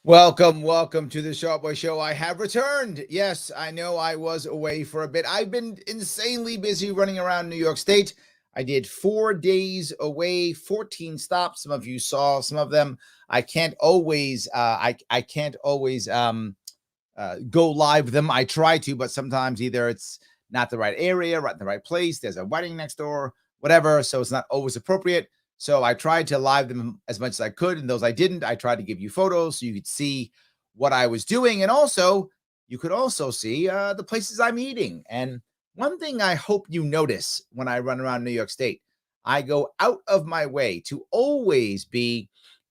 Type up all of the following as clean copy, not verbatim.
Welcome to the Sharpe Show. I have returned. Yes, I know I was away for a bit. I've been insanely busy running around New York State. I did 4 days away, 14 stops. Some of you saw some of them. I can't always I can't always go live with them. I try to, but sometimes either it's not the right area, right in the right place. There's a wedding next door, whatever. So it's not always appropriate. So I tried to live them as much as I could. And those I didn't, I tried to give you photos so you could see what I was doing. And also, you could also see the places I'm eating. And one thing I hope you notice when I run around New York State, I go out of my way to always be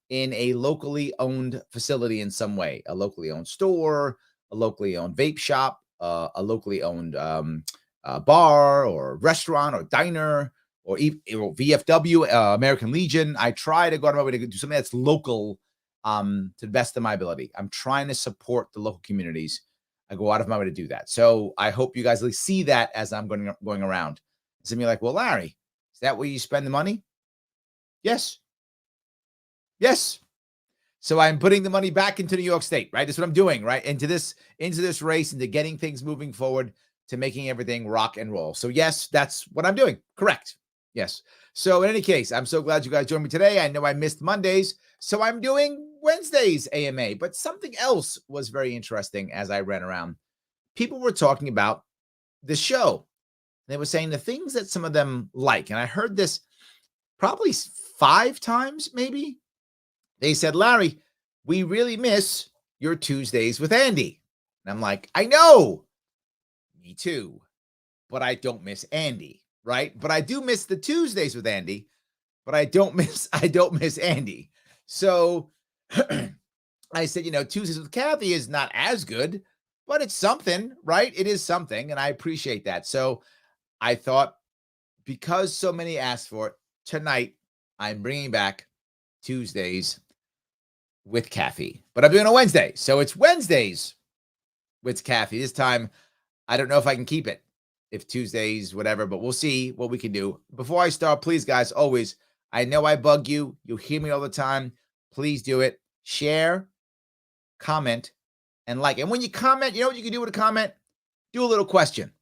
in a locally owned facility in some way, a locally owned store, a locally owned vape shop, a locally owned bar or restaurant or diner or VFW, American Legion. I try to go out of my way to do something that's local to the best of my ability. I'm trying to support the local communities. I go out of my way to do that. So I hope you guys see that as I'm going around. Some of you are like, well, Larry, is that where you spend the money? Yes. Yes. So I'm putting the money back into New York State, right? That's what I'm doing, right? Into this race, into getting things moving forward, to making everything rock and roll. So yes, that's what I'm doing. Correct. Yes. So in any case, I'm so glad you guys joined me today. I know I missed Mondays, so I'm doing Wednesdays AMA. But something else was very interesting as I ran around. People were talking about the show. They were saying the things that some of them like. And I heard this probably 5 times, maybe. They said, Larry, we really miss your Tuesdays with Andy. And I'm like, I know. Me too. But I don't miss Andy, right? But I do miss the Tuesdays with Andy, but I don't miss Andy. So I said, Tuesdays with Kathy is not as good, but it's something, right? It is something, and I appreciate that. So I thought, because so many asked for it, tonight I'm bringing back Tuesdays with Kathy, but I'm doing a Wednesday. So it's Wednesdays with Kathy. This time, I don't know if I can keep it, if Tuesdays, whatever, but we'll see what we can do. Before I start, please, guys, always, I know I bug you. You hear me all the time. Please do it. Share, comment, and like. And when you comment, you know what you can do with a comment? Do a little question.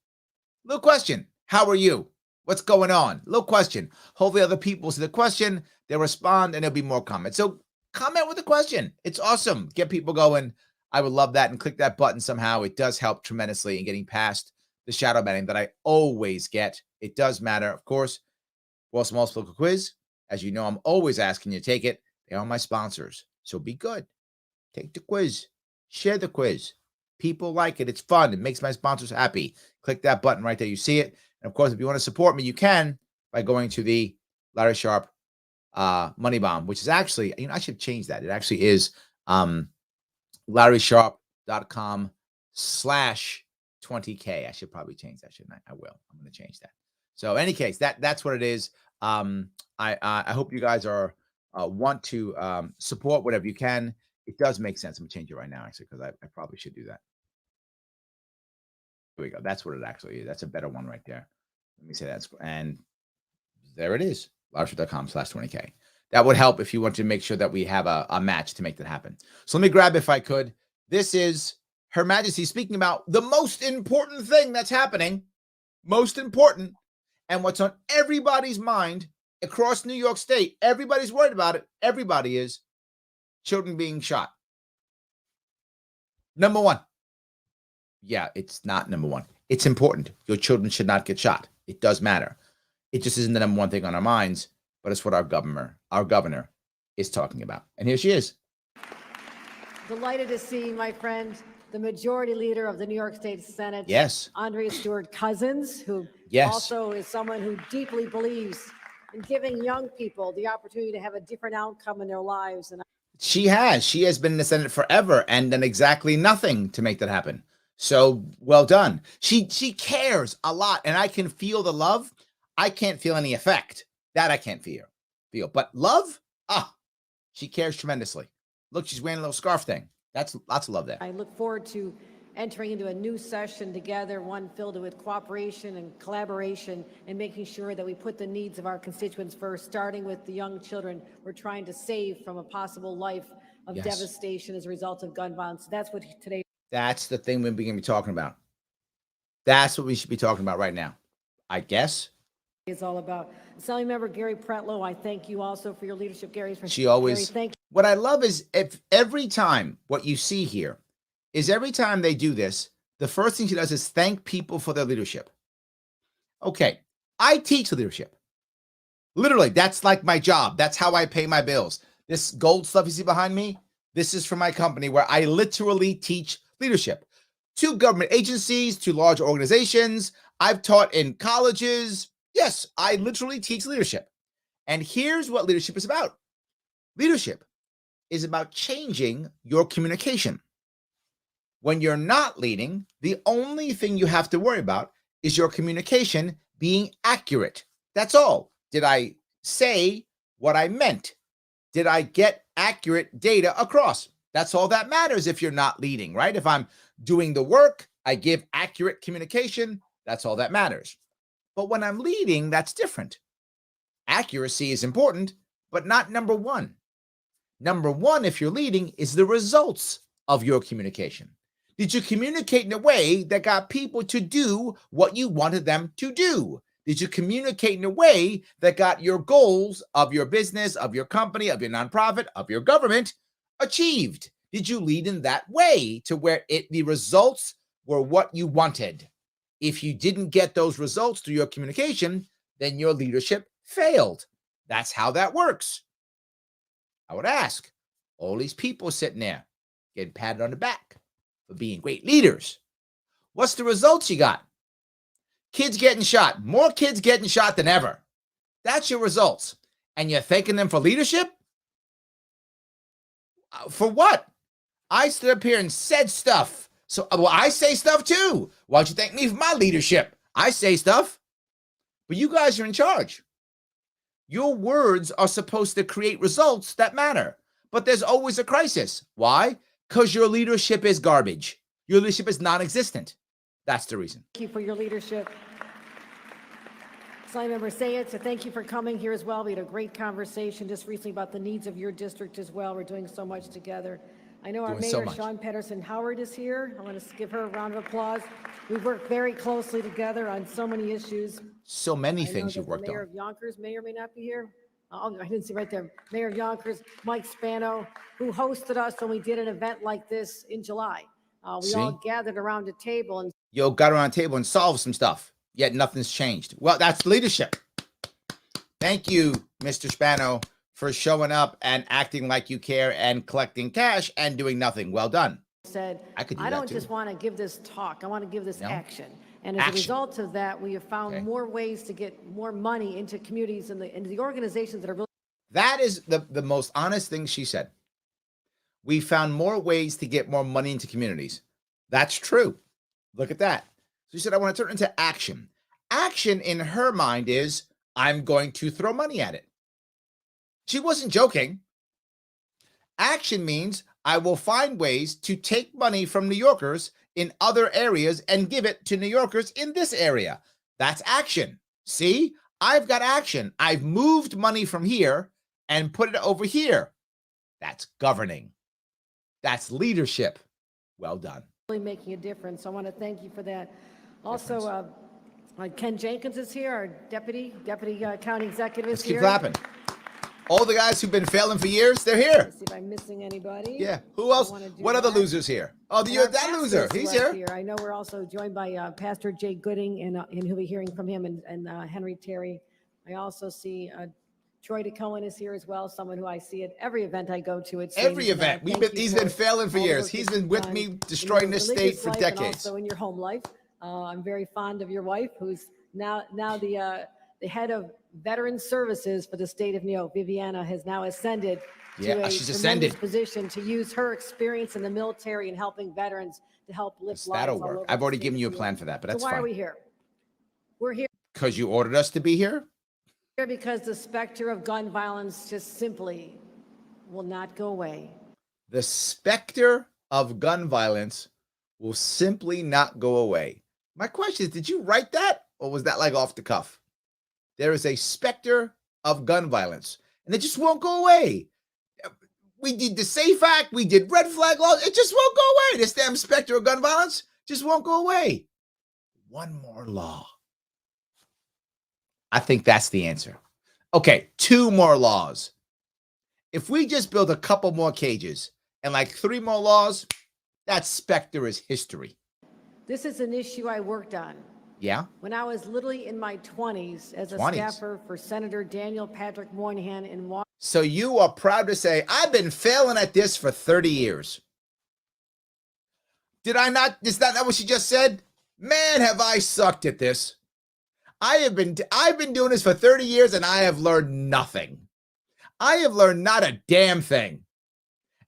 Little question. How are you? What's going on? Little question. Hopefully other people see the question, they'll respond, and there'll be more comments. So comment with a question. It's awesome. Get people going. I would love that. And click that button somehow. It does help tremendously in getting past the shadow banning that I always get. It does matter, of course. World's Most Local Quiz. As you know, I'm always asking you to take it. They are my sponsors. So be good. Take the quiz. Share the quiz. People like it. It's fun. It makes my sponsors happy. Click that button right there. You see it. And of course, if you want to support me, you can by going to the Larry Sharpe Money Bomb, which is actually, I should change that. It actually is LarrySharpe.com/20K. I should probably change that, shouldn't I? I will. I'm going to change that. So in any case, that's what it is. I hope you guys are want to support whatever you can. It does make sense. I'm going to change it right now, actually, because I probably should do that. Here we go. That's what it actually is. That's a better one right there. Let me say that. And there it is. LarrySharpe.com/20K. That would help if you want to make sure that we have a match to make that happen. So let me grab, if I could. This is Her Majesty speaking about the most important thing that's happening. Most important. And what's on everybody's mind across New York State. Everybody's worried about it. Everybody is. Children being shot. Number one. Yeah, it's not number one. It's important. Your children should not get shot. It does matter. It just isn't the number one thing on our minds, but it's what our governor is talking about. And here she is. Delighted to see my friend, the majority leader of the New York State Senate, Yes. Andrea Stewart Cousins, who also is someone who deeply believes in giving young people the opportunity to have a different outcome in their lives. And she has been in the Senate forever and done exactly nothing to make that happen. So well done. She cares a lot, and I can feel the love. I can't feel any effect. That I can't feel. But love, she cares tremendously. Look, she's wearing a little scarf thing. That's lots of love there. I look forward to entering into a new session together, one filled with cooperation and collaboration, and making sure that we put the needs of our constituents first, starting with the young children we're trying to save from a possible life of devastation as a result of gun violence. That's what today. That's the thing we're going to be talking about. That's what we should be talking about right now, I guess. Is all about. Assembly Member Gary Pretlow, I thank you also for your leadership, Gary. She always. Gary, thank you. What I love is if every time what you see here is every time they do this, the first thing she does is thank people for their leadership. Okay, I teach leadership. Literally, that's like my job. That's how I pay my bills. This gold stuff you see behind me, this is from my company where I literally teach leadership to government agencies, to large organizations. I've taught in colleges. Yes, I literally teach leadership. And here's what leadership is about. Leadership is about changing your communication. When you're not leading, the only thing you have to worry about is your communication being accurate. That's all. Did I say what I meant? Did I get accurate data across? That's all that matters if you're not leading, right? If I'm doing the work, I give accurate communication. That's all that matters. But when I'm leading, that's different. Accuracy is important, but not number one. Number one, if you're leading, is the results of your communication. Did you communicate in a way that got people to do what you wanted them to do? Did you communicate in a way that got your goals of your business, of your company, of your nonprofit, of your government achieved? Did you lead in that way to where the results were what you wanted? If you didn't get those results through your communication, then your leadership failed. That's how that works. I would ask all these people sitting there getting patted on the back for being great leaders. What's the results you got? Kids getting shot. More kids getting shot than ever. That's your results. And you're thanking them for leadership? For what? I stood up here and said stuff. So, well, I say stuff too. Why don't you thank me for my leadership? I say stuff. But you guys are in charge. Your words are supposed to create results that matter. But there's always a crisis. Why? Because your leadership is garbage. Your leadership is non-existent. That's the reason. Thank you for your leadership. Assembly Member Sayed, so thank you for coming here as well. We had a great conversation just recently about the needs of your district as well. We're doing so much together. I know our Mayor, Sean Pedersen Howard, is here. I want to give her a round of applause. We've worked very closely together on so many issues. So many things you've worked on. Mayor of Yonkers may or may not be here. Oh, I didn't see right there. Mayor of Yonkers, Mike Spano, who hosted us when we did an event like this in July. We all gathered around a table and got around a table and solved some stuff. Yet nothing's changed. Well, that's leadership. Thank you, Mr. Spano, for showing up and acting like you care and collecting cash and doing nothing. Well done. Said, I don't just want to give this talk. I want to give this action. And as a result of that, we have found more ways to get more money into communities and into the organizations that are really. That is the most honest thing she said. We found more ways to get more money into communities. That's true. Look at that. So she said, I want to turn it into action. Action in her mind is, I'm going to throw money at it. She wasn't joking. Action means I will find ways to take money from New Yorkers in other areas and give it to New Yorkers in this area. That's action. See, I've got action. I've moved money from here and put it over here. That's governing. That's leadership. Well done. Really making a difference. I want to thank you for that. Also, Ken Jenkins is here, our deputy county executive is here. Let's keep clapping. All the guys who've been failing for years, they're here. Let's see if I'm missing anybody. Yeah. Who else? What other losers here? Oh, that loser. He's here. I know we're also joined by Pastor Jay Gooding, and who'll be hearing from him, and Henry Terry. I also see Troy DeCohen is here as well, someone who I see at every event I go to. Every event. He's been failing for years. He's been with me destroying this state for decades. Also in your home life. I'm very fond of your wife, who's now the head of Veteran Services for the state of New York. Viviana has now ascended to a tremendous position to use her experience in the military and helping veterans to help lift lives. That'll work. I've already given you a plan for that, but that's fine. So why are we here? We're here because you ordered us to be here? Because the specter of gun violence just simply will not go away. The specter of gun violence will simply not go away. My question is, did you write that, or was that like off the cuff? There is a specter of gun violence, and it just won't go away. We did the SAFE Act. We did red flag laws. It just won't go away. This damn specter of gun violence just won't go away. One more law. I think that's the answer. Okay, 2 more laws. If we just build a couple more cages and like 3 more laws, that specter is history. This is an issue I worked on. Yeah? When I was literally in my 20s as a staffer for Senator Daniel Patrick Moynihan in Washington. So you are proud to say, I've been failing at this for 30 years. Did I not? Is that not what she just said? Man, have I sucked at this. I've been doing this for 30 years and I have learned nothing. I have learned not a damn thing.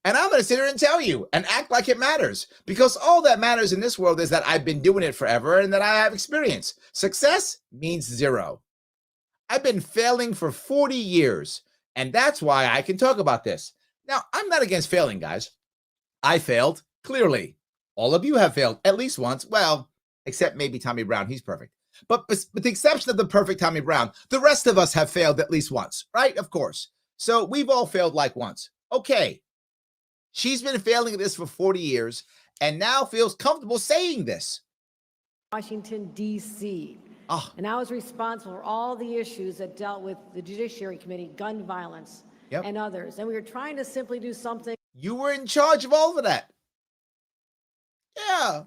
And I'm going to sit here and tell you and act like it matters, because all that matters in this world is that I've been doing it forever and that I have experience. Success means 0. I've been failing for 40 years, and that's why I can talk about this. Now, I'm not against failing, guys. I failed, clearly. All of you have failed at least once. Well, except maybe Tommy Brown. He's perfect. But with the exception of the perfect Tommy Brown, the rest of us have failed at least once, right? Of course. So we've all failed like once. Okay. She's been failing at this for 40 years and now feels comfortable saying this. Washington, D.C. Oh. And I was responsible for all the issues that dealt with the Judiciary Committee, gun violence, and others. And we were trying to simply do something. You were in charge of all of that. Yeah.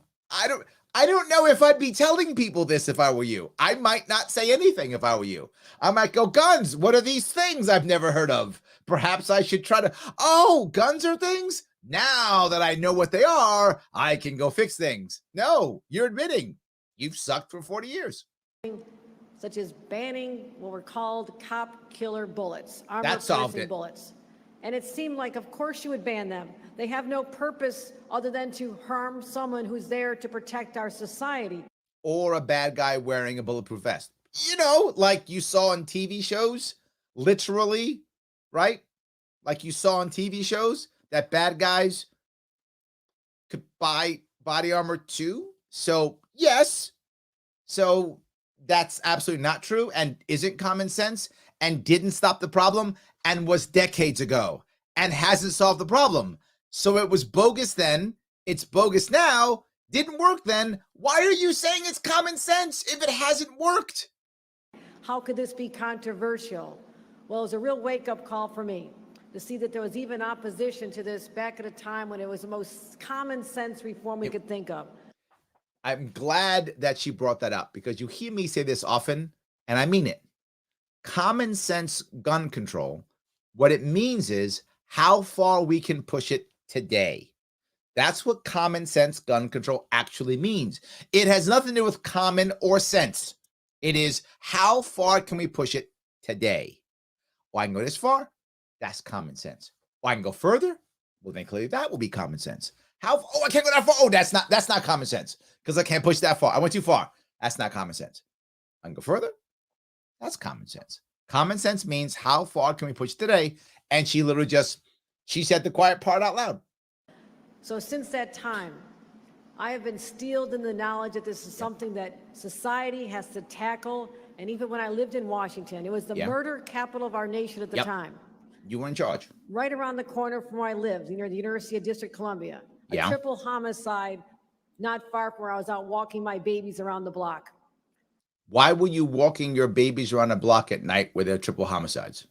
I don't know if I'd be telling people this if I were you. I might not say anything if I were you. I might go, guns, what are these things I've never heard of? Perhaps I should try to, oh, guns are things? Now that I know what they are, I can go fix things. No, you're admitting you've sucked for 40 years. Such as banning what were called cop killer bullets, armor-piercing bullets. And it seemed like, of course, you would ban them. They have no purpose other than to harm someone who's there to protect our society. Or a bad guy wearing a bulletproof vest. You know, like you saw on TV shows, literally, right? Like you saw on TV shows that bad guys could buy body armor too. So, yes. So that's absolutely not true and isn't common sense and didn't stop the problem and was decades ago and hasn't solved the problem. So it was bogus then, it's bogus now, didn't work then. Why are you saying it's common sense if it hasn't worked? How could this be controversial? Well, it was a real wake-up call for me to see that there was even opposition to this back at a time when it was the most common sense reform we could think of. I'm glad that she brought that up because you hear me say this often, and I mean it. Common sense gun control, what it means is how far we can push it today. That's what common sense gun control actually means. It has nothing to do with common or sense. It is how far can we push it today? Well, I can go this far. That's common sense. Well, I can go further. Well, then clearly that will be common sense. I can't go that far. Oh, that's not common sense because I can't push that far. I went too far. That's not common sense. I can go further. That's common sense. Common sense means how far can we push today? And she literally she said the quiet part out loud. So since that time, I have been steeled in the knowledge that this is something that society has to tackle. And even when I lived in Washington, it was the murder capital of our nation at the time. You were in charge. Right around the corner from where I lived, near the University of District Columbia. A triple homicide not far from where I was out walking my babies around the block. Why were you walking your babies around a block at night where there are triple homicides?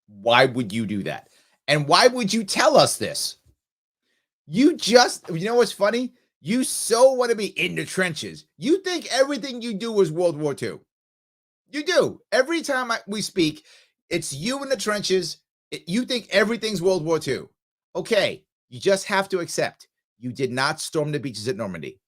Why would you do that? And why would you tell us this? You know what's funny? You so want to be in the trenches. You think everything you do is World War II. You do. Every time we speak, it's you in the trenches. You think everything's World War II. Okay, you just have to accept you did not storm the beaches at Normandy.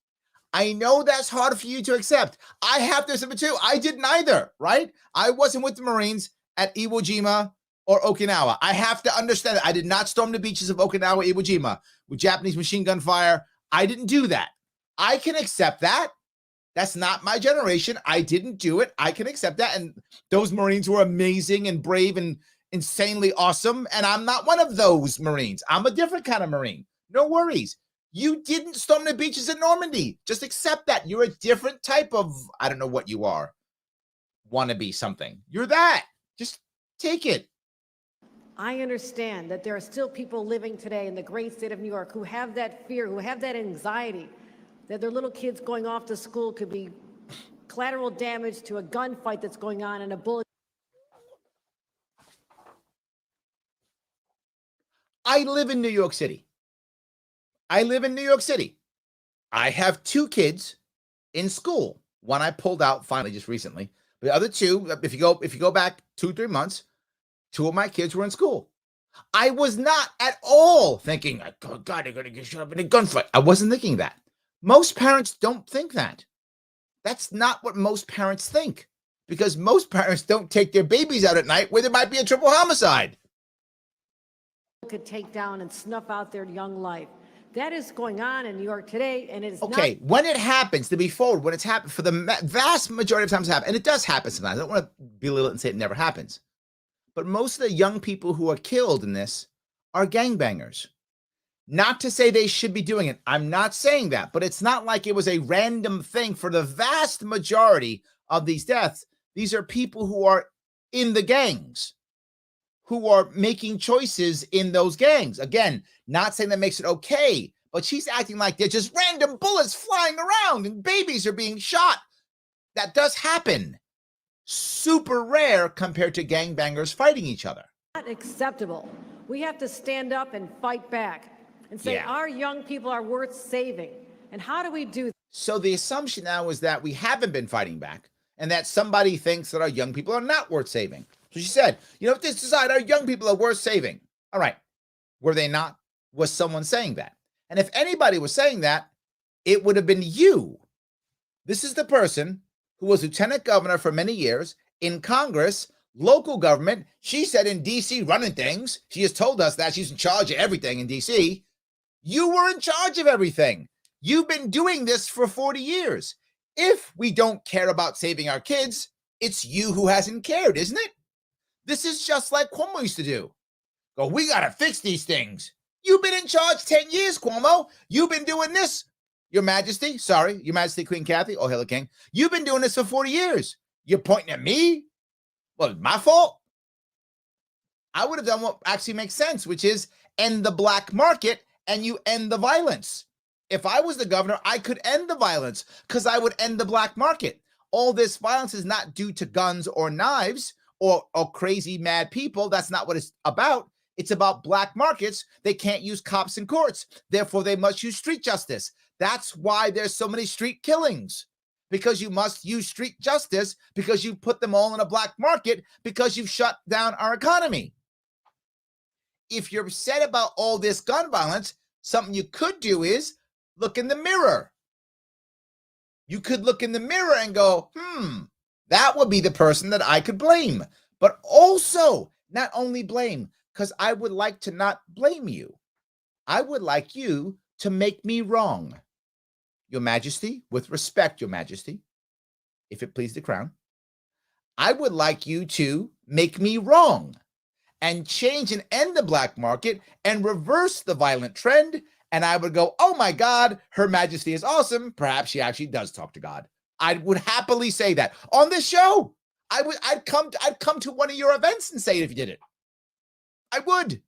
I know that's hard for you to accept. I have to accept it too. I didn't either, right? I wasn't with the Marines at Iwo Jima or Okinawa. I have to understand that I did not storm the beaches of Okinawa, Iwo Jima with Japanese machine gun fire. I didn't do that. I can accept that. That's not my generation. I didn't do it. I can accept that. And those Marines were amazing and brave and insanely awesome. And I'm not one of those Marines. I'm a different kind of Marine. No worries. You didn't storm the beaches in Normandy. Just accept that. You're a different type of, I don't know what you are. Wannabe something. You're that. Just take it. I understand that there are still people living today in the great state of New York who have that fear, who have that anxiety that their little kids going off to school could be collateral damage to a gunfight that's going on and a bullet. I live in New York City. I have 2 kids in school. One I pulled out finally just recently. The other 2, if you go back 2-3 months, 2 of my kids were in school. I was not at all thinking, oh God, they're going to get shot up in a gunfight. I wasn't thinking that. Most parents don't think that. That's not what most parents think, because most parents don't take their babies out at night where there might be a triple homicide. Could take down and snuff out their young life. That is going on in New York today, and it is okay. When it happens, to be forward, when it's happened, for the vast majority of times, and it does happen sometimes. I don't want to belittle it and say it never happens, but most of the young people who are killed in this are gangbangers. Not to say they should be doing it. I'm not saying that, but it's not like it was a random thing. For the vast majority of these deaths, these are people who are in the gangs, who are making choices in those gangs. Again, not saying that makes it okay, but she's acting like they're just random bullets flying around and babies are being shot. That does happen. Super rare compared to gangbangers fighting each other. Not acceptable. We have to stand up and fight back and say our young people are worth saving. And how do we do that? So the assumption now is that we haven't been fighting back and that somebody thinks that our young people are not worth saving. So she said, if this decide our young people are worth saving. All right. Were they not? Was someone saying that? And if anybody was saying that, it would have been you. This is the person who was lieutenant governor for many years, in Congress, local government. She said in D.C. running things. She has told us that she's in charge of everything in D.C. You were in charge of everything. You've been doing this for 40 years. If we don't care about saving our kids, it's you who hasn't cared, isn't it? This is just like Cuomo used to do. Go, we got to fix these things. You've been in charge 10 years, Cuomo. You've been doing this. Your Majesty, Queen Kathy, oh, Hillary King. You've been doing this for 40 years. You're pointing at me? Well, it's my fault. I would have done what actually makes sense, which is end the black market and you end the violence. If I was the governor, I could end the violence because I would end the black market. All this violence is not due to guns or knives or crazy mad people. That's not what it's about. It's about black markets. They can't use cops in courts. Therefore, they must use street justice. That's why there's so many street killings, because you must use street justice, because you put them all in a black market, because you've shut down our economy. If you're upset about all this gun violence, something you could do is look in the mirror. You could look in the mirror and go, that would be the person that I could blame. But also, not only blame, because I would like to not blame you. I would like you to make me wrong. Your Majesty, with respect, Your Majesty, if it please the crown, I would like you to make me wrong and change and end the black market and reverse the violent trend. And I would go, oh my God, Her Majesty is awesome. Perhaps she actually does talk to God. I would happily say that on this show. I'd come to one of your events and say it if you did it. I would.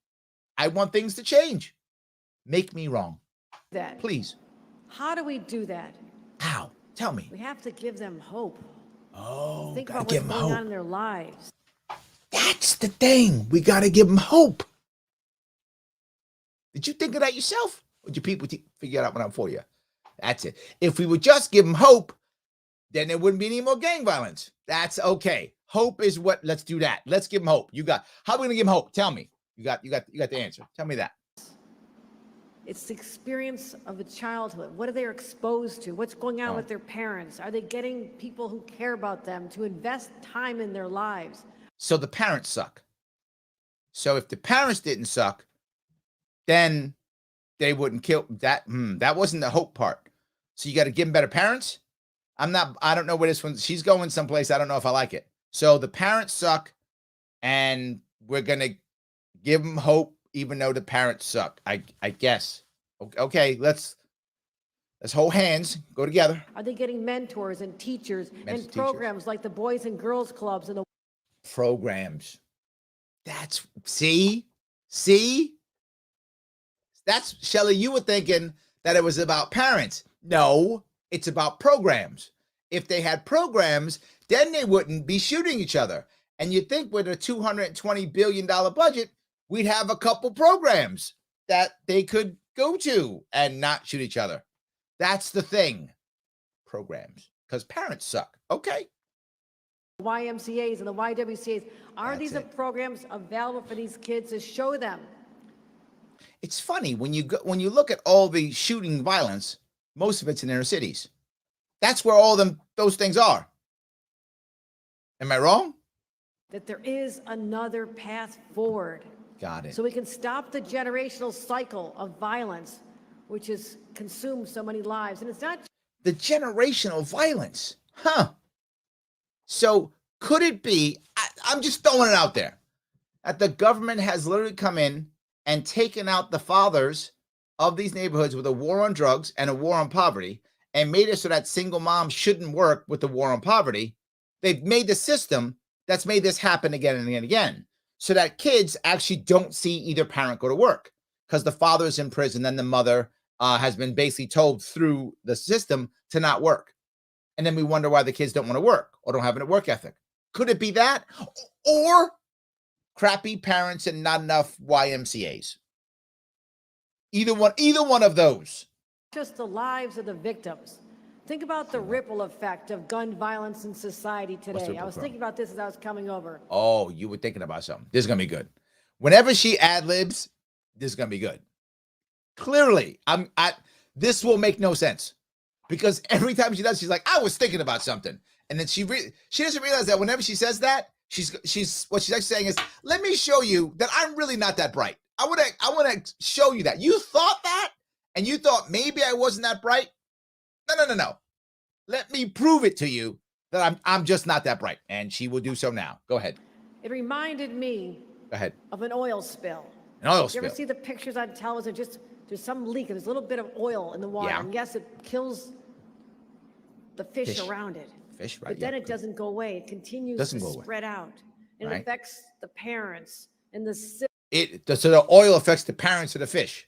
I want things to change. Make me wrong. That. Please. How do we do that? How? Tell me. We have to give them hope. Oh, think about what's going on in their lives. That's the thing. We got to give them hope. Did you think of that yourself? Or did your people figure it out when I'm for you? That's it. If we would just give them hope, then there wouldn't be any more gang violence. That's okay. Hope is what. Let's do that. Let's give them hope. How are we going to give them hope? Tell me. You got the answer. Tell me that. It's the experience of a childhood. What are they exposed to? What's going on with their parents? Are they getting people who care about them to invest time in their lives? So the parents suck. So if the parents didn't suck, then they wouldn't kill that. That wasn't the hope part. So you got to give them better parents. I don't know where this one, she's going someplace. I don't know if I like it. So the parents suck and we're going to give them hope, even though the parents suck. I guess. Okay. Let's hold hands, go together. Are they getting mentors and teachers and programs like the Boys and Girls Clubs and the programs? See, that's Shelley. You were thinking that it was about parents. No, it's about programs. If they had programs, then they wouldn't be shooting each other. And you'd think with a $220 billion budget, we'd have a couple programs that they could go to and not shoot each other. That's the thing. Programs. Because parents suck. Okay. YMCAs and the YWCAs. Are these programs available for these kids to show them? It's funny when you look at all the shooting violence, most of it's in inner cities. That's where all those things are. Am I wrong? That there is another path forward. Got it. So we can stop the generational cycle of violence, which has consumed so many lives. And it's not the generational violence. Huh. So could it be, I'm just throwing it out there, that the government has literally come in and taken out the fathers of these neighborhoods with a war on drugs and a war on poverty and made it so that single moms shouldn't work with the war on poverty? They've made the system that's made this happen again and again and again, so that kids actually don't see either parent go to work because the father's in prison and the mother has been basically told through the system to not work. And then we wonder why the kids don't want to work or don't have a work ethic. Could it be that? Or crappy parents and not enough YMCAs? Either one of those. Just the lives of the victims. Think about the ripple effect of gun violence in society today. I was thinking about this as I was coming over. Oh, you were thinking about something. This is going to be good. Whenever she ad-libs, this is going to be good. Clearly, this will make no sense. Because every time she does, she's like, I was thinking about something. And then she doesn't realize that whenever she says that, she's what she's actually saying is, let me show you that I'm really not that bright. I want to show you that. You thought that? And you thought maybe I wasn't that bright? No. Let me prove it to you that I'm just not that bright. And she will do so now. Go ahead. It reminded me of an oil spill. An oil spill. You ever see the pictures on television? Just there's some leak and there's a little bit of oil in the water. Yeah. And yes, it kills the fish around it. Fish, right? But then it doesn't go away. It continues to spread out. And it affects the parents and the so the oil affects the parents of the fish.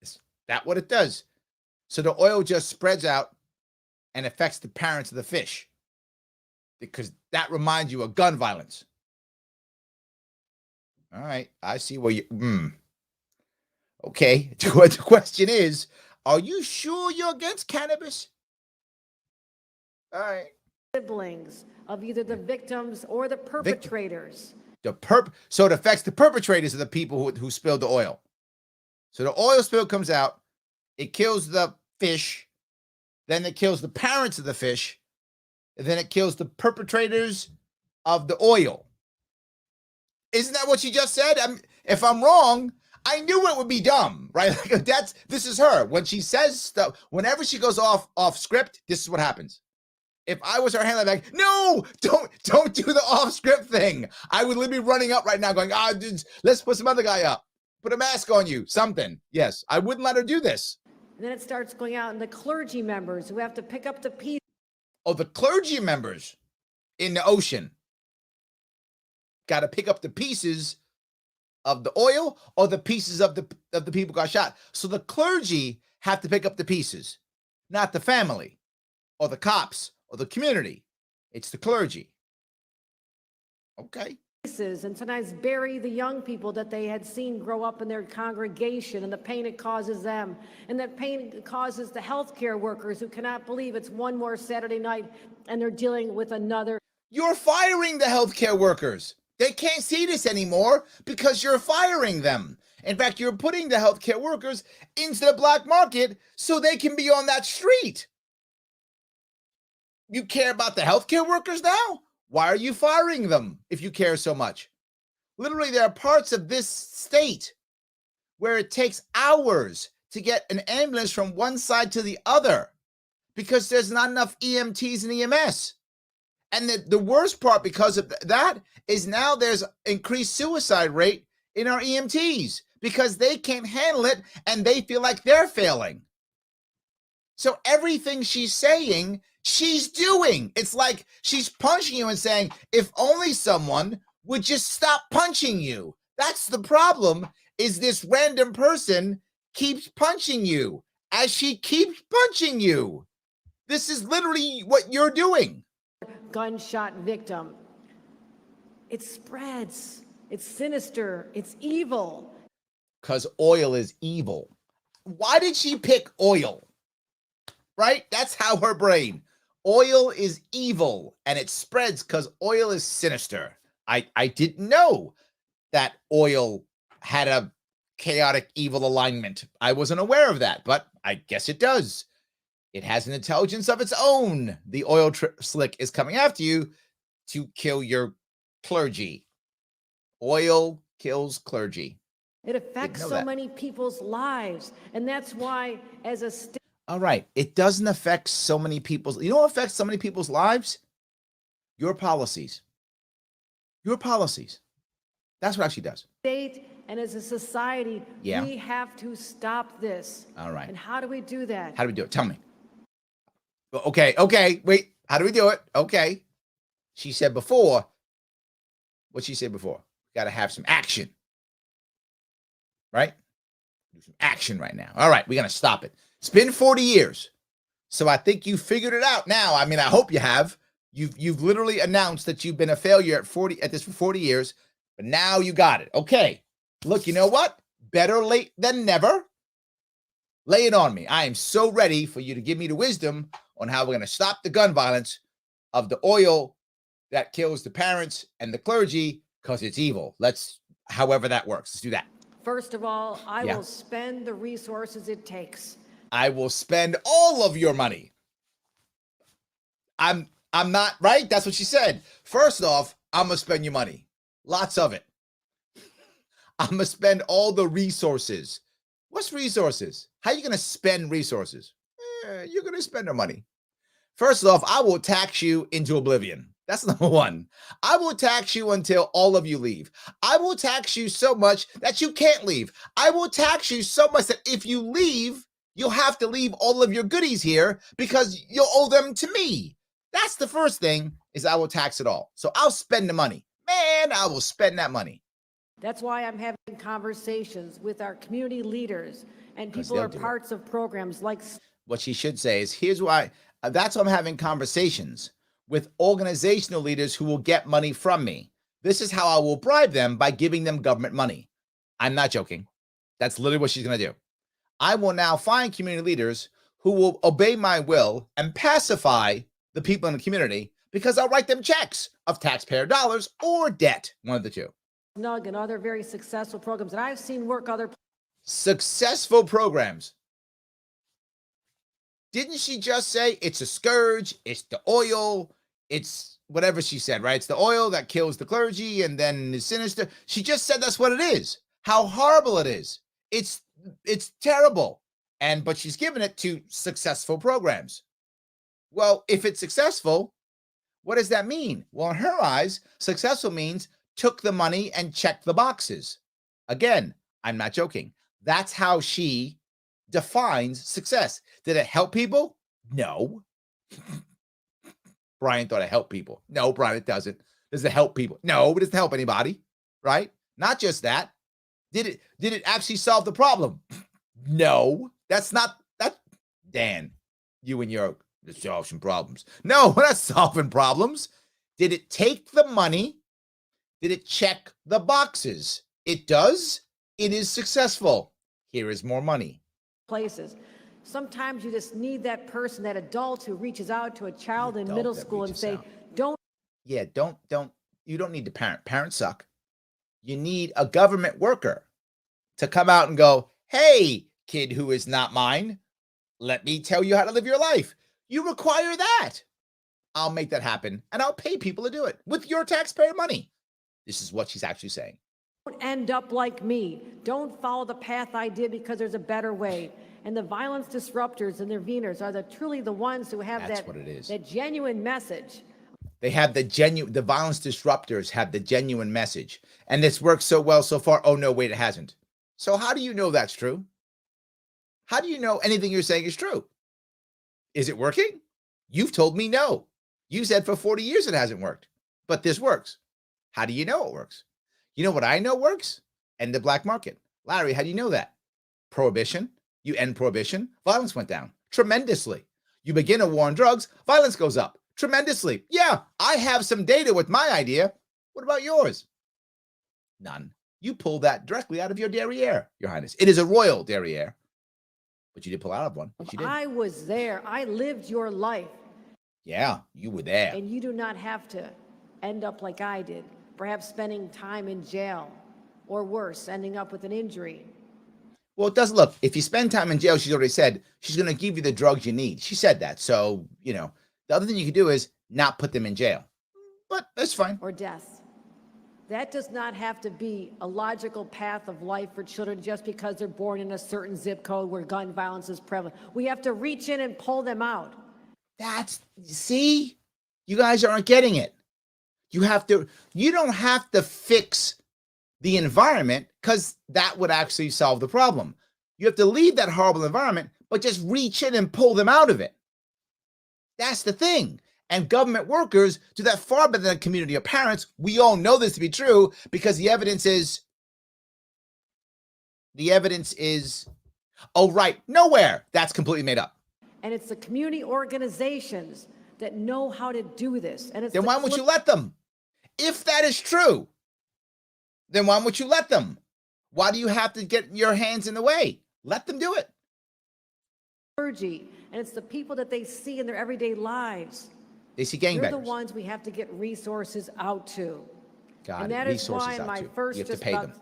Is that what it does? So the oil just spreads out and affects the parents of the fish. Because that reminds you of gun violence. All right. I see where you Okay. The question is, are you sure you're against cannabis? All right. Siblings of either the victims or the perpetrators. So it affects the perpetrators of the people who spilled the oil. So the oil spill comes out, it kills the fish, then it kills the parents of the fish, and then it kills the perpetrators of the oil. Isn't that what she just said? If I'm wrong, I knew it would be dumb, right? Like this is her. When she says stuff, whenever she goes off script, this is what happens. If I was her handler, like, no, don't do the off script thing. I would literally be running up right now going, dude, let's put some other guy up. Put a mask on you, something. Yes, I wouldn't let her do this. And then it starts going out, and the clergy members who have to pick up the pieces. Oh, the clergy members in the ocean got to pick up the pieces of the oil or the pieces of the people who got shot. So the clergy have to pick up the pieces, not the family or the cops or the community. It's the clergy. Okay. And sometimes bury the young people that they had seen grow up in their congregation and the pain it causes them. And that pain causes the healthcare workers who cannot believe it's one more Saturday night and they're dealing with another. You're firing the healthcare workers. They can't see this anymore because you're firing them. In fact, you're putting the healthcare workers into the black market so they can be on that street. You care about the healthcare workers now? Why are you firing them if you care so much? Literally, there are parts of this state where it takes hours to get an ambulance from one side to the other because there's not enough EMTs and EMS. And the worst part because of that is now there's increased suicide rate in our EMTs because they can't handle it and they feel like they're failing. So everything she's saying, she's doing. It's like she's punching you and saying, if only someone would just stop punching you. That's the problem, is this random person keeps punching you as she keeps punching you. This is literally what you're doing. Gunshot victim. It spreads. It's sinister. It's evil. Because oil is evil. Why did she pick oil? Right? That's how her brain. Oil is evil and it spreads because oil is sinister. I didn't know that oil had a chaotic evil alignment. I wasn't aware of that, but I guess it does. It has an intelligence of its own. The oil slick is coming after you to kill your clergy. Oil kills clergy. It affects so many people's lives. And that's why, as a state. All right. It doesn't affect so many people's. You know what affects so many people's lives? Your policies. Your policies. That's what actually does. State and as a society, we have to stop this. All right. And how do we do that? How do we do it? Tell me. Okay. Wait. How do we do it? Okay. She said before. What she said before? Got to have some action. Right? Do some action right now. All right. We're going to stop it. It's been 40 years. So I think you figured it out now. I mean, I hope you have. You've literally announced that you've been a failure at this for 40 years, but now you got it. Okay. Look, you know what? Better late than never. Lay it on me. I am so ready for you to give me the wisdom on how we're going to stop the gun violence of the oil that kills the parents and the clergy because it's evil. However that works. Let's do that. First of all, I will spend the resources it takes. I will spend all of your money. I'm not right. That's what she said. First off, I'm going to spend your money. Lots of it. I'm going to spend all the resources. What's resources? How are you going to spend resources? You're going to spend our money. First off, I will tax you into oblivion. That's number one. I will tax you until all of you leave. I will tax you so much that you can't leave. I will tax you so much that if you leave, you'll have to leave all of your goodies here because you'll owe them to me. That's the first thing, is I will tax it all. So I'll spend the money. Man, I will spend that money. That's why I'm having conversations with our community leaders and people who are parts of programs like. What she should say is, here's why. That's why I'm having conversations with organizational leaders who will get money from me. This is how I will bribe them, by giving them government money. I'm not joking. That's literally what she's going to do. I will now find community leaders who will obey my will and pacify the people in the community, because I'll write them checks of taxpayer dollars or debt, one of the two. Snug and other very successful programs that I've seen work other. Successful programs. Didn't she just say it's a scourge? It's the oil. It's whatever she said, right? It's the oil that kills the clergy and then is sinister. She just said that's what it is. How horrible it is. It's terrible. But she's given it to successful programs. Well, if it's successful, what does that mean? Well, in her eyes, successful means took the money and checked the boxes. Again, I'm not joking. That's how she defines success. Did it help people? No. Brian thought it helped people. No, Brian, it doesn't. Does it help people? No, it doesn't help anybody, right? Not just that. Did it actually solve the problem? No. That's not that. Dan, you and your solve some problems. No, we're not solving problems. Did it take the money? Did it check the boxes? It does. It is successful. Here is more money. Places. Sometimes you just need that person, that adult who reaches out to a child in middle school and say, don't. Yeah, don't. You don't need the parent. Parents suck. You need a government worker to come out and go, hey, kid who is not mine, let me tell you how to live your life. You require that. I'll make that happen, and I'll pay people to do it with your taxpayer money. This is what she's actually saying. Don't end up like me. Don't follow the path I did because there's a better way. And the violence disruptors and their veners are truly the ones who have that genuine message. They have the violence disruptors have the genuine message. And this works so well so far. Oh, no, wait, it hasn't. So how do you know that's true? How do you know anything you're saying is true? Is it working? You've told me no. You said for 40 years it hasn't worked, but this works. How do you know it works? You know what I know works? End the black market. Larry, how do you know that? Prohibition. You end prohibition, violence went down tremendously. You begin a war on drugs, violence goes up tremendously. Yeah, I have some data with my idea. What about yours? None. You pull that directly out of your derriere, Your Highness. It is a royal derriere, but you did pull out of one. She did. I was there. I lived your life. Yeah, you were there. And you do not have to end up like I did, perhaps spending time in jail, or worse, ending up with an injury. Well, it doesn't look. If you spend time in jail, she's already said she's going to give you the drugs you need. She said that. So, the other thing you could do is not put them in jail. But that's fine. Or death. That does not have to be a logical path of life for children just because they're born in a certain zip code where gun violence is prevalent. We have to reach in and pull them out. See, you guys aren't getting it. You don't have to fix the environment because that would actually solve the problem. You have to leave that horrible environment, but just reach in and pull them out of it. That's the thing. And government workers do that far better than a community of parents. We all know this to be true because the evidence is, oh, right, nowhere. That's completely made up. And it's the community organizations that know how to do this. And it's then why won't you let them? If that is true, then why won't you let them? Why do you have to get your hands in the way? Let them do it. Clergy, and it's the people that they see in their everyday lives. They see gangbangers. They're the ones we have to get resources out to. God, and that is why in my first, you have to pay them.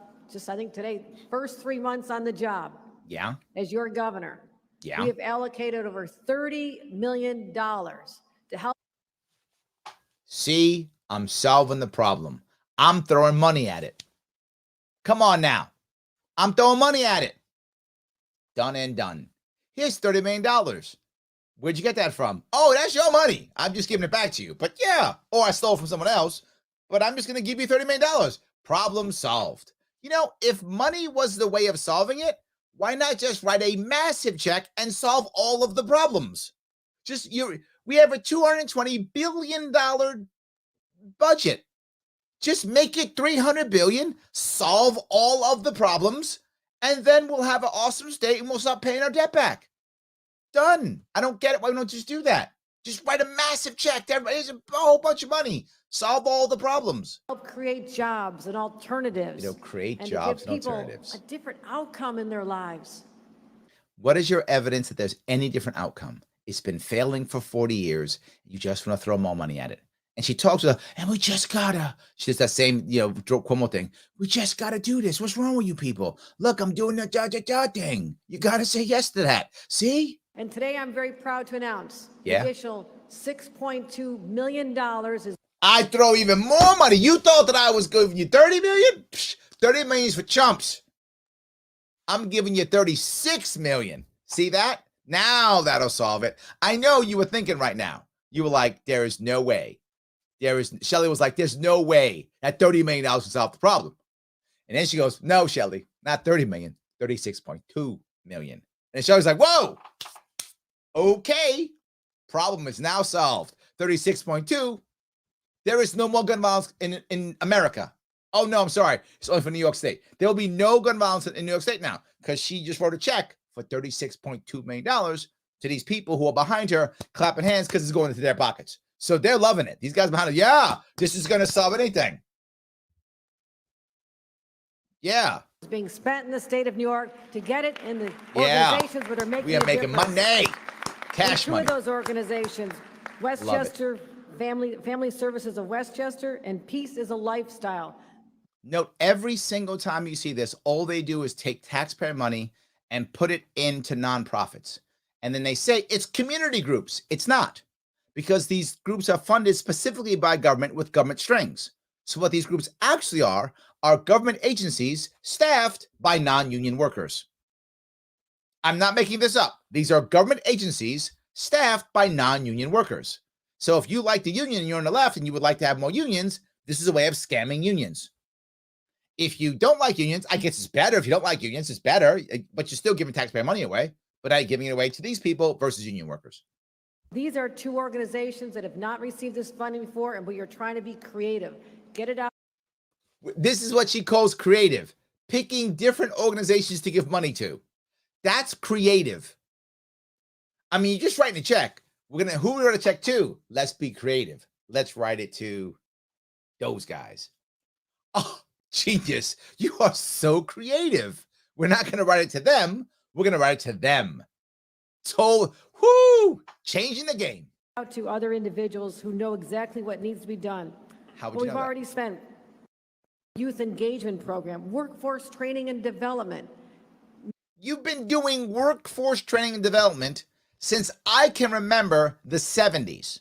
I think today, first 3 months on the job. Yeah. As your governor. Yeah. We have allocated over $30 million to help. See, I'm solving the problem. I'm throwing money at it. Come on now. I'm throwing money at it. Done and done. Here's $30 million. Where'd you get that from? Oh, that's your money. I'm just giving it back to you. But yeah, or I stole from someone else, but I'm just going to give you $30 million. Problem solved. If money was the way of solving it, why not just write a massive check and solve all of the problems? We have a $220 billion budget. Just make it $300 billion, solve all of the problems, and then we'll have an awesome state and we'll stop paying our debt back. Done. I don't get it. Why we don't just do that? Just write a massive check to everybody. Here's a whole bunch of money. Solve all the problems. Help create jobs and alternatives. Create jobs and alternatives. A different outcome in their lives. What is your evidence that there's any different outcome? It's been failing for 40 years. You just want to throw more money at it. And she talks to her, and we just gotta. She does that same, Cuomo thing. We just gotta do this. What's wrong with you people? Look, I'm doing the da thing. You gotta say yes to that. See? And today I'm very proud to announce the additional $6.2 million is. I throw even more money. You thought that I was giving you $30 million? Psh, $30 million is for chumps. I'm giving you $36 million. See that? Now that'll solve it. I know you were thinking right now. You were like, there is no way. Shelley was like, there's no way that $30 million will solve the problem. And then she goes, no, Shelley, not 30 million, 36.2 million. And Shelley's like, whoa, okay. Problem is now solved. 36.2. There is no more gun violence in America. Oh, no, I'm sorry. It's only for New York State. There will be no gun violence in New York State now because she just wrote a check for $36.2 million to these people who are behind her clapping hands because it's going into their pockets. So they're loving it. These guys behind her, yeah, this is going to solve anything. Yeah. It's being spent in the state of New York to get it in the organizations that are making we are making money. Cash money. Two of those organizations, Westchester Family Services of Westchester and Peace is a Lifestyle. Note, every single time you see this, all they do is take taxpayer money and put it into nonprofits. And then they say it's community groups. It's not, because these groups are funded specifically by government with government strings. So what these groups actually are government agencies staffed by non-union workers. I'm not making this up. These are government agencies staffed by non-union workers. So if you like the union and you're on the left and you would like to have more unions, this is a way of scamming unions. If you don't like unions, I guess it's better. If you don't like unions, it's better, but you're still giving taxpayer money away, but I'm giving it away to these people versus union workers. These are two organizations that have not received this funding before, and we are trying to be creative. Get it out. This is what she calls creative, picking different organizations to give money to. That's creative. I mean, you're just writing a check. Who are we going to check to? Let's be creative. Let's write it to those guys. Oh, genius. You are so creative. We're not going to write it to them. We're going to write it to them. So, changing the game. Out to other individuals who know exactly what needs to be done. How would you know We've already spent youth engagement program, workforce training and development. You've been doing workforce training and development since I can remember the 70s.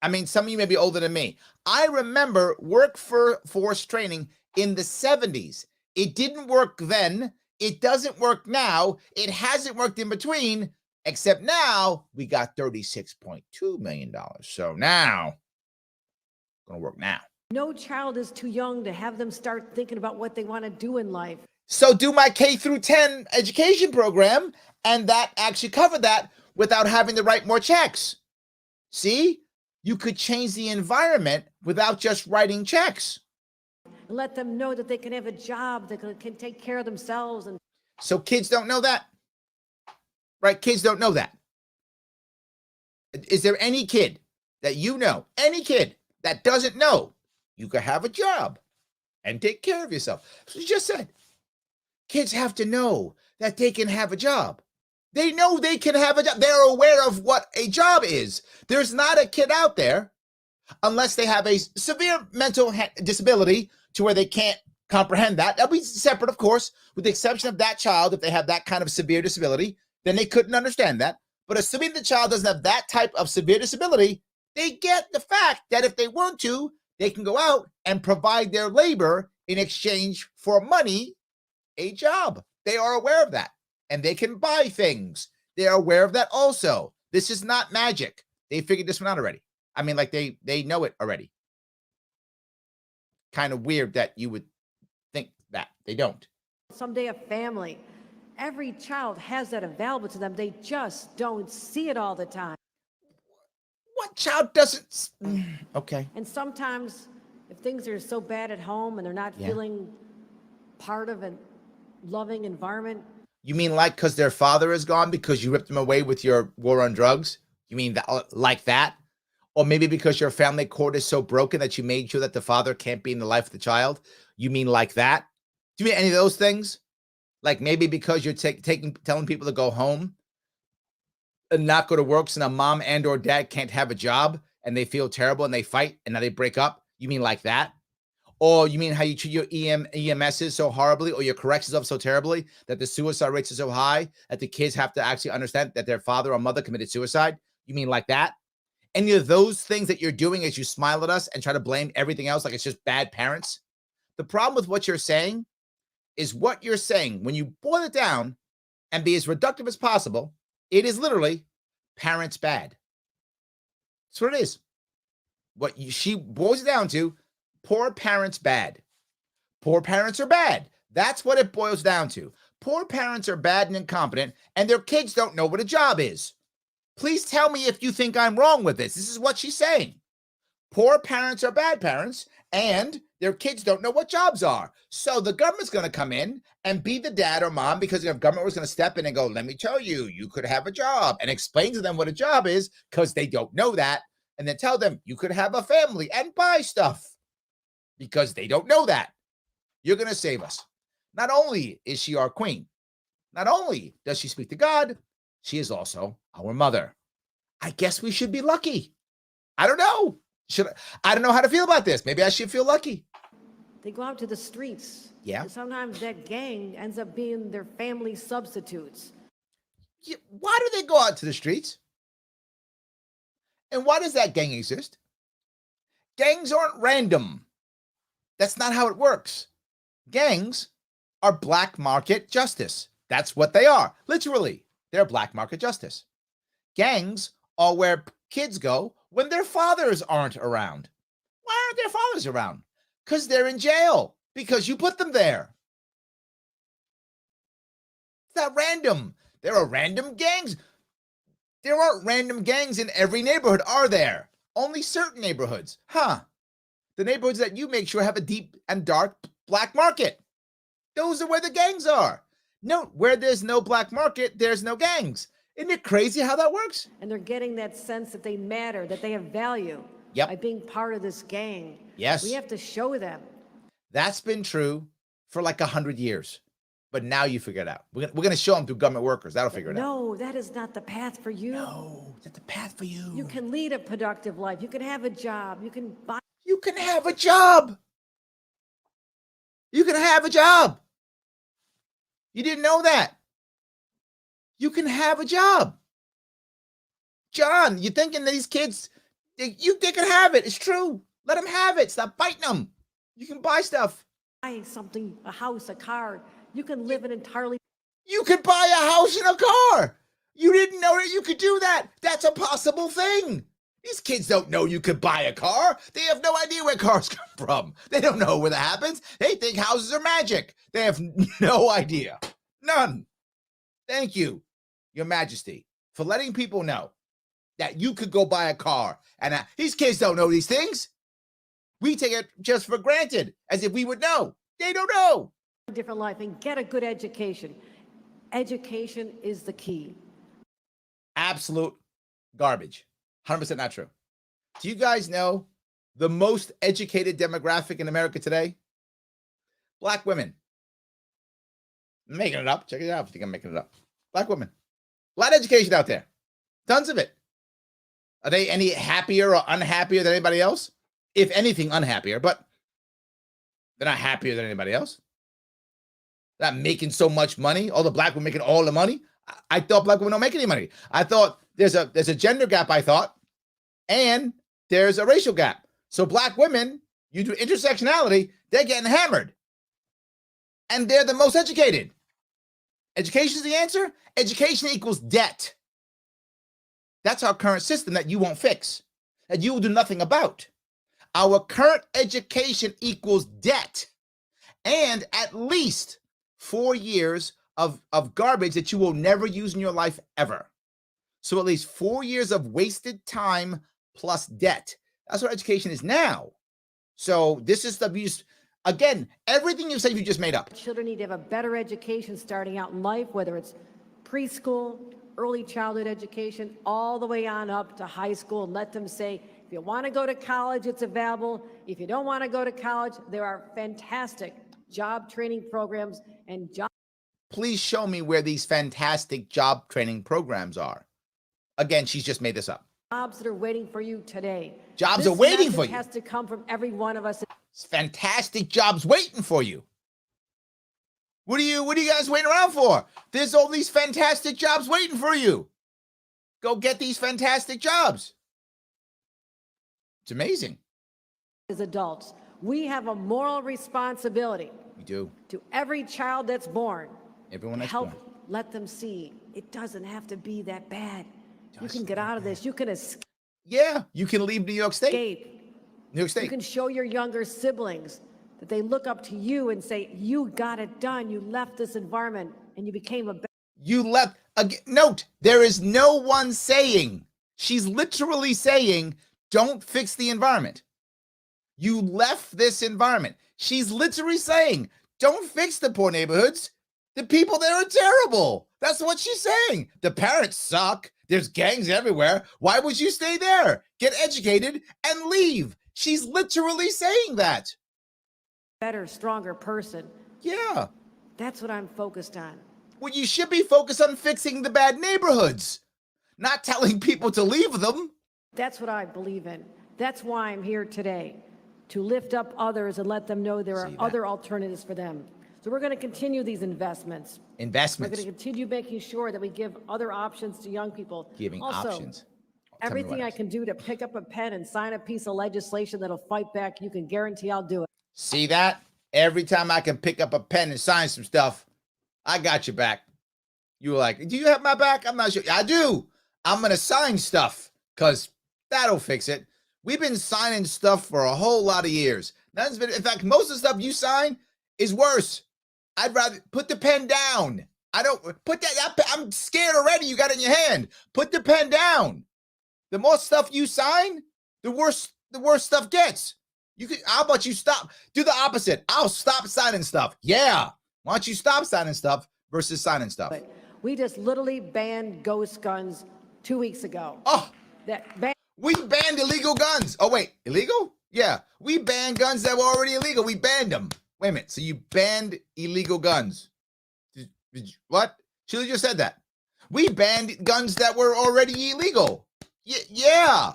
I mean, some of you may be older than me. I remember workforce training in the 70s. It didn't work then. It doesn't work now. It hasn't worked in between, except now we got $36.2 million. So now, it's going to work now. No child is too young to have them start thinking about what they want to do in life. So do my K through 10 education program, and that actually covered that without having to write more checks. See, you could change the environment without just writing checks. Let them know that they can have a job, that can take care of themselves. And so kids don't know that, right? Kids don't know that. Is there any kid that you know, any kid that doesn't know you could have a job and take care of yourself? So you just said, kids have to know that they can have a job. They know they can have a job. They're aware of what a job is. There's not a kid out there, unless they have a severe mental disability to where they can't comprehend that. That'll be separate, of course, with the exception of that child. If they have that kind of severe disability, then they couldn't understand that. But assuming the child doesn't have that type of severe disability, they get the fact that if they want to, they can go out and provide their labor in exchange for money, a job. They are aware of that. And they can buy things. They are aware of that also. This is not magic. They figured this one out already. I mean, like they know it already. Kind of weird that you would think that. They don't. Someday a family. Every child has that available to them. They just don't see it all the time. What child doesn't? Okay. And sometimes if things are so bad at home and they're not feeling part of a loving environment. You mean like because their father is gone because you ripped them away with your war on drugs? You mean that, like that? Or maybe because your family court is so broken that you made sure that the father can't be in the life of the child? You mean like that? Do you mean any of those things? Like maybe because you're telling people to go home and not go to work so now mom and or dad can't have a job and they feel terrible and they fight and now they break up? You mean like that? Or you mean how you treat your EMSs so horribly or your corrections up so terribly that the suicide rates are so high that the kids have to actually understand that their father or mother committed suicide? You mean like that? Any of those things that you're doing as you smile at us and try to blame everything else like it's just bad parents? The problem with what you're saying is what you're saying, when you boil it down and be as reductive as possible, it is literally parents bad. That's what it is. She boils it down to, poor parents bad. Poor parents are bad. That's what it boils down to. Poor parents are bad and incompetent, and their kids don't know what a job is. Please tell me if you think I'm wrong with this. This is what she's saying. Poor parents are bad parents, and their kids don't know what jobs are. So the government's going to come in and be the dad or mom because the government was going to step in and go, let me tell you, you could have a job, and explain to them what a job is because they don't know that, and then tell them you could have a family and buy stuff because they don't know that. You're going to save us. Not only is she our queen, not only does she speak to God, she is also our mother. I guess we should be lucky. I don't know. I don't know how to feel about this. Maybe I should feel lucky. They go out to the streets. Yeah. And sometimes that gang ends up being their family substitutes. Yeah, why do they go out to the streets? And why does that gang exist? Gangs aren't random. That's not how it works. Gangs are black market justice. That's what they are. Literally, they're black market justice. Gangs are where kids go when their fathers aren't around. Why aren't their fathers around? Because they're in jail. Because you put them there. It's not random. There are random gangs. There aren't random gangs in every neighborhood, are there? Only certain neighborhoods. Huh. The neighborhoods that you make sure have a deep and dark black market. Those are where the gangs are. Note, where there's no black market, there's no gangs. Isn't it crazy how that works? And they're getting that sense that they matter, that they have value. Yep. By being part of this gang. Yes. We have to show them. That's been true for like 100 years. But now you figure it out. We're going to show them through government workers. That'll figure it out. No, that is not the path for you. No, that's the path for you. You can lead a productive life. You can have a job. You can buy. You can have a job. You can have a job. You didn't know that. You can have a job. John, you're thinking that these kids, they can have it. It's true. Let them have it. Stop biting them. You can buy stuff. Buy something, a house, a car. You can live an entirely. You could buy a house and a car. You didn't know that you could do that. That's a possible thing. These kids don't know you could buy a car. They have no idea where cars come from. They don't know where that happens. They think houses are magic. They have no idea. None. Thank you, Your Majesty, for letting people know that you could go buy a car. And these kids don't know these things. We take it just for granted, as if we would know. They don't know. Different life and get a good education. Education is the key. Absolute garbage. 100% not true. Do you guys know the most educated demographic in America today? Black women. I'm making it up. Check it out if you think I'm making it up. Black women. A lot of education out there. Tons of it. Are they any happier or unhappier than anybody else? If anything, unhappier, but they're not happier than anybody else. They're not making so much money. All the black women making all the money. I thought black women don't make any money. I thought there's a gender gap, I thought, and there's a racial gap. So black women, you do intersectionality, they're getting hammered. And they're the most educated. Education is the answer. Education equals debt. That's our current system that you won't fix, that you will do nothing about. Our current education equals debt and at least 4 years of garbage that you will never use in your life ever. So at least 4 years of wasted time plus debt. That's what education is now. So this is the abuse. Again, everything you said you just made up. Children need to have a better education starting out in life, whether it's preschool, early childhood education, all the way on up to high school, and let them say, if you want to go to college, it's available. If you don't want to go to college, there are fantastic job training programs and job. Please show me where these fantastic job training programs are. Again, she's just made this up. Jobs that are waiting for you today. Jobs are waiting for you. This has to come from every one of us. It's fantastic jobs waiting for you. What are you guys waiting around for? There's all these fantastic jobs waiting for you. Go get these fantastic jobs. It's amazing. As adults, we have a moral responsibility. We do. To every child that's born. Everyone that's help born. Let them see it doesn't have to be that bad. You can get out of this. You can escape. Yeah, you can leave New York State. New York State. You can show your younger siblings that they look up to you and say, you got it done. You left this environment and you became a better. You left. Note, there is no one saying, she's literally saying, don't fix the environment. You left this environment. She's literally saying, don't fix the poor neighborhoods. The people there are terrible. That's what she's saying. The parents suck. There's gangs everywhere. Why would you stay there? Get educated and leave. She's literally saying that. Better, stronger person. Yeah. That's what I'm focused on. Well, you should be focused on fixing the bad neighborhoods, not telling people to leave them. That's what I believe in. That's why I'm here today, to lift up others and let them know there are other alternatives for them. So we're going to continue these investments. We're going to continue making sure that we give other options to young people. Giving options. Everything I can do to pick up a pen and sign a piece of legislation that'll fight back, you can guarantee I'll do it. See that? Every time I can pick up a pen and sign some stuff, I got your back. You were like, do you have my back? I'm not sure. I do. I'm going to sign stuff because that'll fix it. We've been signing stuff for a whole lot of years. In fact, most of the stuff you sign is worse. I'd rather put the pen down. I don't put that. I'm scared already. You got it in your hand. Put the pen down. The more stuff you sign, the worse stuff gets. How about you stop? Do the opposite. I'll stop signing stuff. Yeah. Why don't you stop signing stuff versus signing stuff? But we just literally banned ghost guns 2 weeks ago. Oh, we banned illegal guns. Oh, wait, illegal? Yeah, we banned guns that were already illegal. We banned them. Wait a minute. So you banned illegal guns? What? Sheila just said that. We banned guns that were already illegal. Yeah.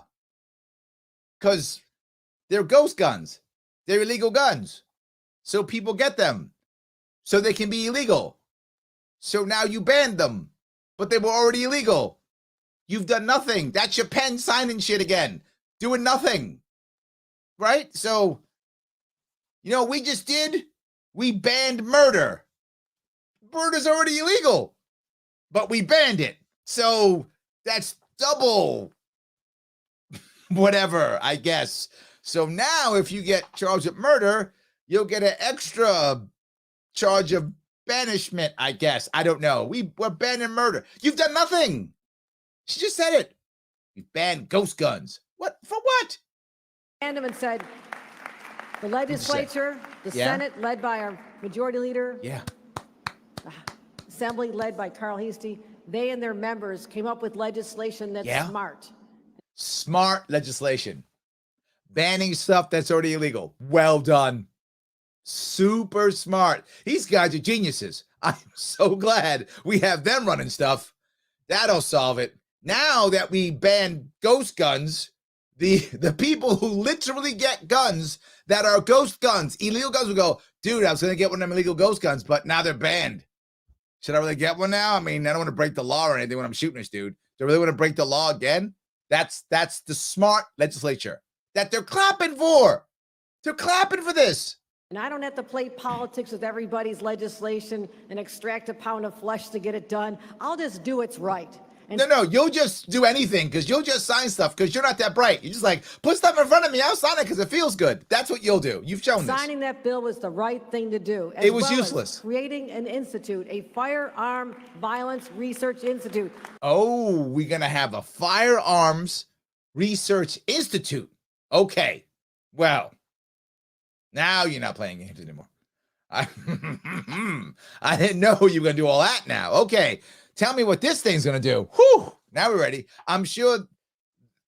Because they're ghost guns. They're illegal guns. So people get them. So they can be illegal. So now you banned them. But they were already illegal. You've done nothing. That's your pen signing shit again. Doing nothing. Right? So, you know what we just did? We banned murder. Murder's already illegal. But we banned it. So that's double whatever, I guess. So now if you get charged with murder, you'll get an extra charge of banishment, I guess. I don't know. We're banning murder. You've done nothing. She just said it. We banned ghost guns. What? For what? And said the legislature, the Senate led by our majority leader, the Assembly led by Carl Heastie, they and their members came up with legislation that's smart. Smart legislation. Banning stuff that's already illegal. Well done. Super smart. These guys are geniuses. I'm so glad we have them running stuff. That'll solve it. Now that we ban ghost guns, the people who literally get guns that are ghost guns, illegal guns, will go, dude, I was going to get one of them illegal ghost guns, but now they're banned. Should I really get one now? I mean, I don't want to break the law or anything when I'm shooting this dude. Do I really want to break the law again? That's the smart legislature that they're clapping for. They're clapping for this. And I don't have to play politics with everybody's legislation and extract a pound of flesh to get it done. I'll just do what's right. And no, you'll just do anything because you'll just sign stuff because you're not that bright. You're just like, put stuff in front of me. I'll sign it because it feels good. That's what you'll do. You've shown this. Signing that bill was the right thing to do. It was useless. Creating an institute, a firearm violence research institute. Oh, we're going to have a firearms research institute. Okay. Well, now you're not playing games anymore. I didn't know you were going to do all that now. Okay. Tell me what this thing's going to do. Whew. Now we're ready. I'm sure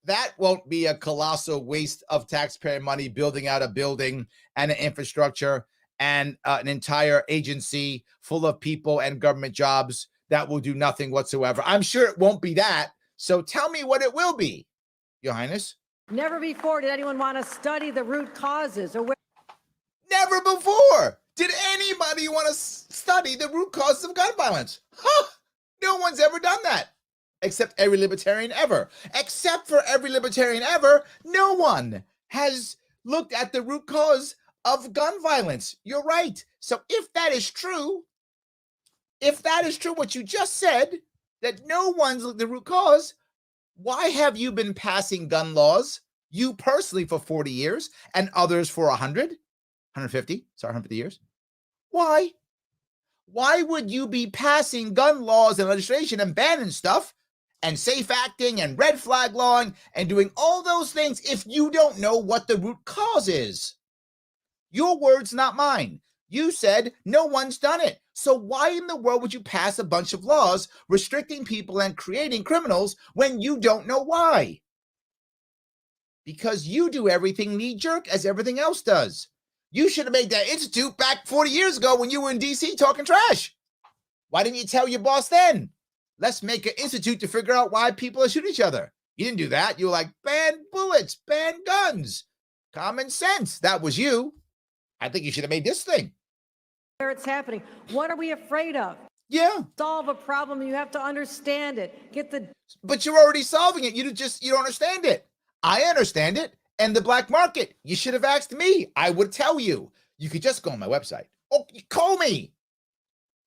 that won't be a colossal waste of taxpayer money building out a building and an infrastructure and an entire agency full of people and government jobs that will do nothing whatsoever. I'm sure it won't be that. So tell me what it will be, Your Highness. Never before did anyone want to study the root causes or Never before did anybody want to study the root causes of gun violence. Huh? No one's ever done that, except every libertarian ever. Except for every libertarian ever, no one has looked at the root cause of gun violence. You're right. So if that is true, what you just said, that no one's looked at the root cause, why have you been passing gun laws, you personally, for 40 years and others for 150 years? Why? Why would you be passing gun laws and legislation and banning stuff and safe acting and red flag lawing and doing all those things if you don't know what the root cause is? Your words, not mine. You said no one's done it. So why in the world would you pass a bunch of laws restricting people and creating criminals when you don't know why? Because you do everything knee-jerk as everything else does. You should have made that institute back 40 years ago when you were in D.C. talking trash. Why didn't you tell your boss then? Let's make an institute to figure out why people are shooting each other. You didn't do that. You were like, ban bullets, ban guns. Common sense. That was you. I think you should have made this thing. Where it's happening. What are we afraid of? Yeah. Solve a problem. You have to understand it. But you're already solving it. You don't understand it. I understand it. And the black market, you should have asked me. I would tell you. You could just go on my website. Oh, call me.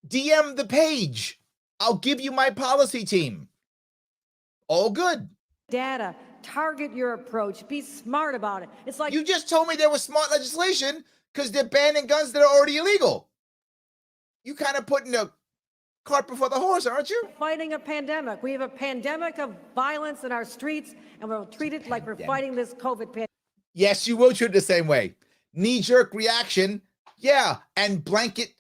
DM the page. I'll give you my policy team. All good. Data. Target your approach. Be smart about it. It's like you just told me there was smart legislation because they're banning guns that are already illegal. You kind of putting a cart before the horse, aren't you? Fighting a pandemic. We have a pandemic of violence in our streets, and we'll treat it like we're fighting this COVID pandemic. Yes, you will treat it the same way. Knee-jerk reaction, yeah, and blanket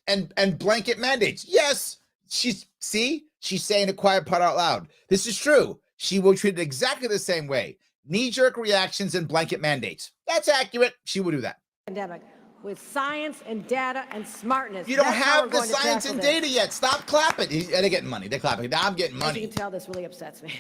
mandates. Yes, she's saying the quiet part out loud. This is true. She will treat it exactly the same way. Knee-jerk reactions and blanket mandates. That's accurate. She will do that. Pandemic with science and data and smartness. You don't have the science and data yet. Stop clapping. They're getting money. They're clapping. Now I'm getting money. As you can tell, this really upsets me.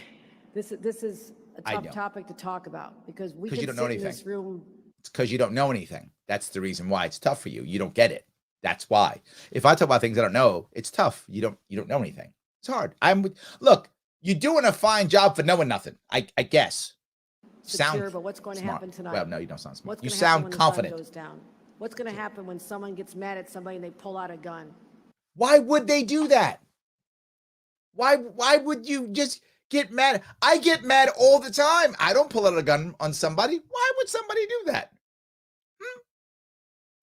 This is a tough topic to talk about because we can sit in this room. It's because you don't know anything. That's the reason why it's tough for you. You don't get it. That's why. If I talk about things I don't know, it's tough. You don't know anything. It's hard. Look, you're doing a fine job for knowing nothing. I guess. Secure, but what's going to happen tonight? Well, no, you don't sound smart. You sound confident. Goes down? What's going to happen when someone gets mad at somebody and they pull out a gun? Why would they do that? Why would you just get mad? I get mad all the time. I don't pull out a gun on somebody. Why would somebody do that?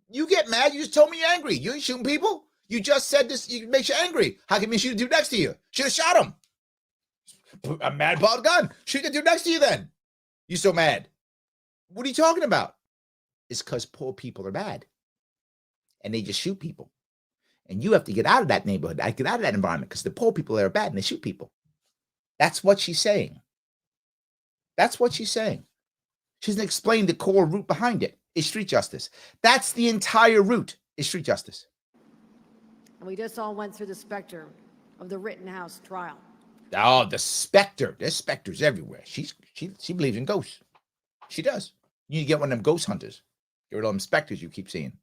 You get mad. You just told me you're angry. You ain't shooting people. You just said this. It makes you angry. How can you shoot the dude next to you? Should have shot him. I'm mad about a gun. Shoot the dude next to you then. You so mad. What are you talking about? It's because poor people are bad. And they just shoot people. And you have to get out of that neighborhood. Get out of that environment because the poor people are bad and they shoot people. That's what she's saying. That's what she's saying. She doesn't explain the core root behind it. Is street justice. That's the entire root, is street justice. And we just all went through the specter of the Rittenhouse trial. Oh, the specter. There's specters everywhere. She believes in ghosts. She does. You need to get one of them ghost hunters. Get rid of them specters you keep seeing.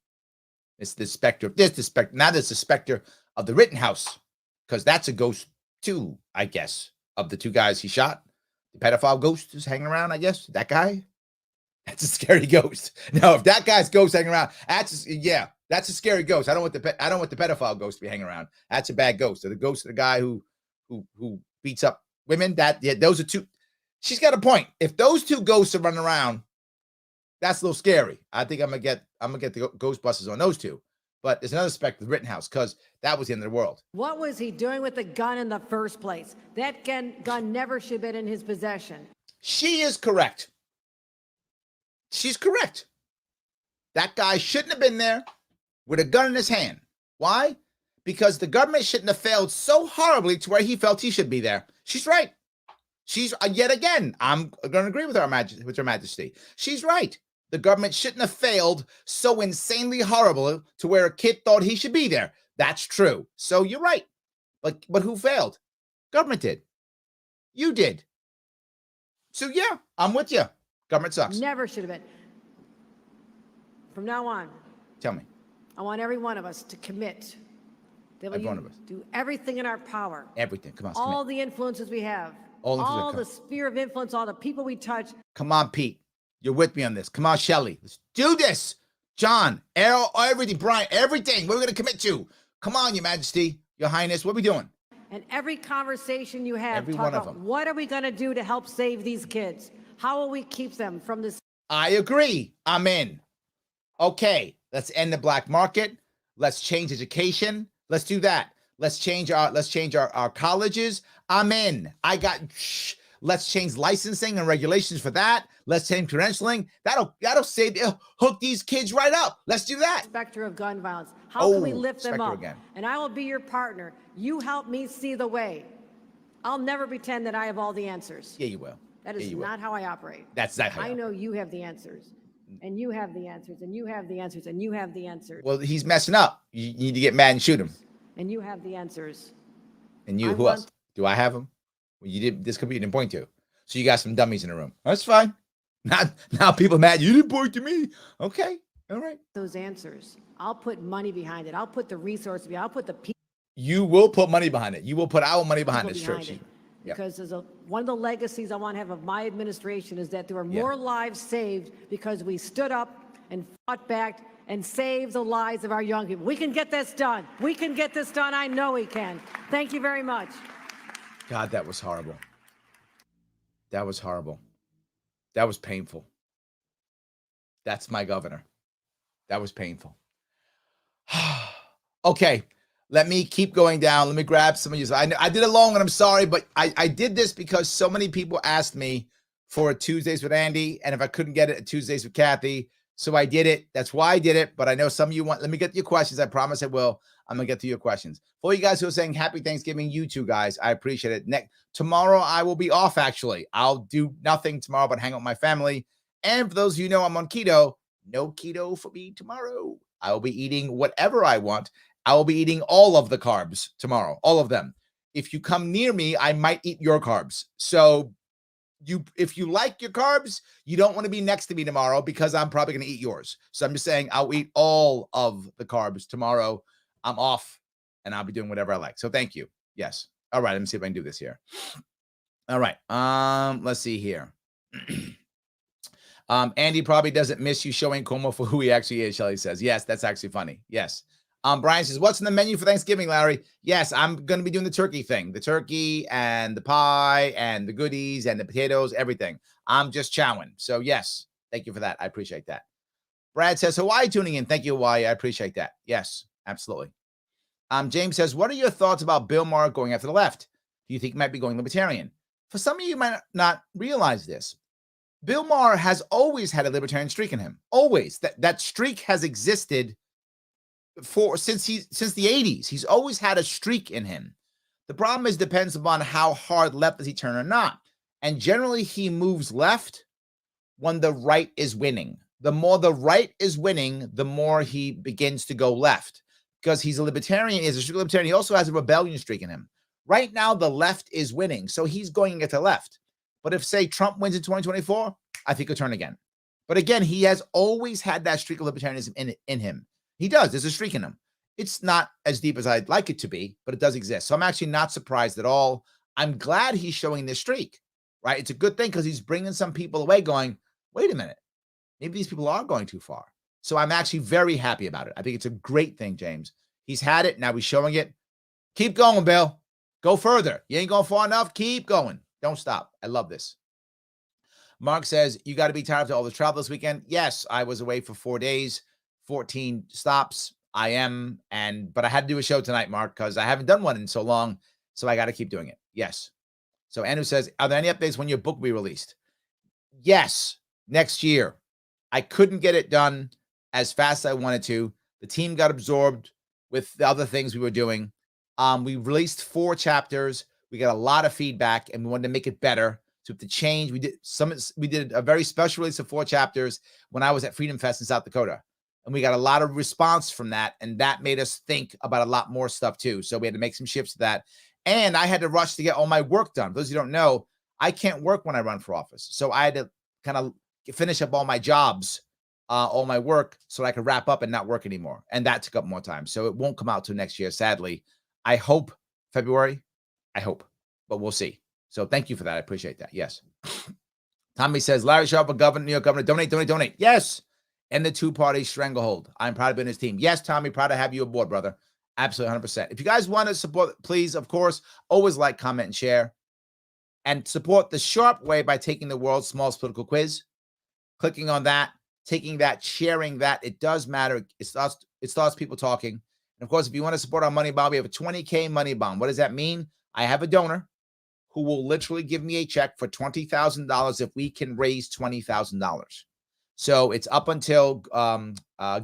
It's the specter. There's the specter. Now there's the specter of the Rittenhouse, because that's a ghost too, I guess, of the two guys he shot. The pedophile ghost is hanging around, I guess. That guy. That's a scary ghost. No, if that guy's ghost hanging around, that's a scary ghost. I don't want the pedophile ghost to be hanging around. That's a bad ghost. Or the ghost of the guy who beats up women. Those are two. She's got a point. If those two ghosts are running around, that's a little scary. I think I'm gonna get the Ghostbusters on those two. But there's another specter, the Rittenhouse, because that was the end of the world. What was he doing with the gun in the first place? That gun never should have been in his possession. She is correct. She's correct. That guy shouldn't have been there with a gun in his hand. Why? Because the government shouldn't have failed so horribly to where he felt he should be there. She's right. She's yet again, I'm going to agree with Her Majesty. She's right. The government shouldn't have failed so insanely horrible to where a kid thought he should be there. That's true. So you're right. But who failed? Government did. You did. So yeah, I'm with you. Government sucks. Never should have been. From now on. Tell me. I want every one of us to commit. Every one of us. Do everything in our power. Everything. Come on. All the influences we have. All the sphere of influence, all the people we touch. Come on, Pete. You're with me on this. Come on, Shelly. Let's do this. John, Errol, everything. Brian, everything. What are we going to commit to? Come on, Your Majesty, Your Highness. What are we doing? And every conversation you have, every talk one of about them. What are we going to do to help save these kids? How will we keep them from this? I agree. I'm in. Okay, let's end the black market. Let's change education. Let's do that. Let's change our colleges. I'm in. Let's change licensing and regulations for that. Let's change credentialing. That'll hook these kids right up. Let's do that. Specter of gun violence. How can we lift them up? Again. And I will be your partner. You help me see the way. I'll never pretend that I have all the answers. Yeah, you will. That is not how I operate. That's not how I know you have the answers. And you have the answers. And you have the answers. And you have the answers. Well, he's messing up. You need to get mad and shoot him. And you have the answers. And you, who else? Do I have them? Well, you did. This could be you didn't point to. So you got some dummies in the room. That's fine. Now people are mad. You didn't point to me. Okay. All right. Those answers. I'll put money behind it. I'll put the resources behind it. I'll put the people. You will put money behind it. You will put our money behind this church. Because there's one of the legacies I want to have of my administration is that there were more lives saved because we stood up and fought back and saved the lives of our young people. We can get this done. We can get this done. I know we can. Thank you very much. God, that was horrible. That was horrible. That was painful. That's my governor. That was painful. Okay. Let me keep going down. Let me grab some of you. I did it long, and I'm sorry, but I did this because so many people asked me for a Tuesdays with Andy, and if I couldn't get it, a Tuesdays with Kathy. So I did it. That's why I did it. But I know some of you want, let me get to your questions. I promise I will. I'm going to get to your questions. For you guys who are saying happy Thanksgiving, you two guys, I appreciate it. Tomorrow I will be off, actually. I'll do nothing tomorrow but hang out with my family. And for those of you who know I'm on keto, no keto for me tomorrow. I will be eating whatever I want. I will be eating all of the carbs tomorrow, all of them. If you come near me, I might eat your carbs. So if you like your carbs, you don't want to be next to me tomorrow because I'm probably going to eat yours. So I'm just saying I'll eat all of the carbs tomorrow. I'm off and I'll be doing whatever I like. So thank you. Yes. All right. Let me see if I can do this here. All right. Let's see here. Andy probably doesn't miss you showing Cuomo for who he actually is, Shelly says. Yes, that's actually funny. Yes. Brian says, what's in the menu for Thanksgiving, Larry? Yes, I'm going to be doing the turkey thing. The turkey and the pie and the goodies and the potatoes, everything. I'm just chowing. So, yes, thank you for that. I appreciate that. Brad says, Hawaii tuning in. Thank you, Hawaii. I appreciate that. Yes, absolutely. James says, what are your thoughts about Bill Maher going after the left? Do you think he might be going libertarian? For some of you might not realize this. Bill Maher has always had a libertarian streak in him. Always. That streak has existed since the 80s. He's always had a streak in him. The problem is depends upon how hard left does he turn or not. And generally he moves left when the right is winning. The more the right is winning, the more he begins to go left. Because he's a libertarian, he's a strict libertarian. He also has a rebellion streak in him. Right now, the left is winning. So he's going at the left. But if, say, Trump wins in 2024, I think he'll turn again. But again, he has always had that streak of libertarianism in him. He does. There's a streak in him. It's not as deep as I'd like it to be, but it does exist. So I'm actually not surprised at all. I'm glad he's showing this streak, right? It's a good thing because he's bringing some people away going, wait a minute, maybe these people are going too far. So I'm actually very happy about it. I think it's a great thing, James. He's had it. Now he's showing it. Keep going, Bill. Go further. You ain't going far enough. Keep going. Don't stop. I love this. Mark says, you got to be tired of all the travel this weekend. Yes, I was away for 4 days, 14 stops. I am. But I had to do a show tonight, Mark, because I haven't done one in so long. So I got to keep doing it. Yes. So Andrew says, are there any updates when your book will be released? Yes. Next year. I couldn't get it done as fast as I wanted to. The team got absorbed with the other things we were doing. We released 4 chapters. We got a lot of feedback and we wanted to make it better. So to change, we did a very special release of 4 chapters when I was at Freedom Fest in South Dakota. And we got a lot of response from that. And that made us think about a lot more stuff too. So we had to make some shifts to that. And I had to rush to get all my work done. For those of you who don't know, I can't work when I run for office. So I had to kind of finish up all my jobs, all my work, so I could wrap up and not work anymore. And that took up more time. So it won't come out till next year, sadly. I hope February. I hope, but we'll see. So thank you for that. I appreciate that. Yes. Tommy says, Larry Sharpe, governor, New York governor, donate. Yes. And the 2-party stranglehold. I'm proud to be in his team. Yes, Tommy, proud to have you aboard, brother. Absolutely 100%. If you guys want to support, please, of course, always like, comment, and share. And support the Sharpe way by taking the world's smallest political quiz. Clicking on that, taking that, sharing that. It does matter. It starts people talking. And of course, if you want to support our Money Bomb, we have a 20K Money Bomb. What does that mean? I have a donor who will literally give me a check for $20,000 if we can raise $20,000. So it's up until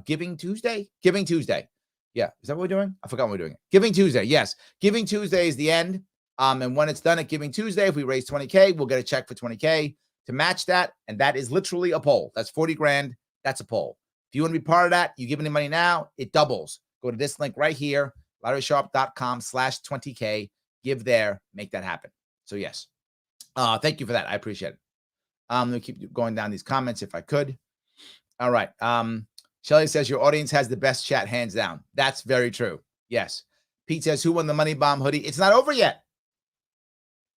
Giving Tuesday. Giving Tuesday. Yeah. Is that what we're doing? I forgot what we're doing. Giving Tuesday. Yes. Giving Tuesday is the end. And when it's done at Giving Tuesday, if we raise 20K, we'll get a check for 20K to match that. And that is literally a poll. That's 40 grand. That's a poll. If you want to be part of that, you give any money now, it doubles. Go to this link right here, LarrySharpe.com/20K. Give there, make that happen. So yes. Thank you for that. I appreciate it. Let me keep going down these comments if I could. All right. Shelly says your audience has the best chat, hands down. That's very true. Yes. Pete says, who won the Money Bomb hoodie? It's not over yet.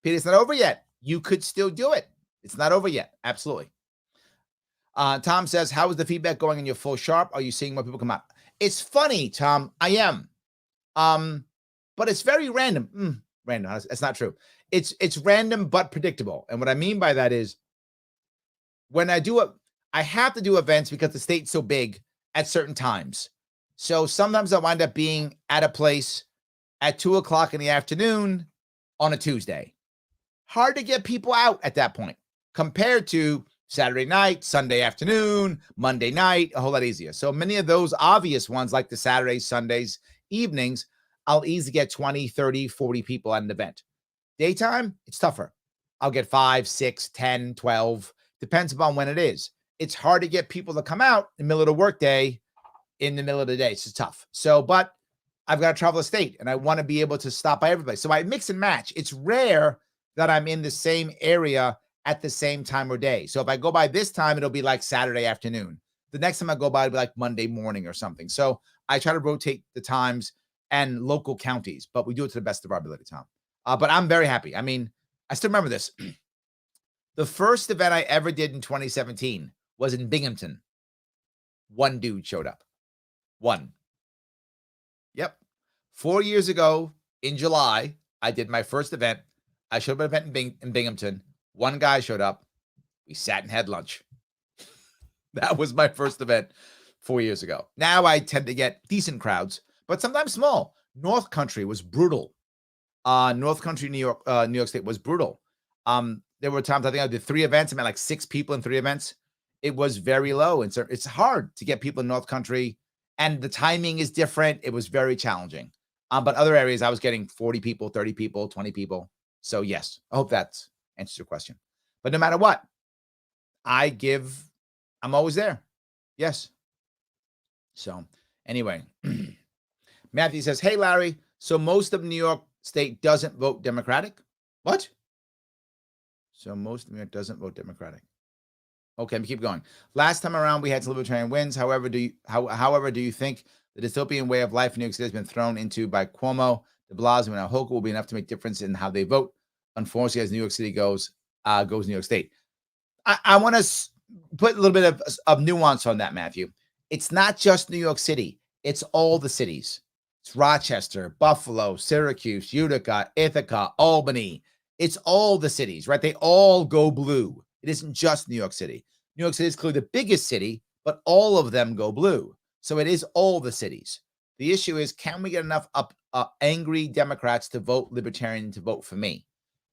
Pete, it's not over yet. You could still do it. It's not over yet. Absolutely. Tom says, how is the feedback going in your full Sharpe? Are you seeing more people come out? It's funny, Tom. I am. But it's very random. Random. That's not true. It's random but predictable. And what I mean by that is when I have to do events because the state's so big at certain times. So sometimes I wind up being at a place at 2:00 in the afternoon on a Tuesday. Hard to get people out at that point compared to Saturday night, Sunday afternoon, Monday night, a whole lot easier. So many of those obvious ones, like the Saturdays, Sundays, evenings, I'll easily get 20, 30, 40 people at an event. Daytime, it's tougher. I'll get 5, 6, 10, 12, depends upon when it is. It's hard to get people to come out in the middle of the workday, in the middle of the day. It's just tough. So, but I've got to travel the state and I want to be able to stop by everybody. So I mix and match. It's rare that I'm in the same area at the same time or day. So if I go by this time, it'll be like Saturday afternoon. The next time I go by, it'll be like Monday morning or something. So I try to rotate the times and local counties, but we do it to the best of our ability, Tom. But I'm very happy. I mean, I still remember this. The first event I ever did in 2017 was in Binghamton. One dude showed up. One. Yep. 4 years ago in July, I did my first event. I showed up at an event in Binghamton. One guy showed up. We sat and had lunch. That was my first event 4 years ago. Now I tend to get decent crowds, but sometimes small. North Country was brutal. North Country, New York State was brutal. There were times I think I did 3 events. I met like 6 people in 3 events. It was very low. And so it's hard to get people in North Country, and the timing is different. It was very challenging. But other areas I was getting 40 people, 30 people, 20 people. So yes, I hope that answers your question. But no matter what, I'm always there. Yes. So anyway, Matthew says, hey, Larry, so most of New York State doesn't vote Democratic? What? So most of New York doesn't vote Democratic. Okay, let me keep going. Last time around, we had some libertarian wins. However, do you think the dystopian way of life in New York City has been thrown into by Cuomo, de Blasio, and Hochul will be enough to make difference in how they vote? Unfortunately, as New York City goes New York State. I want to put a little bit of nuance on that, Matthew. It's not just New York City. It's all the cities. It's Rochester, Buffalo, Syracuse, Utica, Ithaca, Albany. It's all the cities, right? They all go blue. It isn't just New York City. New York City is clearly the biggest city, but all of them go blue. So it is all the cities. The issue is, can we get enough angry Democrats to vote Libertarian to vote for me?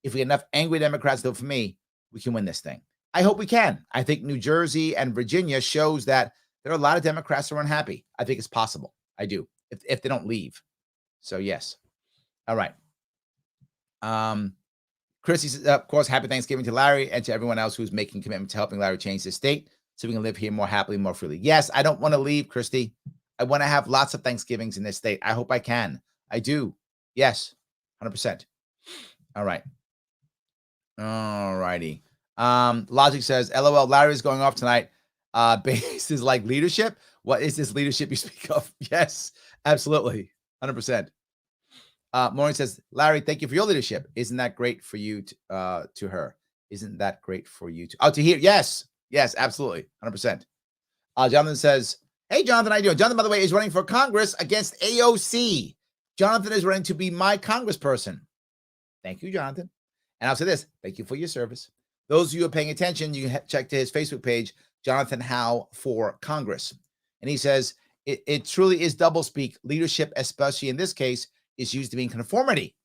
If we get enough angry Democrats to vote for me, we can win this thing. I hope we can. I think New Jersey and Virginia shows that there are a lot of Democrats who are unhappy. I think it's possible. I do, if they don't leave. So yes. All right. Chrissy says, of course, happy Thanksgiving to Larry and to everyone else who's making commitment to helping Larry change his state so we can live here more happily, more freely. Yes, I don't want to leave, Christy. I want to have lots of Thanksgivings in this state. I hope I can. I do. Yes, 100%. All right. All righty. Logic says, LOL, Larry's going off tonight. Base is like leadership. What is this leadership you speak of? Yes, absolutely. 100%. Maureen says, Larry, thank you for your leadership. Isn't that great for you to her? Isn't that great for you to hear? Yes. Yes, absolutely. 100%. Jonathan says, hey, Jonathan, how you doing? Jonathan, by the way, is running for Congress against AOC. Jonathan is running to be my congressperson. Thank you, Jonathan. And I'll say this, thank you for your service. Those of you who are paying attention, you can check to his Facebook page, Jonathan Howe for Congress. And he says, it truly is doublespeak. Leadership, especially in this case, is used to be in conformity.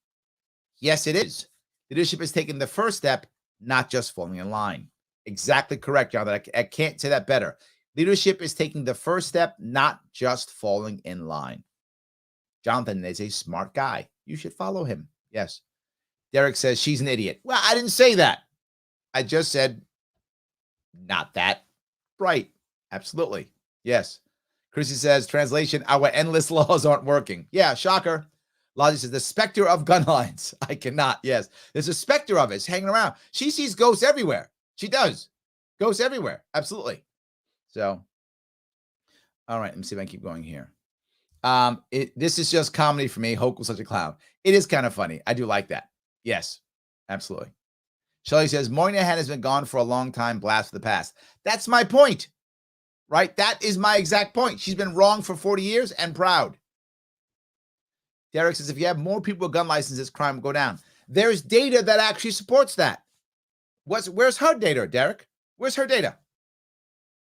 Yes, it is. Leadership is taking the first step, not just falling in line. Exactly correct, Jonathan. I can't say that better. Leadership is taking the first step, not just falling in line. Jonathan is a smart guy. You should follow him. Yes. Derek says she's an idiot. Well, I didn't say that. I just said not that bright. Absolutely. Yes. Chrissy says, translation, our endless laws aren't working. Yeah, shocker. Lottie says, the specter of gun lines. I cannot. Yes. There's a specter of it. It's hanging around. She sees ghosts everywhere. She does. Ghosts everywhere. Absolutely. So, all right. Let me see if I can keep going here. This is just comedy for me. Hoke was such a clown. It is kind of funny. I do like that. Yes, absolutely. Shelley says, Moynihan has been gone for a long time. Blast for the past. That's my point, right? That is my exact point. She's been wrong for 40 years and proud. Derek says, if you have more people with gun licenses, crime will go down. There's data that actually supports that. Where's her data, Derek? Where's her data?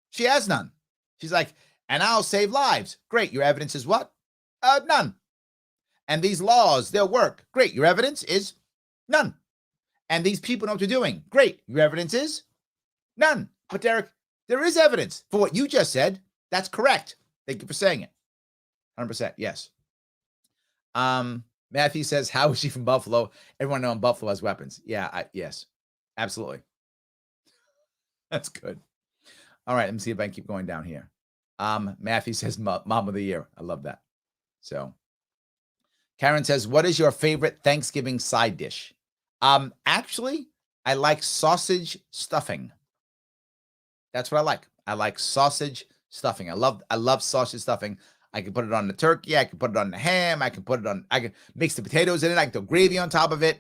She has none. She's like, and I'll save lives. Great. Your evidence is what? None. And these laws, they'll work. Great. Your evidence is none. And these people know what they're doing. Great. Your evidence is none. But Derek, there is evidence for what you just said. That's correct. Thank you for saying it. 100%. Yes. Matthew says, how is she from Buffalo? Everyone knows Buffalo has weapons. Yeah. Yes. Absolutely. That's good. All right. Let me see if I can keep going down here. Matthew says, Mom of the Year. I love that. So Karen says, what is your favorite Thanksgiving side dish? Actually, I like sausage stuffing. That's what I like. I like sausage stuffing. I love sausage stuffing. I can put it on the turkey. I can put it on the ham. I can mix the potatoes in it. I can throw gravy on top of it.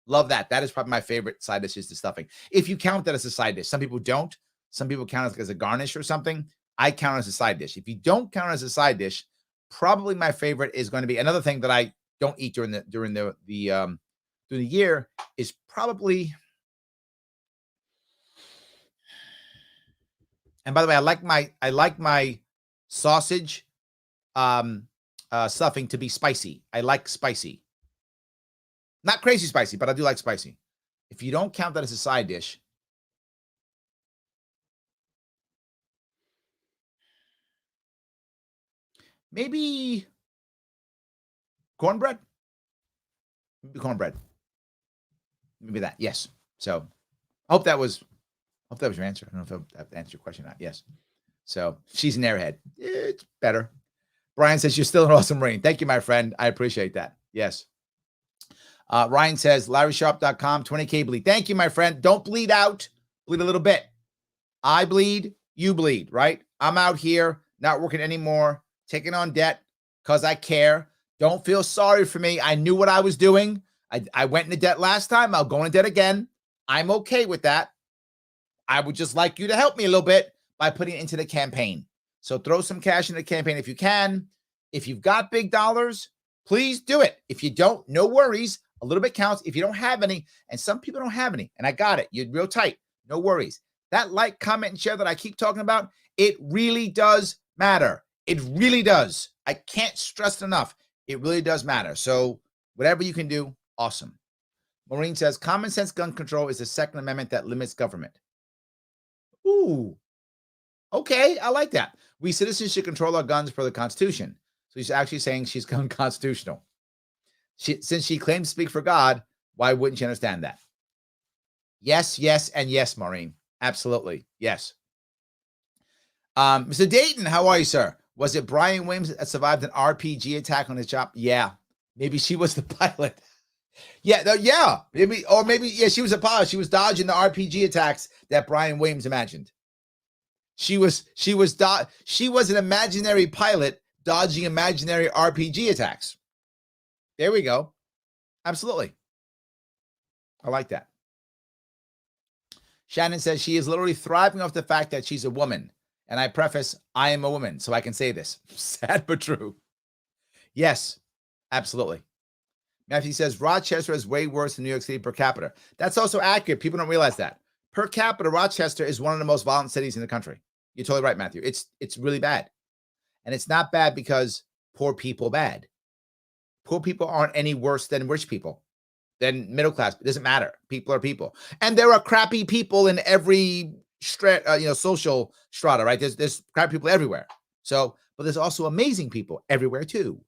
Love that. That is probably my favorite side dish is the stuffing. If you count that as a side dish, some people don't. Some people count it as a garnish or something. I count it as a side dish. If you don't count it as a side dish, probably my favorite is going to be another thing that I don't eat during the year is probably. And by the way, I like my sausage stuffing to be spicy. I like spicy. Not crazy spicy, but I do like spicy. If you don't count that as a side dish, maybe cornbread. Maybe cornbread. Maybe that. Yes. So I hope that was your answer. I don't know if that answered your question or not. Yes. So she's an airhead. It's better. Brian says, you're still an awesome Marine. Thank you, my friend. I appreciate that. Yes. Ryan says, LarrySharpe.com, 20K bleed. Thank you, my friend. Don't bleed out. Bleed a little bit. I bleed. You bleed, right? I'm out here, not working anymore, taking on debt because I care. Don't feel sorry for me. I knew what I was doing. I went into debt last time. I'll go into debt again. I'm okay with that. I would just like you to help me a little bit by putting it into the campaign. So throw some cash in the campaign if you can. If you've got big dollars, please do it. If you don't, no worries. A little bit counts. If you don't have any, and some people don't have any, and I got it. You're real tight. No worries. That like, comment, and share that I keep talking about, it really does matter. It really does. I can't stress it enough. It really does matter. So whatever you can do, awesome. Maureen says, common sense gun control is the Second Amendment that limits government. Ooh, okay. I like that. We citizens should control our guns per the Constitution. So he's actually saying she's unconstitutional. Since she claims to speak for God, why wouldn't you understand that? Yes, yes, and yes, Maureen. Absolutely. Yes. Mr. Dayton, how are you, sir? Was it Brian Williams that survived an RPG attack on his job? Yeah. Maybe she was the pilot. Yeah. Maybe she was a pilot. She was dodging the RPG attacks that Brian Williams imagined. She was an imaginary pilot dodging imaginary RPG attacks. There we go. Absolutely. I like that. Shannon says she is literally thriving off the fact that she's a woman. And I preface, I am a woman, so I can say this. Sad but true. Yes, absolutely. Matthew says Rochester is way worse than New York City per capita. That's also accurate. People don't realize that. Per capita, Rochester is one of the most violent cities in the country. You're totally right, Matthew. It's really bad. And it's not bad because poor people bad. Poor people aren't any worse than rich people, than middle class. It doesn't matter. People are people. And there are crappy people in every social strata, right? There's crappy people everywhere. So, but there's also amazing people everywhere too.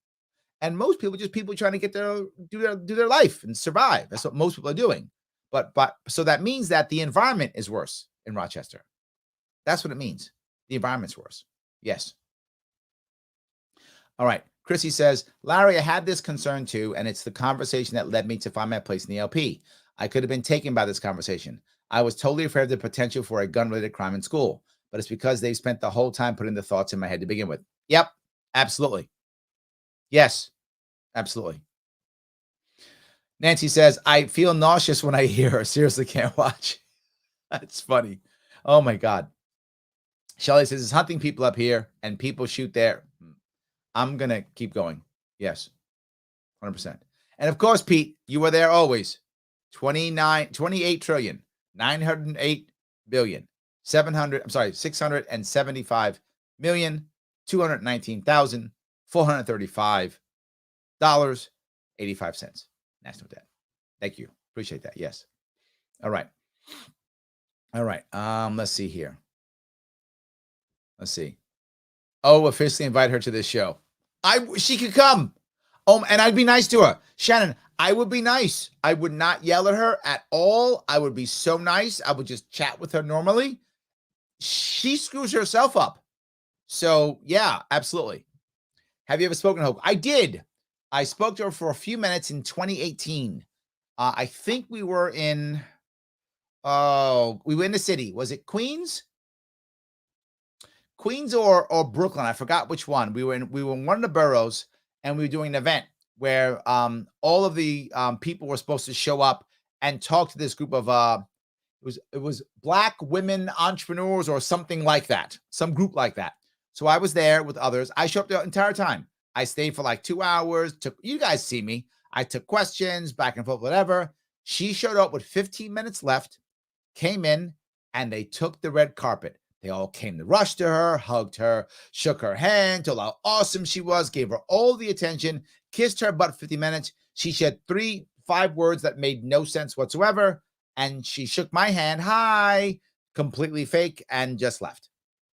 And most people are just people trying to do their life and survive. That's what most people are doing. But so that means that the environment is worse in Rochester. That's what it means. The environment's worse. Yes. All right. Chrissy says, Larry, I had this concern too, and it's the conversation that led me to find my place in the LP. I could have been taken by this conversation. I was totally afraid of the potential for a gun-related crime in school, but it's because they spent the whole time putting the thoughts in my head to begin with. Yep, absolutely. Yes, absolutely. Nancy says, I feel nauseous when I hear her. Seriously, can't watch. That's funny. Oh, my God. Shelly says, it's hunting people up here, and people shoot there. I'm going to keep going. Yes, 100%. And of course, Pete, you were there always. 28 trillion, 908 billion, 675 million, 219,435 $85. National debt. Thank you. Appreciate that. Yes. All right. All right. Let's see here. Let's see. Oh, officially invite her to this show. She could come. Oh, and I'd be nice to her. Shannon, I would be nice. I would not yell at her at all. I would be so nice. I would just chat with her normally. She screws herself up. So, yeah, absolutely. Have you ever spoken to Hope? I did. I spoke to her for a few minutes in 2018. I think we were in the city. Was it Queens? Queens or Brooklyn? I forgot which one. We were in one of the boroughs, and we were doing an event where all of the people were supposed to show up and talk to this group of it was Black women entrepreneurs or something like that, some group like that. So I was there with others. I showed up the entire time. I stayed for like 2 hours. You guys see me. I took questions back and forth, whatever. She showed up with 15 minutes left, came in, and they took the red carpet. They all came to rush to her, hugged her, shook her hand, told how awesome she was, gave her all the attention, kissed her butt 50 minutes. She said 5 words that made no sense whatsoever. And she shook my hand, hi, completely fake, and just left.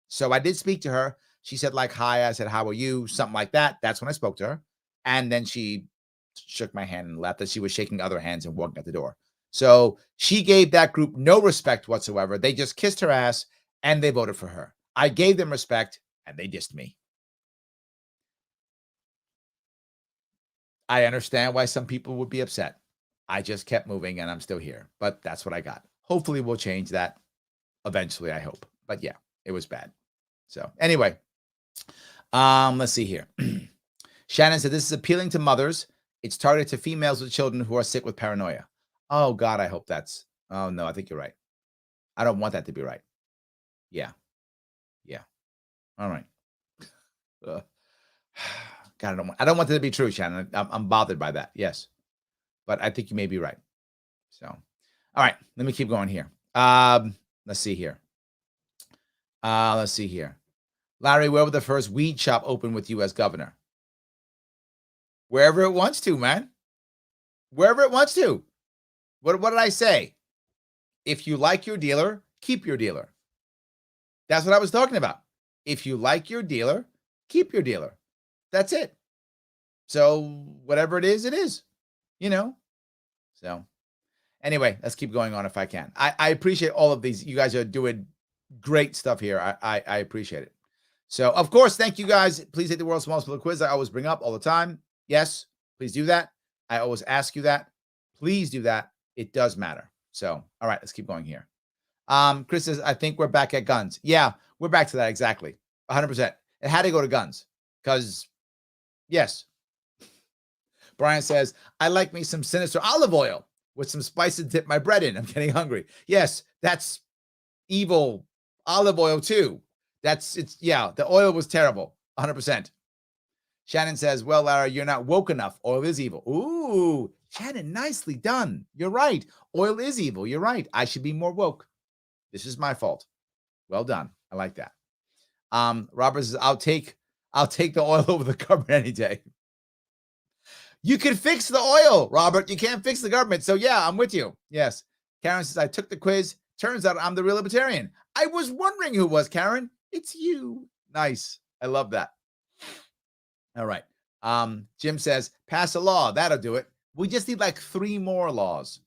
So I did speak to her. She said like, hi. I said, how are you? Something like that. That's when I spoke to her. And then she shook my hand and left as she was shaking other hands and walking out the door. So she gave that group no respect whatsoever. They just kissed her ass and they voted for her. I gave them respect and they dissed me. I understand why some people would be upset. I just kept moving and I'm still here, but that's what I got. Hopefully we'll change that eventually, I hope. But yeah, it was bad. So anyway, let's see here. Shannon said, this is appealing to mothers. It's targeted to females with children who are sick with paranoia. Oh God, I hope oh no, I think you're right. I don't want that to be right. Yeah. Yeah. All right. God, I don't want that to be true, Shannon. I'm bothered by that. Yes. But I think you may be right. So, all right, let me keep going here. Let's see here. Larry, where would the first weed shop open with you as governor? Wherever it wants to, man. Wherever it wants to. What did I say? If you like your dealer, keep your dealer. That's what I was talking about. If you like your dealer, keep your dealer. That's it. So whatever it is, you know? So anyway, let's keep going on if I can. I appreciate all of these. You guys are doing great stuff here. I appreciate it. So of course, thank you guys. Please take the world's smallest political quiz. I always bring up all the time. Yes, please do that. I always ask you that. Please do that. It does matter. So, all right, let's keep going here. Chris says, I think we're back at guns. Yeah, we're back to that. Exactly. 100%. It had to go to guns because yes. Brian says, I like me some Sinister olive oil with some spices to dip my bread in. I'm getting hungry. Yes, that's evil olive oil too. The oil was terrible. 100%. Shannon says, well, Lara, you're not woke enough. Oil is evil. Ooh, Shannon, nicely done. You're right. Oil is evil. You're right. I should be more woke. This is my fault. Well done. I like that. Robert says, I'll take the oil over the government any day. You can fix the oil, Robert. You can't fix the government. So yeah, I'm with you. Yes. Karen says, I took the quiz. Turns out I'm the real libertarian. I was wondering who was, Karen. It's you. Nice. I love that. All right. Jim says, pass a law. That'll do it. We just need like 3 more laws.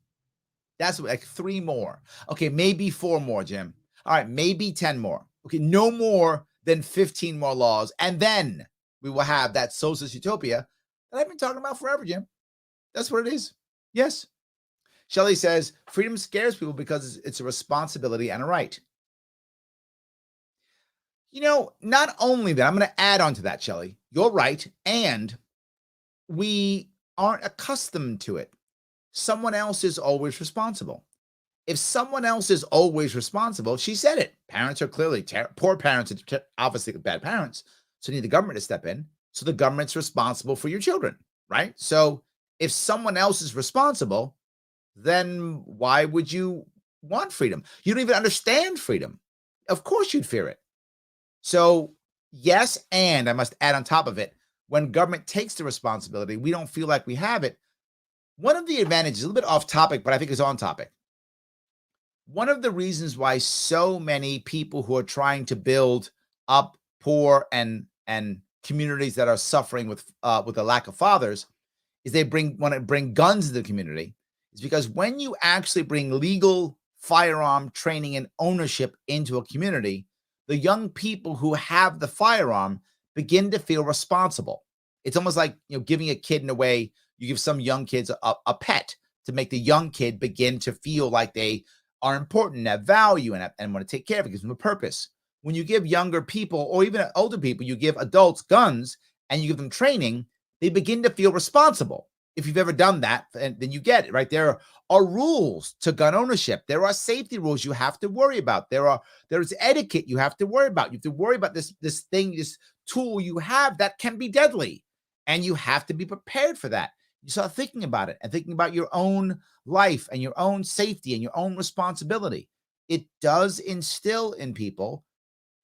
That's like 3 more. Okay, maybe 4 more, Jim. All right, maybe 10 more. Okay, no more than 15 more laws. And then we will have that socialist utopia that I've been talking about forever, Jim. That's what it is. Yes. Shelley says, freedom scares people because it's a responsibility and a right. You know, not only that, I'm going to add on to that, Shelley. You're right. And we aren't accustomed to it. Someone else is always responsible. If someone else is always responsible, she said it. Parents are clearly poor parents are obviously bad parents. So you need the government to step in. So the government's responsible for your children, right? So if someone else is responsible, then why would you want freedom? You don't even understand freedom. Of course you'd fear it. So yes, and I must add on top of it, when government takes the responsibility, we don't feel like we have it. One of the advantages, a little bit off topic, but I think it's on topic. One of the reasons why so many people who are trying to build up poor and communities that are suffering with a lack of fathers is they want to bring guns into the community, is because when you actually bring legal firearm training and ownership into a community, the young people who have the firearm begin to feel responsible. It's almost like, giving a kid in a way, you give some young kids a pet to make the young kid begin to feel like they are important, have value, and want to take care of it, gives them a purpose. When you give younger people or even older people, you give adults guns and you give them training, they begin to feel responsible. If you've ever done that, then you get it, right? There are rules to gun ownership. There are safety rules you have to worry about. There's etiquette you have to worry about. You have to worry about this tool you have that can be deadly, and you have to be prepared for that. You start thinking about it and thinking about your own life and your own safety and your own responsibility. It does instill in people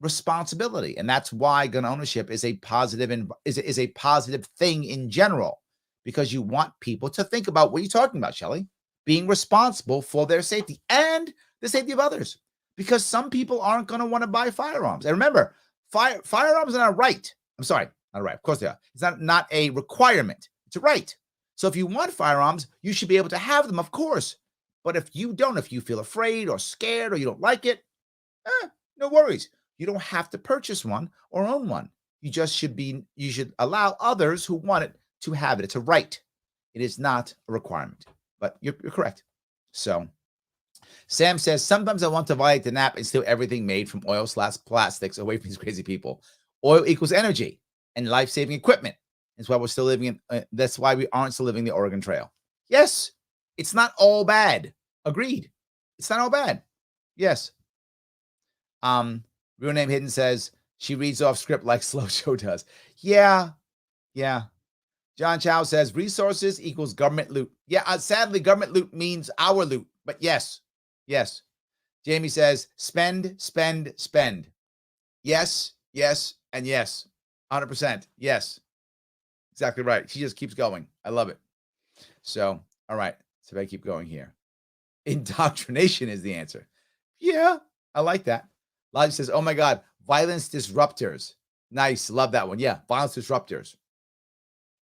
responsibility, and that's why gun ownership is a positive and is a positive thing in general, because you want people to think about what you're talking about, Shelley, being responsible for their safety and the safety of others, because some people aren't going to want to buy firearms. And remember, firearms are not a right. I'm sorry, not a right. Of course they are. It's not a requirement. It's a right. So if you want firearms, you should be able to have them, of course. But if you don't, if you feel afraid or scared or you don't like it, no worries. You don't have to purchase one or own one. You should allow others who want it to have it. It's a right. It is not a requirement. But you're correct. So Sam says, sometimes I want to violate the NAP and steal everything made from oil/plastics away from these crazy people. Oil equals energy and life-saving equipment. That's why we're still living that's why we aren't still living the Oregon Trail. Yes, it's not all bad. Agreed. It's not all bad. Yes. Real Name Hidden says she reads off script like Slow Show does. Yeah. John Chow says resources equals government loot. Yeah, sadly, government loot means our loot. But yes. Jamie says spend. Yes, and yes. 100%. Yes. Exactly right. She just keeps going. I love it. So, all right. So I keep going here. Indoctrination is the answer. Yeah, I like that. Logic says, oh my God, violence disruptors. Nice. Love that one. Yeah, violence disruptors.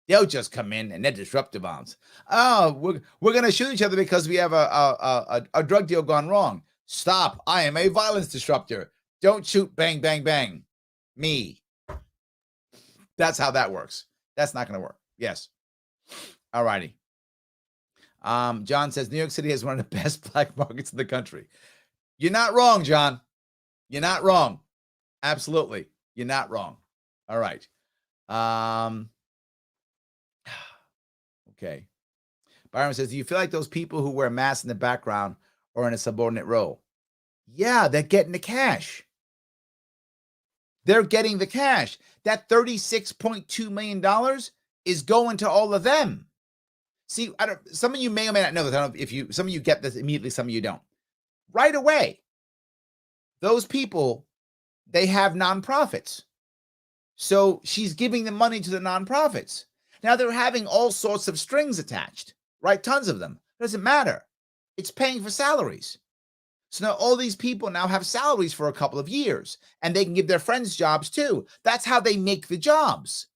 They'll just come in and they're disruptive bombs. Oh, we're going to shoot each other because we have a drug deal gone wrong. Stop. I am a violence disruptor. Don't shoot. Bang, bang, bang. Me. That's how that works. That's not going to work. Yes. All righty. John says, New York City has one of the best black markets in the country. You're not wrong, John. You're not wrong. Absolutely. You're not wrong. All right. Okay. Byron says, do you feel like those people who wear masks in the background are in a subordinate role? Yeah, they're getting the cash. They're getting the cash. That $36.2 million is going to all of them. See, some of you may or may not know this. I don't know if some of you get this immediately, some of you don't. Right away, those people, they have nonprofits. So she's giving the money to the nonprofits. Now they're having all sorts of strings attached, right? Tons of them. It doesn't matter. It's paying for salaries. So now all these people now have salaries for a couple of years, and they can give their friends jobs too. That's how they make the jobs.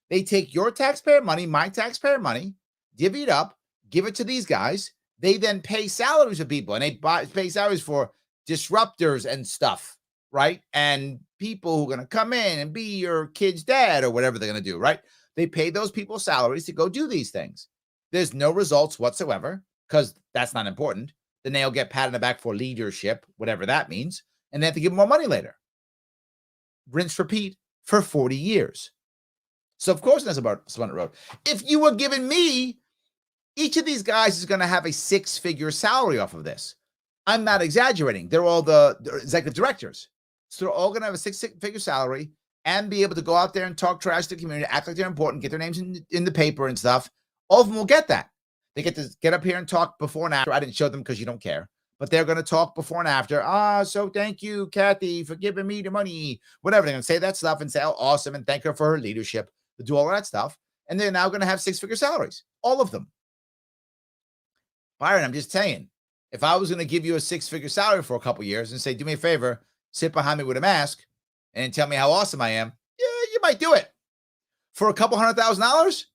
They take your taxpayer money, my taxpayer money, divvy it up, give it to these guys. They then pay salaries for people, and they pay salaries for disruptors and stuff, right? And people who are going to come in and be your kid's dad or whatever they're going to do, right? They pay those people salaries to go do these things. There's no results whatsoever because that's not important. Then they'll get pat on the back for leadership, whatever that means, and they have to give them more money later. Rinse, repeat for 40 years. So, of course, that's about Splendid Road. If you were giving me, each of these guys is going to have a six-figure salary off of this. I'm not exaggerating. They're all the executive directors. So they're all going to have a six-figure salary and be able to go out there and talk trash to the community, act like they're important, get their names in the paper and stuff. All of them will get that. They get to get up here and talk before and after. I didn't show them because you don't care. But they're going to talk before and after. So thank you, Kathy, for giving me the money. Whatever. They're going to say that stuff and say how awesome and thank her for her leadership. to do all of that stuff. And they're now going to have 6-figure salaries, all of them. Byron, I'm just saying, if I was going to give you a 6-figure salary for a couple years and say, do me a favor, sit behind me with a mask and tell me how awesome I am, yeah, you might do it. For a couple $100,000,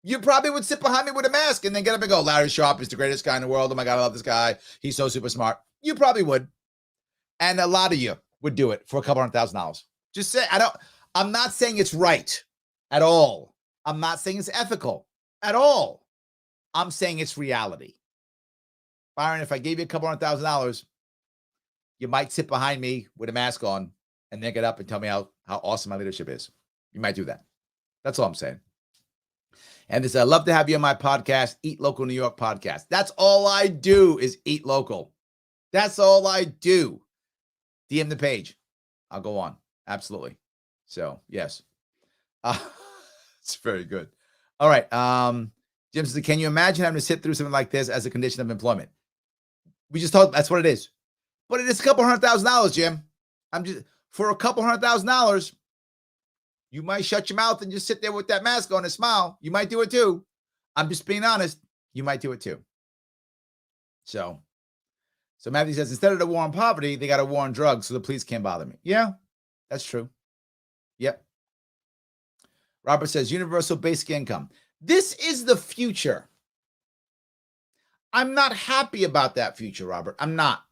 you probably would sit behind me with a mask and then get up and go, Larry Sharpe is the greatest guy in the world. Oh my God, I love this guy. He's so super smart. You probably would. And a lot of you would do it for a couple $100,000. Just say, I'm not saying it's right at all. I'm not saying it's ethical at all. I'm saying it's reality. Byron, if I gave you a couple $100,000, you might sit behind me with a mask on and then get up and tell me how awesome my leadership is. You might do that. That's all I'm saying. And this, I love to have you on my podcast, Eat Local New York podcast. That's all I do is eat local. That's all I do. DM the page. I'll go on. Absolutely. So, yes. It's very good. All right. Jim says, can you imagine having to sit through something like this as a condition of employment? We just talked, that's what it is. But it is a couple $100,000, Jim. For a couple $100,000, you might shut your mouth and just sit there with that mask on and smile. You might do it too. I'm just being honest. You might do it too. So Matthew says, instead of the war on poverty, they got a war on drugs, so the police can't bother me. Yeah, that's true. Yep. Robert says, universal basic income. This is the future. I'm not happy about that future, Robert. I'm not.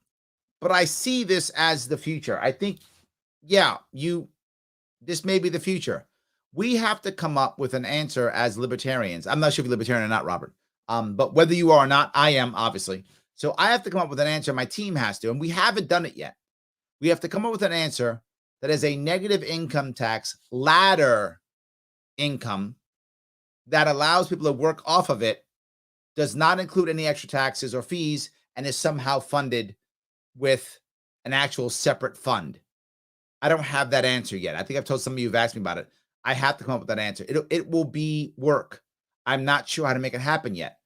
But I see this as the future. I think, yeah, this may be the future. We have to come up with an answer as libertarians. I'm not sure if you're libertarian or not, Robert. But whether you are or not, I am, obviously. So I have to come up with an answer. My team has to, and we haven't done it yet. We have to come up with an answer that is a negative income tax ladder income that allows people to work off of it, does not include any extra taxes or fees, and is somehow funded with an actual separate fund. I don't have that answer yet. I think I've told some of you who've asked me about it. I have to come up with that answer. It will be work. I'm not sure how to make it happen yet,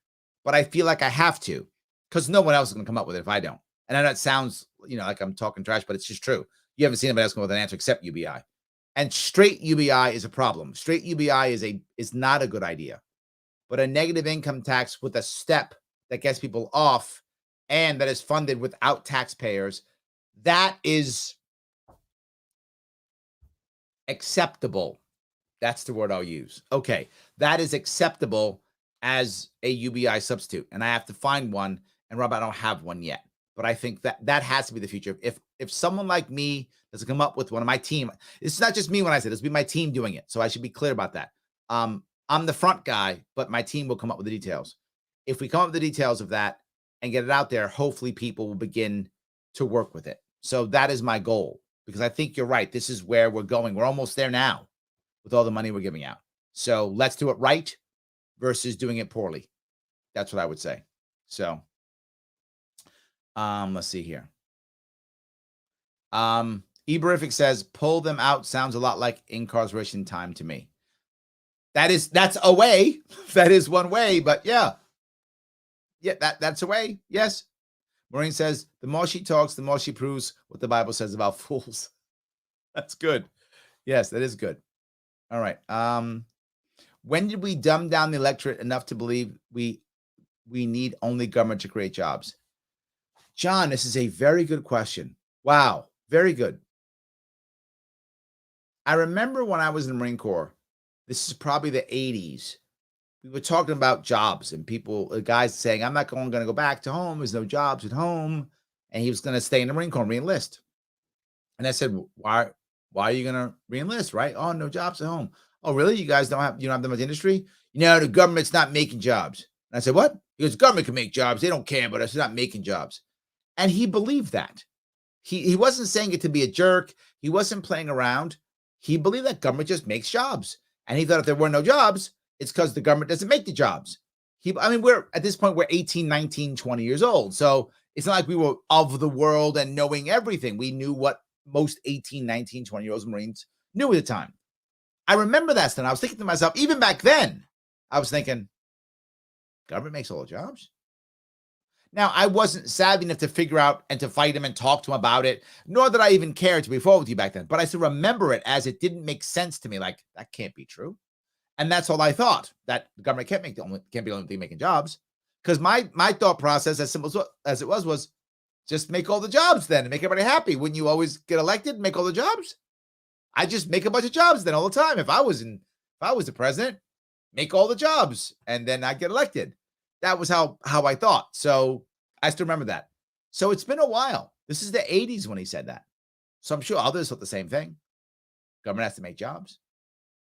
but I feel like I have to, because no one else is going to come up with it if I don't. And I know it sounds, like I'm talking trash, but it's just true. You haven't seen anybody else come up with an answer except UBI. And straight UBI is a problem. Straight UBI is not a good idea. But a negative income tax with a step that gets people off and that is funded without taxpayers, that is acceptable. That's the word I'll use. Okay, that is acceptable as a UBI substitute. And I have to find one. And Rob, I don't have one yet. But I think that has to be the future. If someone like me doesn't come up with one of my team, it's not just me when I say this, it'll be my team doing it. So I should be clear about that. I'm the front guy, but my team will come up with the details. If we come up with the details of that and get it out there, hopefully people will begin to work with it. So that is my goal, because I think you're right. This is where we're going. We're almost there now with all the money we're giving out. So let's do it right versus doing it poorly. That's what I would say. So let's see here. Eberific says, pull them out sounds a lot like incarceration time to me. That's a way. That is one way, but yeah, that's a way. Yes. Maureen says, the more she talks, the more she proves what the Bible says about fools. That's good. Yes, that is good. All right. When did we dumb down the electorate enough to believe we need only government to create jobs? John, this is a very good question. Wow. Very good. I remember when I was in the Marine Corps, this is probably the 80s. We were talking about jobs and guys saying, I'm not going to go back to home. There's no jobs at home. And he was going to stay in the Marine Corps and re-enlist. And I said, why are you going to re-enlist, right? Oh, no jobs at home. Oh, really? You don't have that much industry? The government's not making jobs. And I said, what? He goes, government can make jobs. They don't care, but it's not making jobs. And he believed that. He wasn't saying it to be a jerk. He wasn't playing around. He believed that government just makes jobs. And he thought if there were no jobs, it's because the government doesn't make the jobs. We're at this point, we're 18, 19, 20 years old. So it's not like we were of the world and knowing everything. We knew what most 18, 19, 20-year-old Marines knew at the time. I remember that stuff. I was thinking to myself, even back then, I was thinking, government makes all the jobs. Now, I wasn't savvy enough to figure out and to fight him and talk to him about it, nor did I even care to be forward with you back then. But I still remember it as it didn't make sense to me. Like, that can't be true. And that's all I thought, that the government can't be the only thing making jobs. Because my thought process, as simple as it was just make all the jobs then and make everybody happy. Wouldn't you always get elected and make all the jobs? I just make a bunch of jobs then all the time. If I was the president, make all the jobs and then I get elected. That was how I thought. So I still remember that. So it's been a while. This is the 80s when he said that. So I'm sure others thought the same thing. Government has to make jobs.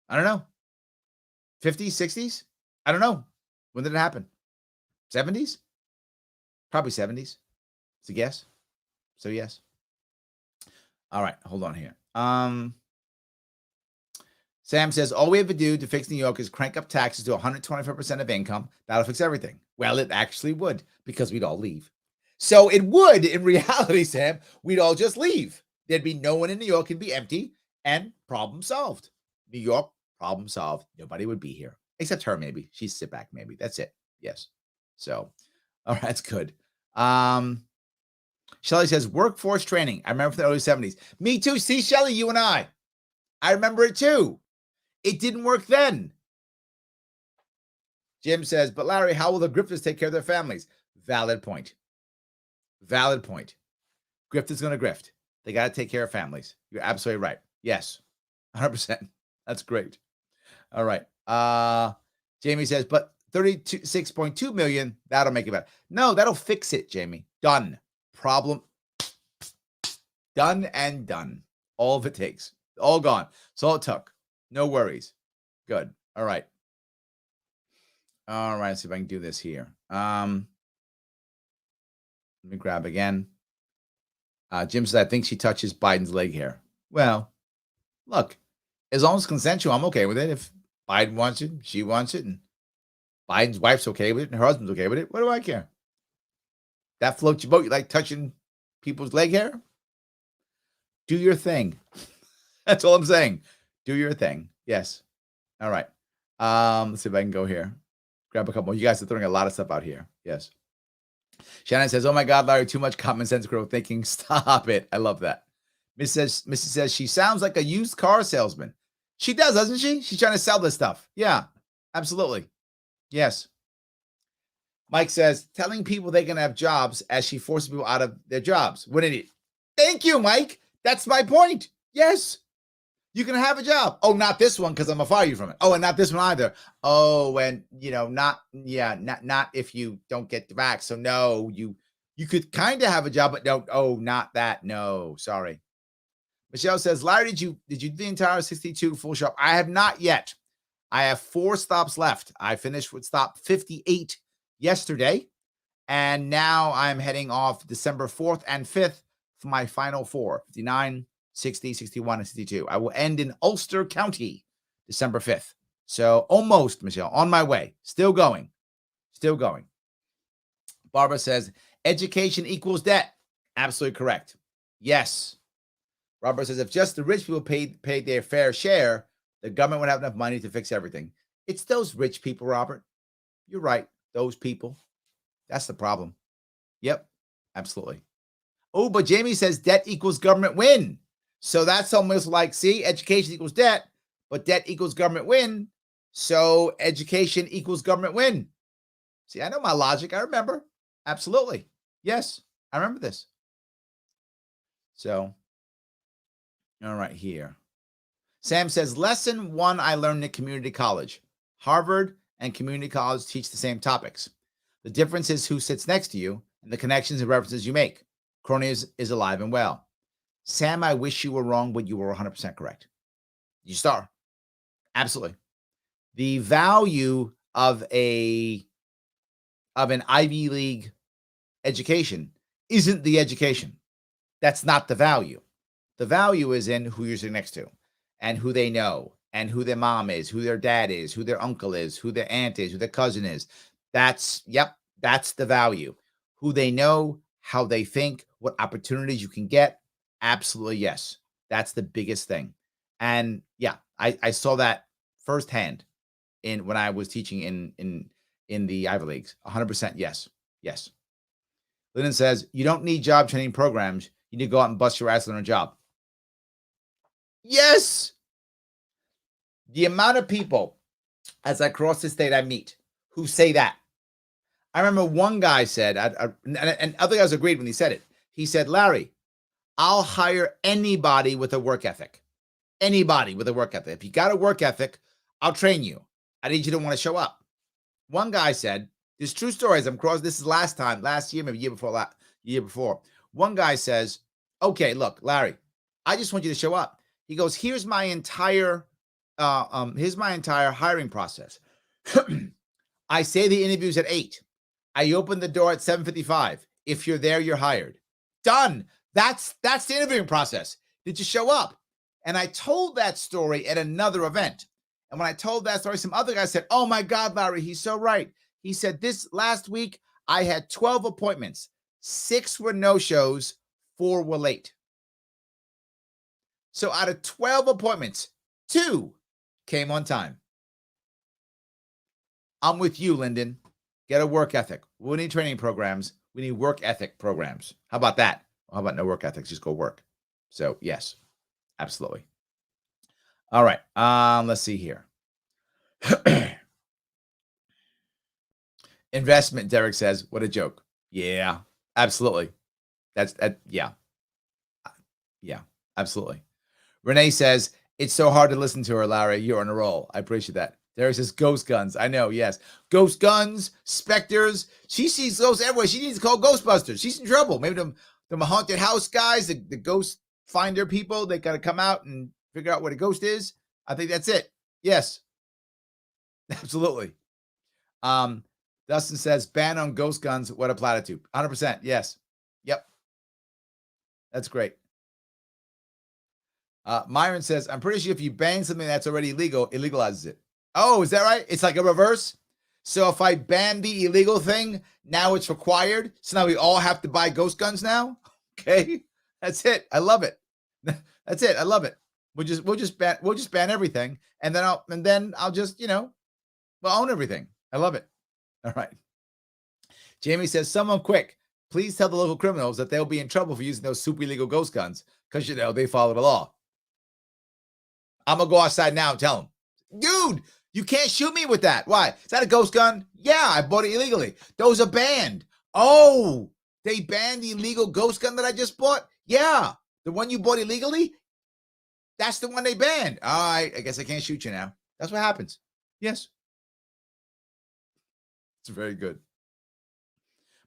I don't know. 50s, 60s? I don't know. When did it happen? 70s? Probably 70s. It's a guess. So yes. All right, hold on here. Sam says, all we have to do to fix New York is crank up taxes to 125% of income. That'll fix everything. Well, it actually would, because we'd all leave. So it would, in reality, Sam, we'd all just leave. There'd be no one in New York. It'd be empty and problem solved. New York, problem solved. Nobody would be here, except her, maybe. She'd sit back, maybe. That's it. Yes. So, all right, that's good. Shelly says, workforce training. I remember from the early 70s. Me too. See, Shelly, you and I remember it too. It didn't work then. Jim says, but Larry, how will the grifters take care of their families? Valid point. Valid point. Grifters going to grift. They got to take care of families. You're absolutely right. Yes. 100%. That's great. All right. Jamie says, but 36.2 million, that'll make it better. No, that'll fix it, Jamie. Done. Problem done and done. All of it takes. All gone. That's all it took. No worries. Good. All right. All right. Let's see if I can do this here. Let me grab again. Jim says, I think she touches Biden's leg hair. Well, look, as long as it's consensual, I'm okay with it. If Biden wants it, she wants it, and Biden's wife's okay with it, and her husband's okay with it, what do I care? That floats your boat. You like touching people's leg hair? Do your thing. That's all I'm saying. Do your thing. Yes. All right. Let's see if I can go here. Grab a couple more. You guys are throwing a lot of stuff out here. Yes. Shannon says, oh my God, Larry, too much common sense growth thinking. Stop it. I love that. Mrs. says, she sounds like a used car salesman. She does, doesn't she? She's trying to sell this stuff. Yeah, absolutely. Yes. Mike says, telling people they can have jobs as she forces people out of their jobs. What an idiot. Thank you, Mike. That's my point. Yes. You can have a job. Oh, not this one, because I'm gonna fire you from it. Oh, and not this one either. Oh, and not if you don't get the back. So no, you could kind of have a job, but don't. Oh, not that. No, sorry. Michelle says, Larry, did you do the entire 62 full Sharpe? I have not yet. I have 4 stops left. I finished with stop 58 yesterday, and now I'm heading off December 4th and 5th for my final 4, 59, 60, 61, and 62. I will end in Ulster County December 5th. So almost, Michelle, on my way. Still going. Still going. Barbara says, education equals debt. Absolutely correct. Yes. Robert says, if just the rich people paid their fair share, the government would have enough money to fix everything. It's those rich people, Robert. You're right. Those people. That's the problem. Yep. Absolutely. Oh, but Jamie says debt equals government win. So that's almost like, see, education equals debt, but debt equals government win. So education equals government win. See, I know my logic. I remember. Absolutely. Yes, I remember this. So, all right, here. Sam says, lesson 1 I learned in community college. Harvard and community college teach the same topics. The difference is who sits next to you and the connections and references you make. Cronyism is alive and well. Sam, I wish you were wrong, but you were 100% correct. You star. Absolutely. The value of an Ivy League education isn't the education. That's not the value. The value is in who you're sitting next to and who they know and who their mom is, who their dad is, who their uncle is, who their aunt is, who their cousin is. That's the value. Who they know, how they think, what opportunities you can get. Absolutely, yes. That's the biggest thing. And yeah, I saw that firsthand when I was teaching in the Ivy Leagues. 100% yes. Yes. Lyndon says, you don't need job training programs. You need to go out and bust your ass on a job. Yes. The amount of people as I cross the state I meet who say that. I remember one guy said, and other guys agreed when he said it. He said, Larry, I'll hire anybody with a work ethic. Anybody with a work ethic. If you got a work ethic, I'll train you. I need you to want to show up. One guy said, there's true stories. This is last year, maybe year before. One guy says, okay, look, Larry, I just want you to show up. He goes, here's my entire hiring process. I say the interview's at 8. I open the door at 7:55. If you're there, you're hired. Done. That's the interviewing process. Did you show up? And I told that story at another event. And when I told that story, some other guy said, oh my God, Larry, he's so right. He said, this last week, I had 12 appointments. 6 were no-shows, 4 were late. So out of 12 appointments, 2 came on time. I'm with you, Lyndon. Get a work ethic. We need training programs. We need work ethic programs. How about that? How about no work ethics? Just go work. So yes, absolutely. All right. Let's see here. Investment, Derek says, what a joke. Yeah, absolutely. Yeah, absolutely. Renee says, it's so hard to listen to her, Larry. You're on a roll. I appreciate that. Derek says, ghost guns. I know, yes. Ghost guns, specters. She sees those everywhere. She needs to call Ghostbusters. She's in trouble. Maybe the haunted house guys, the ghost finder people, they got to come out and figure out what a ghost is. I think that's it. Yes. Absolutely. Dustin says, ban on ghost guns. What a platitude. 100%. Yes. Yep. That's great. Myron says, I'm pretty sure if you ban something that's already illegal, it legalizes it. Oh, is that right? It's like a reverse. So if I ban the illegal thing, now it's required. So now we all have to buy ghost guns now. Okay. That's it. I love it. That's it. I love it. We'll just ban everything. And then I'll just, we'll own everything. I love it. All right. Jamie says, someone quick, please tell the local criminals that they'll be in trouble for using those super illegal ghost guns because, they follow the law. I'm going to go outside now and tell them, dude, you can't shoot me with that. Why? Is that a ghost gun? Yeah, I bought it illegally. Those are banned. Oh, they banned the illegal ghost gun that I just bought? Yeah. The one you bought illegally? That's the one they banned. All right. I guess I can't shoot you now. That's what happens. Yes. It's very good.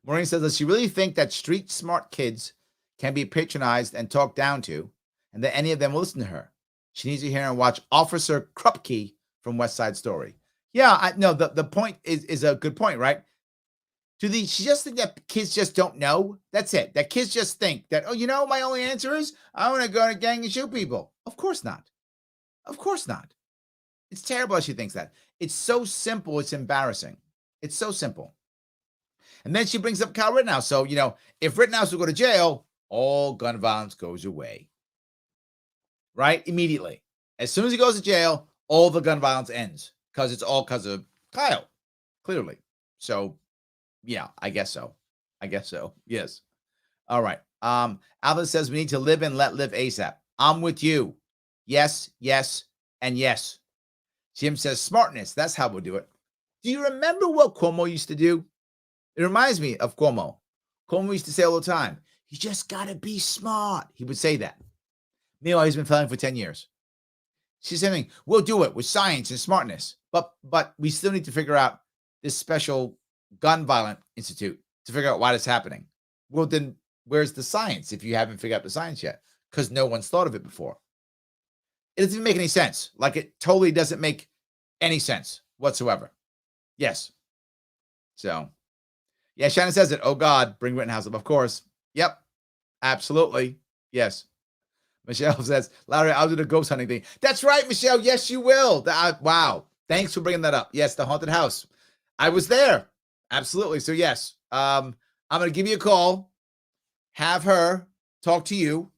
Maureen says, does she really think that street smart kids can be patronized and talked down to, and that any of them will listen to her? She needs to hear and watch Officer Krupke from West Side Story. Yeah, the point is a good point, right? She just think that kids just don't know. That's it. That kids just think that, my only answer is I want to go to a gang and shoot people. Of course not. Of course not. It's terrible that she thinks that. It's so simple. It's embarrassing. It's so simple. And then she brings up Kyle Rittenhouse. So, if Rittenhouse will go to jail, all gun violence goes away. Right? Immediately. As soon as he goes to jail, all the gun violence ends. Because it's all because of Kyle. Clearly. So, yeah, I guess so. Yes. All right. Alvin says we need to live and let live ASAP. I'm with you. Yes, and yes. Jim says smartness. That's how we'll do it. Do you remember what Cuomo used to do? It reminds me of Cuomo. Cuomo used to say all the time, you just got to be smart. He would say that. Meanwhile, he's been failing for 10 years. She's saying, we'll do it with science and smartness. But we still need to figure out this special gun violence institute to figure out why that's happening. Well, then where's the science if you haven't figured out the science yet? Because no one's thought of it before. It doesn't even make any sense. Like it totally doesn't make any sense whatsoever. Yes. So, yeah, Shannon says it. Oh, God, bring Rittenhouse up. Of course. Yep. Absolutely. Yes. Michelle says, Larry, I'll do the ghost hunting thing. That's right, Michelle. Yes, you will. Wow. Thanks for bringing that up. Yes, the haunted house. I was there. Absolutely. So, yes, I'm going to give you a call, have her talk to you,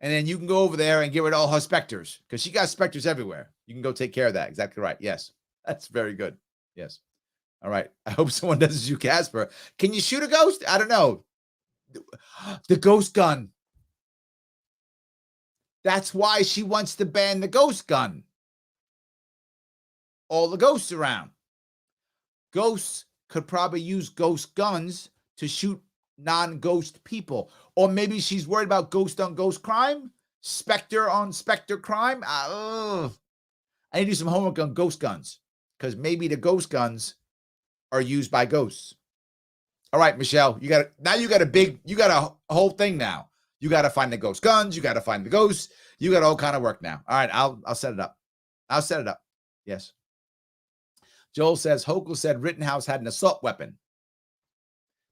and then you can go over there and get rid of all her specters because she got specters everywhere. You can go take care of that. Exactly right. Yes. That's very good. Yes. All right. I hope someone does as you, Casper. Can you shoot a ghost? I don't know. The ghost gun. That's why she wants to ban the ghost gun. All the ghosts around. Ghosts could probably use ghost guns to shoot non-ghost people. Or maybe she's worried about ghost on ghost crime, specter on specter crime. I need to do some homework on ghost guns because maybe the ghost guns are used by ghosts. All right, Michelle, you got a whole thing now. You got to find the ghost guns. You got to find the ghosts. You got all kind of work now. All right, I'll set it up. I'll set it up. Yes. Joel says, Hochul said Rittenhouse had an assault weapon.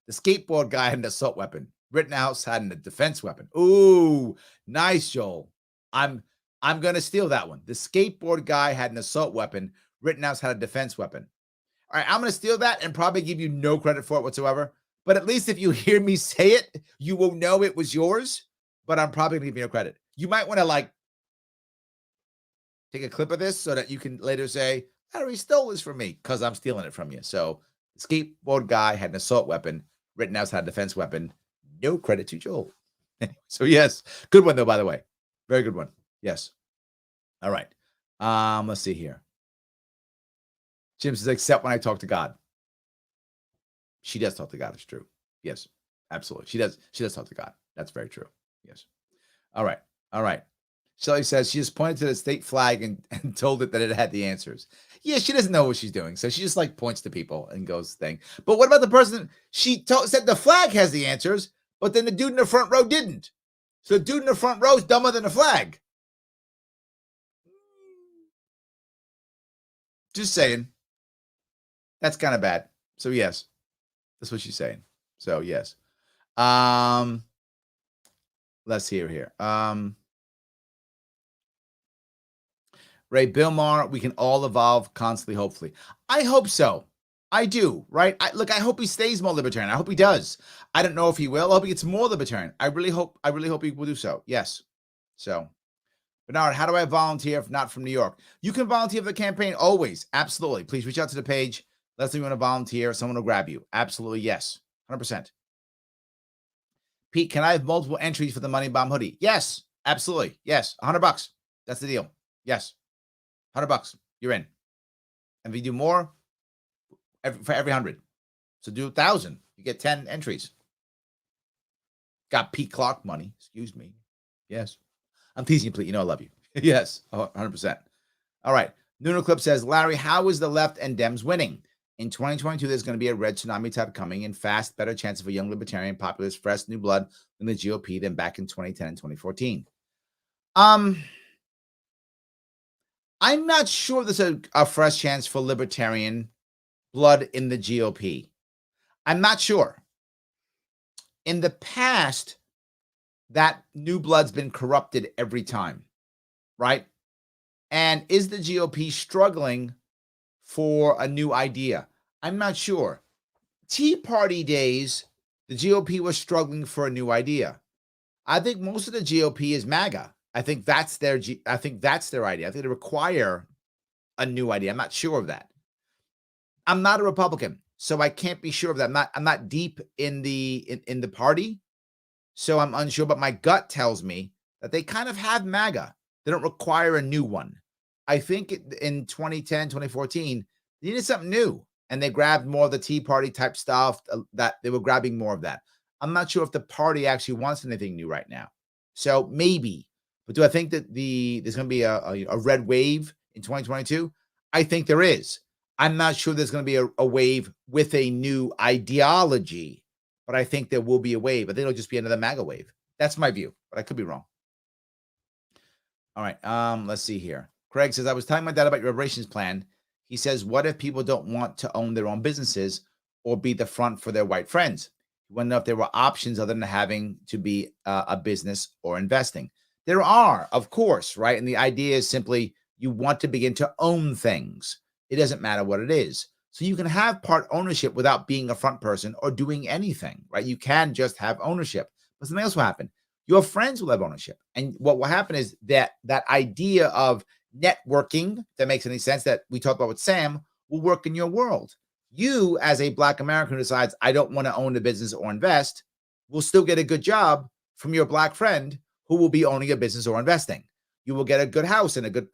The skateboard guy had an assault weapon. Rittenhouse had a defense weapon. Ooh, nice, Joel. I'm going to steal that one. The skateboard guy had an assault weapon. Rittenhouse had a defense weapon. All right, I'm going to steal that and probably give you no credit for it whatsoever. But at least if you hear me say it, you will know it was yours. But I'm probably going to give you no credit. You might want to take a clip of this so that you can later say, Larry stole this from me because I'm stealing it from you. So the skateboard guy had an assault weapon. Rittenhouse had a defense weapon. No credit to Joel. So yes, good one though, by the way. Very good one. Yes. All right. Let's see here. Jim says, except when I talk to God. She does talk to God. It's true. Yes, absolutely. She does talk to God. That's very true. Yes. All right. All right. Shelley says she just pointed to the state flag and told it that it had the answers. Yeah, she doesn't know what she's doing. So she just points to people and goes thing. But what about the person? She said the flag has the answers, but then the dude in the front row didn't. So the dude in the front row is dumber than the flag. Just saying. That's kind of bad. So yes, that's what she's saying. So yes. Let's hear here. Ray Bilmar, we can all evolve constantly, hopefully. I hope so. I do, right? I hope he stays more libertarian. I hope he does. I don't know if he will. I hope he gets more libertarian. I really hope he will do so. Yes. So, Bernard, how do I volunteer if not from New York? You can volunteer for the campaign always. Absolutely. Please reach out to the page. Let us know you want to volunteer. Someone will grab you. Absolutely. Yes. 100%. Pete, can I have multiple entries for the Money Bomb hoodie? Yes. Absolutely. Yes. $100. That's the deal. Yes. $100. You're in. And if you do more, for every 100. So do 1,000. You get 10 entries. Got Pete Clark money. Excuse me. Yes. I'm teasing you, Pete. You know I love you. Yes. 100%. All right. Nuno Clip says, Larry, how is the left and Dems winning? In 2022, there's going to be a red tsunami type coming in fast, better chance of a young libertarian populist, fresh new blood in the GOP than back in 2010 and 2014. I'm not sure there's a fresh chance for libertarian blood in the GOP. I'm not sure. In the past, that new blood's been corrupted every time, right? And is the GOP struggling for a new idea? I'm not sure. Tea Party days, the GOP was struggling for a new idea. I think most of the GOP is MAGA. I think that's their idea. I think they require a new idea. I'm not sure of that. I'm not a Republican, so I can't be sure of that. I'm not deep in the party, so I'm unsure. But my gut tells me that they kind of have MAGA. They don't require a new one. I think in 2010, 2014, they needed something new, and they grabbed more of the Tea Party type stuff. That they were grabbing more of that. I'm not sure if the party actually wants anything new right now. So maybe. But do I think that there's going to be a red wave in 2022? I think there is. I'm not sure there's going to be a wave with a new ideology, but I think there will be a wave. I think it'll just be another MAGA wave. That's my view, but I could be wrong. All right, let's see here. Craig says, I was telling my dad about your reparations plan. He says, what if people don't want to own their own businesses or be the front for their white friends? He wanted to know if there were options other than having to be a business or investing. There are, of course, right? And the idea is simply you want to begin to own things. It doesn't matter what it is. So you can have part ownership without being a front person or doing anything, right? You can just have ownership. But something else will happen. Your friends will have ownership. And what will happen is that idea of networking, if that makes any sense, that we talked about with Sam, will work in your world. You, as a Black American who decides, I don't want to own a business or invest, will still get a good job from your black friend who will be owning a business or investing. You will get a good house and a good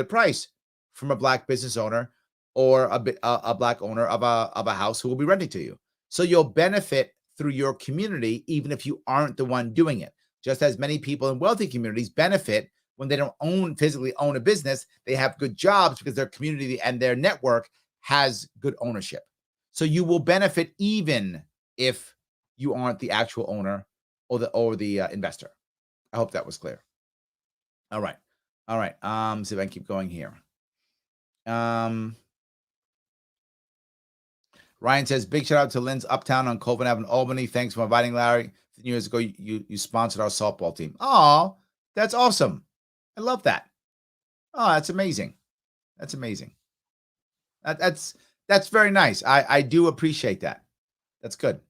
price from a black business owner or a black owner of a house who will be renting to you. So you'll benefit through your community, even if you aren't the one doing it. Just as many people in wealthy communities benefit when they don't physically own a business, they have good jobs because their community and their network has good ownership. So you will benefit even if you aren't the actual owner or the investor. I hope that was clear. All right. See if I can keep going here. Ryan says, big shout out to Lynn's Uptown on Colvin Avenue, Albany. Thanks for inviting Larry. Years ago, you sponsored our softball team. Oh, that's awesome. I love that. Oh, that's amazing. That's amazing. That's very nice. I do appreciate that. That's good.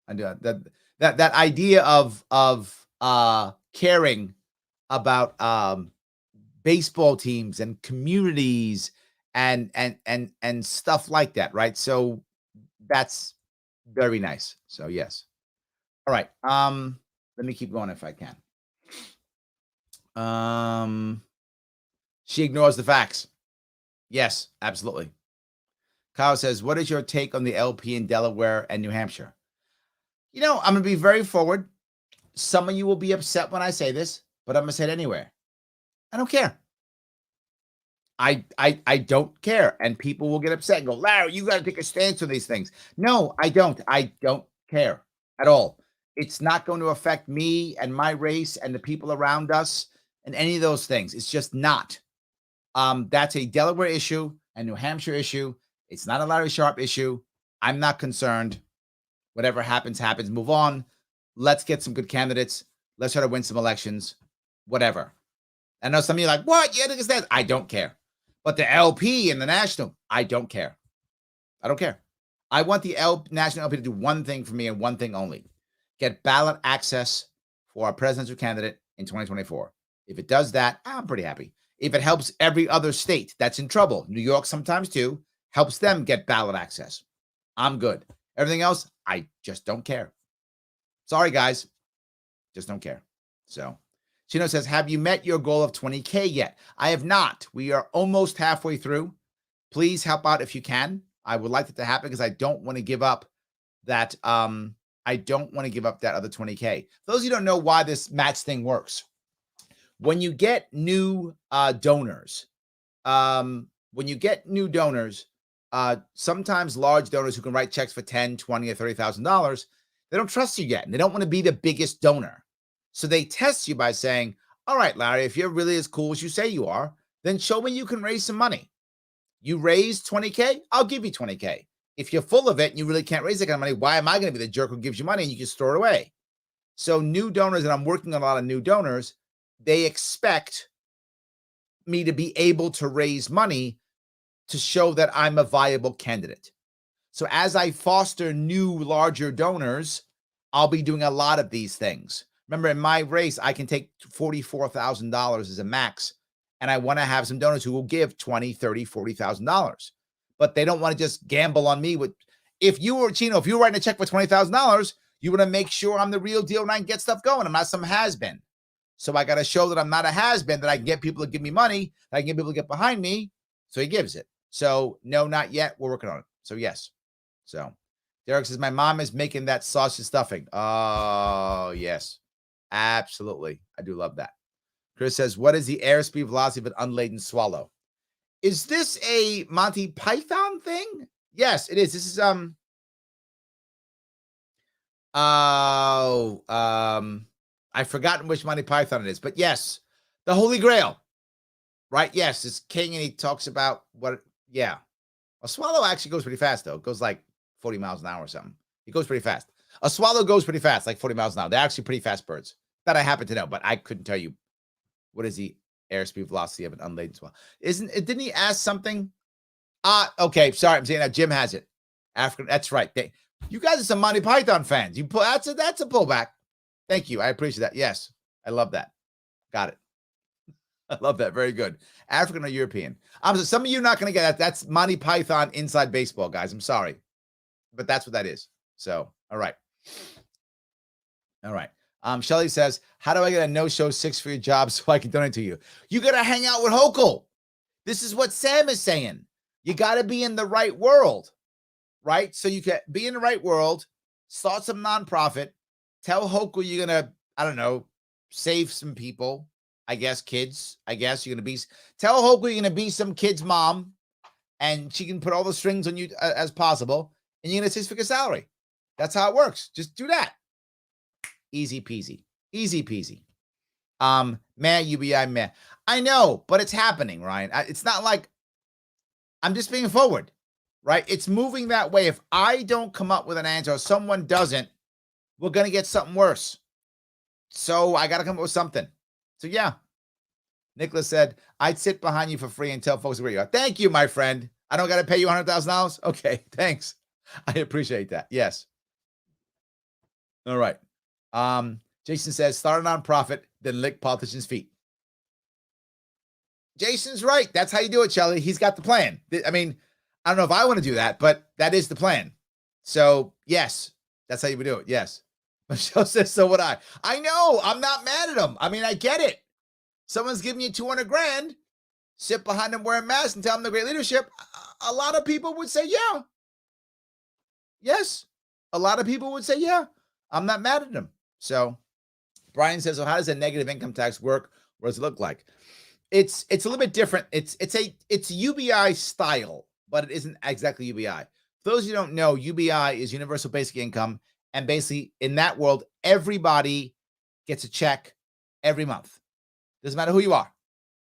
I do that idea of caring about baseball teams and communities and stuff like that, right? So that's very nice. So yes. All right. Let me keep going if I can. She ignores the facts. Yes, absolutely. Kyle says, what is your take on the LP in Delaware and New Hampshire? I'm going to be very forward. Some of you will be upset when I say this, but I'm going to say it anyway. I don't care. I don't care. And people will get upset and go, Larry, you got to take a stance on these things. No, I don't. I don't care at all. It's not going to affect me and my race and the people around us and any of those things. It's just not. That's a Delaware issue and New Hampshire issue. It's not a Larry Sharpe issue. I'm not concerned. Whatever happens, happens. Move on. Let's get some good candidates. Let's try to win some elections. Whatever. I know some of you are like, what? You think it's that? I don't care. But the LP and the national, I don't care. I don't care. I want the national LP to do one thing for me and one thing only. Get ballot access for our presidential candidate in 2024. If it does that, I'm pretty happy. If it helps every other state that's in trouble, New York sometimes too, helps them get ballot access, I'm good. Everything else, I just don't care. Sorry, guys. Just don't care. So Chino says, have you met your goal of 20K yet? I have not. We are almost halfway through. Please help out if you can. I would like it to happen because I don't want to give up that. I don't want to give up that other 20K. For those of you who don't know why this match thing works, when you get new donors, sometimes large donors who can write checks for $10, $20, or $30,000, they don't trust you yet, and they don't want to be the biggest donor. So they test you by saying, all right, Larry, if you're really as cool as you say you are, then show me you can raise some money. You raise 20K, I'll give you 20K. If you're full of it and you really can't raise that kind of money, why am I going to be the jerk who gives you money and you can store it away? So new donors, and I'm working on a lot of new donors, they expect me to be able to raise money to show that I'm a viable candidate. So as I foster new, larger donors, I'll be doing a lot of these things. Remember, in my race, I can take $44,000 as a max, and I want to have some donors who will give $20,000, $30,000, $40,000. But they don't want to just gamble on me with. If you were Chino, if you were writing a check for $20,000, you want to make sure I'm the real deal and I can get stuff going. I'm not some has-been. So I got to show that I'm not a has-been, that I can get people to give me money, that I can get people to get behind me. So he gives it. So no, not yet. We're working on it. So yes. So Derek says, my mom is making that sausage stuffing. Oh, yes. Absolutely. I do love that. Chris says, what is the airspeed velocity of an unladen swallow? Is this a Monty Python thing? Yes, it is. This is I've forgotten which Monty Python it is, but yes, the Holy Grail. Right? Yes, it's king, and he talks about what. Yeah, a swallow actually goes pretty fast though. It goes like 40 miles an hour or something. It goes pretty fast. A swallow goes pretty fast, like 40 miles an hour. They're actually pretty fast birds. That I happen to know, but I couldn't tell you what is the airspeed velocity of an unladen swallow. Didn't he ask something? Okay, sorry, I'm saying that Jim has it. African, that's right. You guys are some Monty Python fans. That's a pullback. Thank you. I appreciate that. Yes, I love that. Got it. I love that. Very good. African or European. Some of you are not going to get that. That's Monty Python inside baseball, guys. I'm sorry, but that's what that is. So, all right. All right. Shelly says, how do I get a no-show 6-figure job so I can donate to you? You got to hang out with Hochul. This is what Sam is saying. You got to be in the right world, right? So you can be in the right world, start some nonprofit, tell Hochul you're going to, I don't know, save some people, I guess, kids. I guess you're going to be, tell Hochul you're going to be some kid's mom, and she can put all the strings on you as possible, and you're going to 6-figure salary. That's how it works. Just do that. Easy peasy. Easy peasy. Man, UBI, man. I know, but it's happening, Ryan. It's not like I'm just being forward, right? It's moving that way. If I don't come up with an answer or someone doesn't, we're going to get something worse. So I got to come up with something. So yeah. Nicholas said, I'd sit behind you for free and tell folks where you are. Thank you, my friend. I don't got to pay you $100,000. Okay, thanks. I appreciate that. Yes. All right. Jason says, start a nonprofit, then lick politicians' feet. Jason's right. That's how you do it, Shelly. He's got the plan. I mean, I don't know if I want to do that, but that is the plan. So, yes, that's how you would do it. Yes. Michelle says, so would I. I know. I'm not mad at him. I mean, I get it. Someone's giving you $200,000, sit behind them wearing masks and tell them the great leadership. A lot of people would say, yeah. Yes. A lot of people would say, yeah. I'm not mad at them. So Brian says, well, how does a negative income tax work? What does it look like? It's a little bit different. It's UBI style, but it isn't exactly UBI. For those who don't know, UBI is universal basic income. And basically in that world, everybody gets a check every month. Doesn't matter who you are.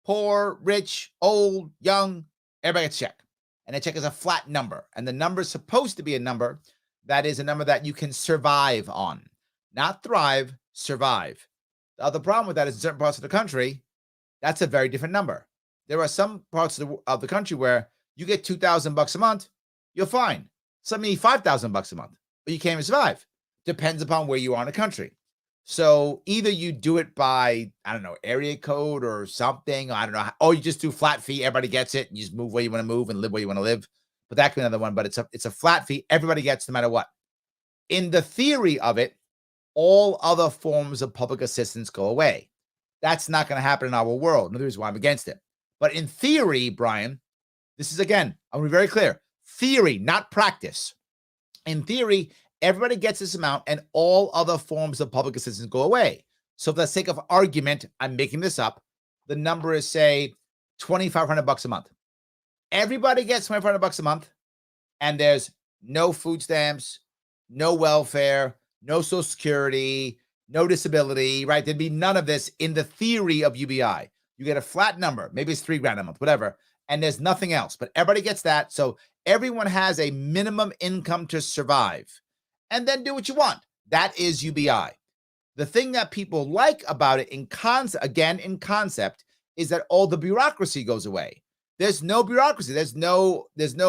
Poor, rich, old, young, everybody gets a check. And a check is a flat number. And the number is supposed to be a number that is a number that you can survive on. Not thrive, survive. The other problem with that is in certain parts of the country, that's a very different number. There are some parts of the country where you get $2,000 a month, you're fine. Some need $5,000 a month, but you can't even survive. Depends upon where you are in the country. So either you do it by, I don't know, area code or something. I don't know. Or you just do flat fee. Everybody gets it. And you just move where you want to move and live where you want to live. But that could be another one. But it's a flat fee. Everybody gets no matter what. In the theory of it, all other forms of public assistance go away. That's not going to happen in our world. Another reason why I'm against it. But in theory, Brian, this is, again, I'm going to be very clear. Theory, not practice. In theory, everybody gets this amount and all other forms of public assistance go away. So for the sake of argument, I'm making this up. The number is, say, $2,500 a month. Everybody gets $2,500 a month, and there's no food stamps, no welfare, no Social Security, no disability, right? There'd be none of this in the theory of UBI. You get a flat number, maybe it's $3,000 a month, whatever, and there's nothing else, but everybody gets that. So everyone has a minimum income to survive, and then do what you want. That is UBI. The thing that people like about it in concept, is that all the bureaucracy goes away. There's no bureaucracy. There's no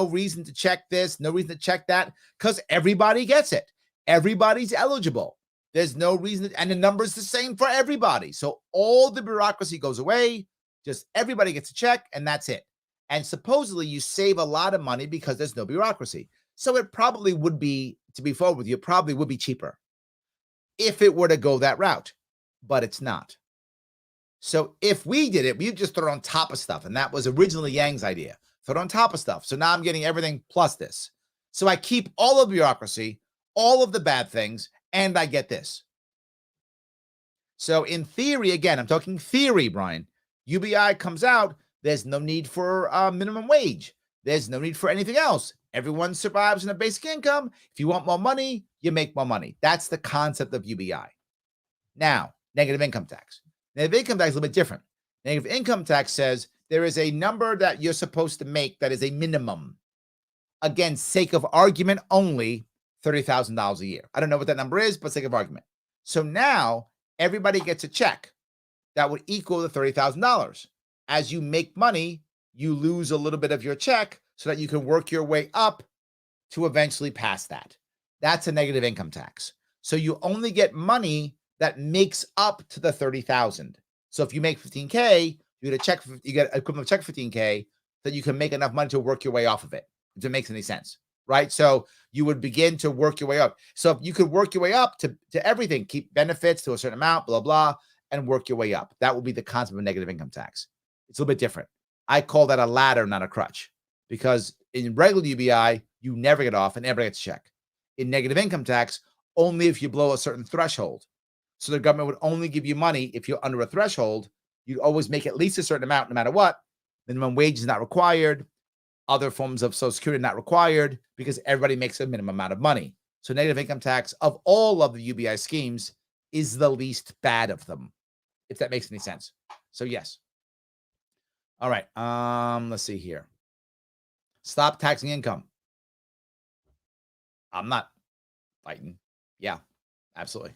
reason to check this, no reason to check that, because everybody gets it. Everybody's eligible. There's no reason, and the number's the same for everybody. So all the bureaucracy goes away. Just everybody gets a check, and that's it. And supposedly you save a lot of money because there's no bureaucracy. So it probably would be, to be forward with you, it probably would be cheaper if it were to go that route, but it's not. So if we did it, we'd just throw it on top of stuff. And that was originally Yang's idea. Throw it on top of stuff. So now I'm getting everything plus this. So I keep all of bureaucracy, all of the bad things, and I get this. So in theory, again, I'm talking theory, Brian, UBI comes out, there's no need for minimum wage. There's no need for anything else. Everyone survives on a basic income. If you want more money, you make more money. That's the concept of UBI. Now, negative income tax. Negative income tax is a little bit different. Negative income tax says there is a number that you're supposed to make that is a minimum. Again, sake of argument only, $30,000 a year. I don't know what that number is, but sake of argument. So now everybody gets a check that would equal the $30,000. As you make money, you lose a little bit of your check so that you can work your way up to eventually pass that. That's a negative income tax. So you only get money that makes up to the 30,000. So if you make 15K, you get a check, you get equivalent check 15K, that you can make enough money to work your way off of it. If it makes any sense. right? So you would begin to work your way up. So if you could work your way up to everything, keep benefits to a certain amount, blah, blah, and work your way up. That will be the concept of negative income tax. It's a little bit different. I call that a ladder, not a crutch, because in regular UBI, you never get off and never get a check. In negative income tax, only if you blow a certain threshold. So the government would only give you money if you're under a threshold. You'd always make at least a certain amount no matter what. Minimum wage is not required. Other forms of Social Security not required because everybody makes a minimum amount of money. So negative income tax of all of the UBI schemes is the least bad of them, if that makes any sense. So yes. All right. Let's see here. Stop taxing income. I'm not fighting. Yeah, absolutely.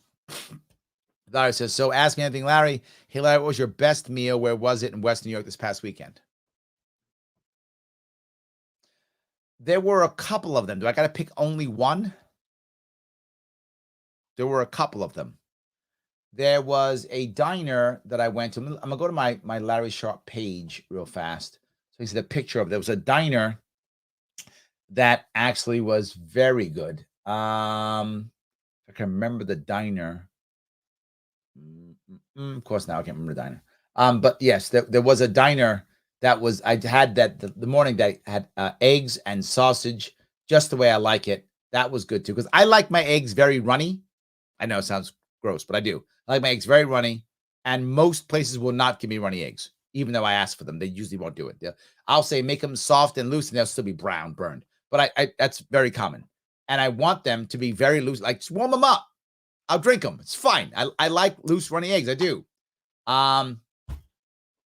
Larry says, so ask me anything, Larry. Hey, Larry, what was your best meal? Where was it in West New York this past weekend? There were a couple of them. Do I got to pick only one? There were a couple of them. There was a diner that I went to. I'm going to go to my Larry Sharpe page real fast. So you see the picture of it. There was a diner that actually was very good. I can remember the diner. Of course, now I can't remember the diner. But yes, there was a diner that was, I had that the morning that had eggs and sausage, just the way I like it. That was good too, because I like my eggs very runny. I know it sounds gross, but I do. I like my eggs very runny, and most places will not give me runny eggs, even though I ask for them. They usually won't do it. I'll say make them soft and loose, and they'll still be brown, burned. But I that's very common. And I want them to be very loose, like just warm them up. I'll drink them. It's fine. I like loose runny eggs. I do.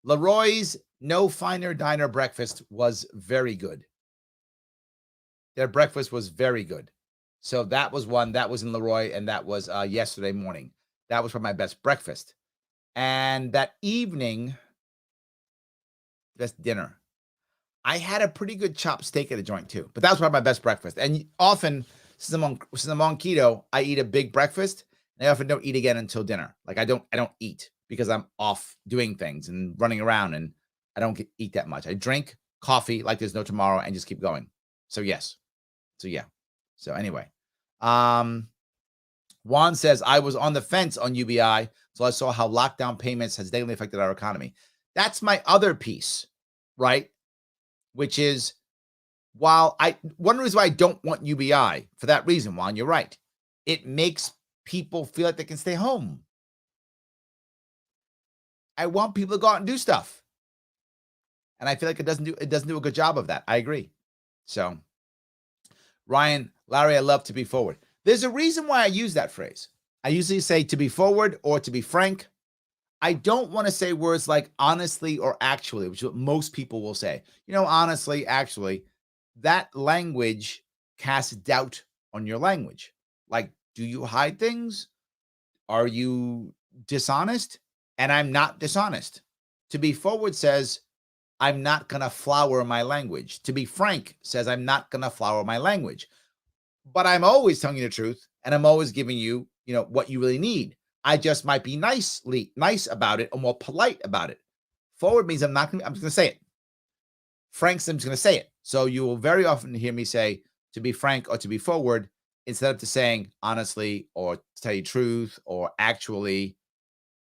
Leroy's No Finer Diner breakfast was very good. Their breakfast was very good. So that was one. That was in Leroy, and that was yesterday morning. That was for my best breakfast. And that evening, best dinner, I had a pretty good chopped steak at a joint too. But that was probably my best breakfast. And often, since I'm on keto, I eat a big breakfast. And I often don't eat again until dinner. Like I don't eat because I'm off doing things and running around, and I don't eat that much. I drink coffee like there's no tomorrow and just keep going. So yes. So yeah. So anyway, Juan says, I was on the fence on UBI, so I saw how lockdown payments has negatively affected our economy. That's my other piece, right? Which is, one reason why I don't want UBI, for that reason, Juan, you're right. It makes people feel like they can stay home. I want people to go out and do stuff. And I feel like it doesn't do a good job of that. I agree. So, Ryan, Larry, I love to be forward. There's a reason why I use that phrase. I usually say to be forward or to be frank. I don't want to say words like honestly or actually, which is what most people will say. Honestly, actually, that language casts doubt on your language. Like, do you hide things? Are you dishonest? And I'm not dishonest. To be forward says, I'm not going to flower my language. To be frank says, I'm not going to flower my language. But I'm always telling you the truth, and I'm always giving you, what you really need. I just might be nice about it or more polite about it. Forward means I'm just going to say it. Frank's I'm just going to say it. So you will very often hear me say to be frank or to be forward instead of saying honestly or to tell you truth or actually,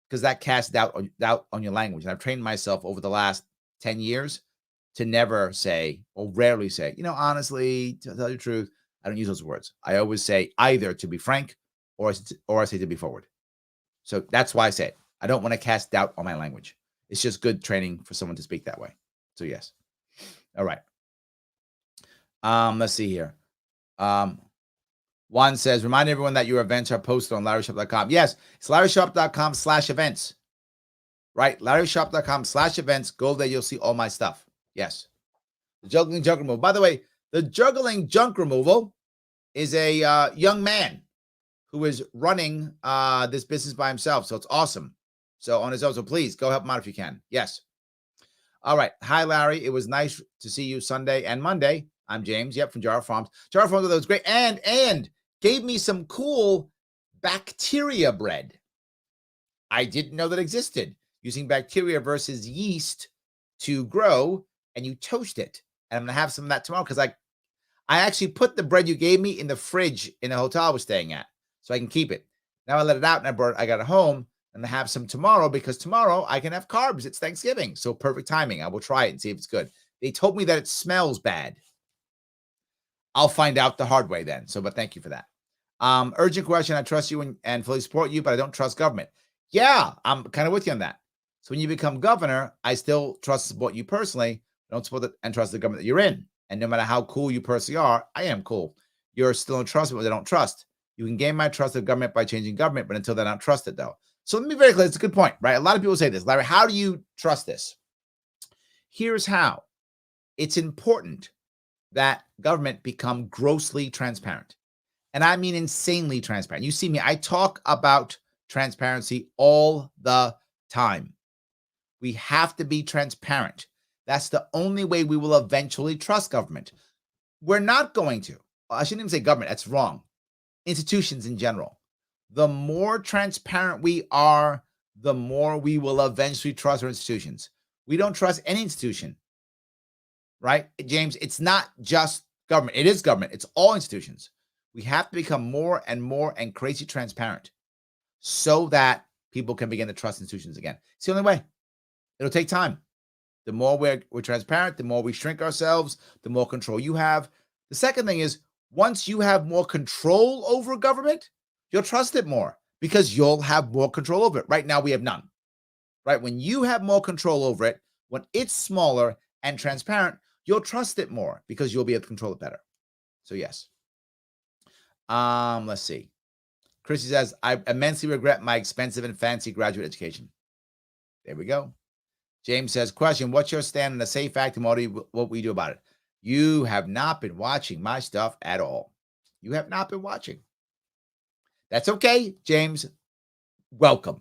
because that casts doubt on your language. And I've trained myself over the last 10 years to never say or rarely say, honestly, to tell you the truth. I don't use those words. I always say either to be frank or I say to be forward. So that's why I say it. I don't want to cast doubt on my language. It's just good training for someone to speak that way. So yes. All right. Let's see here. Juan says, remind everyone that your events are posted on LarrySharpe.com. Yes, it's LarrySharpe.com/events. Right? LarrySharpe.com/events. Go there. You'll see all my stuff. Yes. The juggling junk removal. By the way, the juggling junk removal is a young man who is running this business by himself. So it's awesome. So on his own. So please go help him out if you can. Yes. All right. Hi, Larry. It was nice to see you Sunday and Monday. I'm James. Yep, from Jar Farms. Jar Farms, that was great. And gave me some cool bacteria bread. I didn't know that existed. Using bacteria versus yeast to grow, and you toast it. And I'm going to have some of that tomorrow because I actually put the bread you gave me in the fridge in the hotel I was staying at so I can keep it. Now I let it out and I got it home and I have some tomorrow because tomorrow I can have carbs. It's Thanksgiving. So perfect timing. I will try it and see if it's good. They told me that it smells bad. I'll find out the hard way then. So, but thank you for that. Urgent question. I trust you and fully support you, but I don't trust government. Yeah, I'm kind of with you on that. So when you become governor, I still trust and support you personally. I don't support and trust the government that you're in. And no matter how cool you personally are, I am cool. You're still in trust, but I don't trust. You can gain my trust of government by changing government, but until then, I don't trust it, though. So let me be very clear. It's a good point, right? A lot of people say this. Larry, how do you trust this? Here's how. It's important that government become grossly transparent. And I mean insanely transparent. You see me, I talk about transparency all the time. We have to be transparent. That's the only way we will eventually trust government. We're not going to. I shouldn't even say government. That's wrong. Institutions in general. The more transparent we are, the more we will eventually trust our institutions. We don't trust any institution, right? James, it's not just government. It is government. It's all institutions. We have to become more and crazy transparent so that people can begin to trust institutions again. It's the only way. It'll take time. The more we're transparent, the more we shrink ourselves, the more control you have. The second thing is, once you have more control over government, you'll trust it more because you'll have more control over it. Right now, we have none. Right? When you have more control over it, when it's smaller and transparent, you'll trust it more because you'll be able to control it better. So yes. Let's see. Chrissy says, I immensely regret my expensive and fancy graduate education. There we go. James says, question, what's your stand on the SAFE Act and what we do about it? You have not been watching my stuff at all. You have not been watching. That's okay, James. Welcome.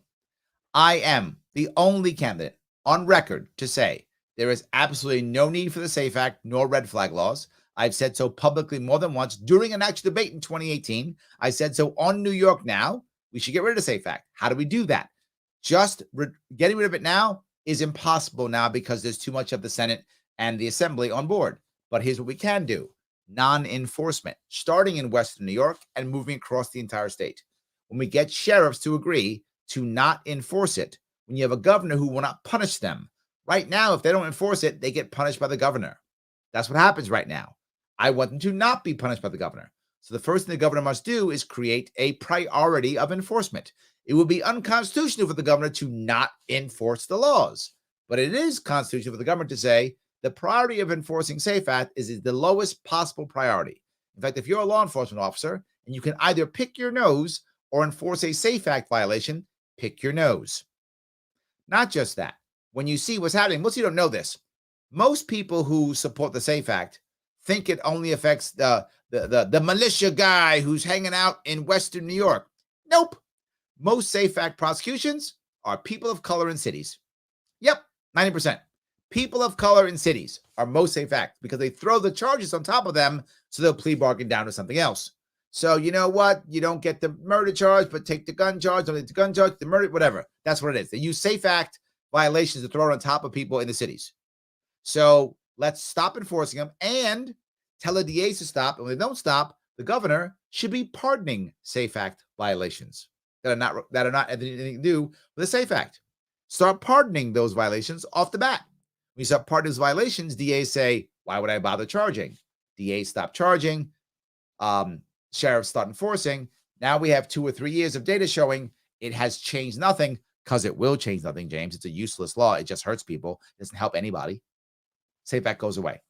I am the only candidate on record to say there is absolutely no need for the SAFE Act nor red flag laws. I've said so publicly more than once during an actual debate in 2018. I said so on New York Now. We should get rid of the SAFE Act. How do we do that? Just getting rid of it now is impossible now because there's too much of the Senate and the Assembly on board. But here's what we can do. Non-enforcement, starting in Western New York and moving across the entire state. When we get sheriffs to agree to not enforce it, when you have a governor who will not punish them. Right now, if they don't enforce it, they get punished by the governor. That's what happens right now. I want them to not be punished by the governor. So the first thing the governor must do is create a priority of enforcement. It would be unconstitutional for the governor to not enforce the laws. But it is constitutional for the government to say the priority of enforcing SAFE Act is the lowest possible priority. In fact, if you're a law enforcement officer and you can either pick your nose or enforce a SAFE Act violation, pick your nose. Not just that. When you see what's happening, most of you don't know this. Most people who support the SAFE Act think it only affects the militia guy who's hanging out in Western New York. Nope. Most SAFE Act prosecutions are people of color in cities. Yep, 90%. People of color in cities are most SAFE Act because they throw the charges on top of them so they'll plea bargain down to something else. So you know what? You don't get the murder charge, but take the gun charge, don't take the gun charge, the murder, whatever. That's what it is. They use SAFE Act violations to throw it on top of people in the cities. So let's stop enforcing them and tell the DAs to stop. And when they don't stop, the governor should be pardoning SAFE Act violations that are not anything to do with the SAFE Act. Start pardoning those violations off the bat. When you start pardoning those violations, DAs say, why would I bother charging? DAs stop charging. Sheriffs start enforcing. Now we have 2 or 3 years of data showing it has changed nothing because it will change nothing, James. It's a useless law. It just hurts people. It doesn't help anybody. SAFE Act goes away.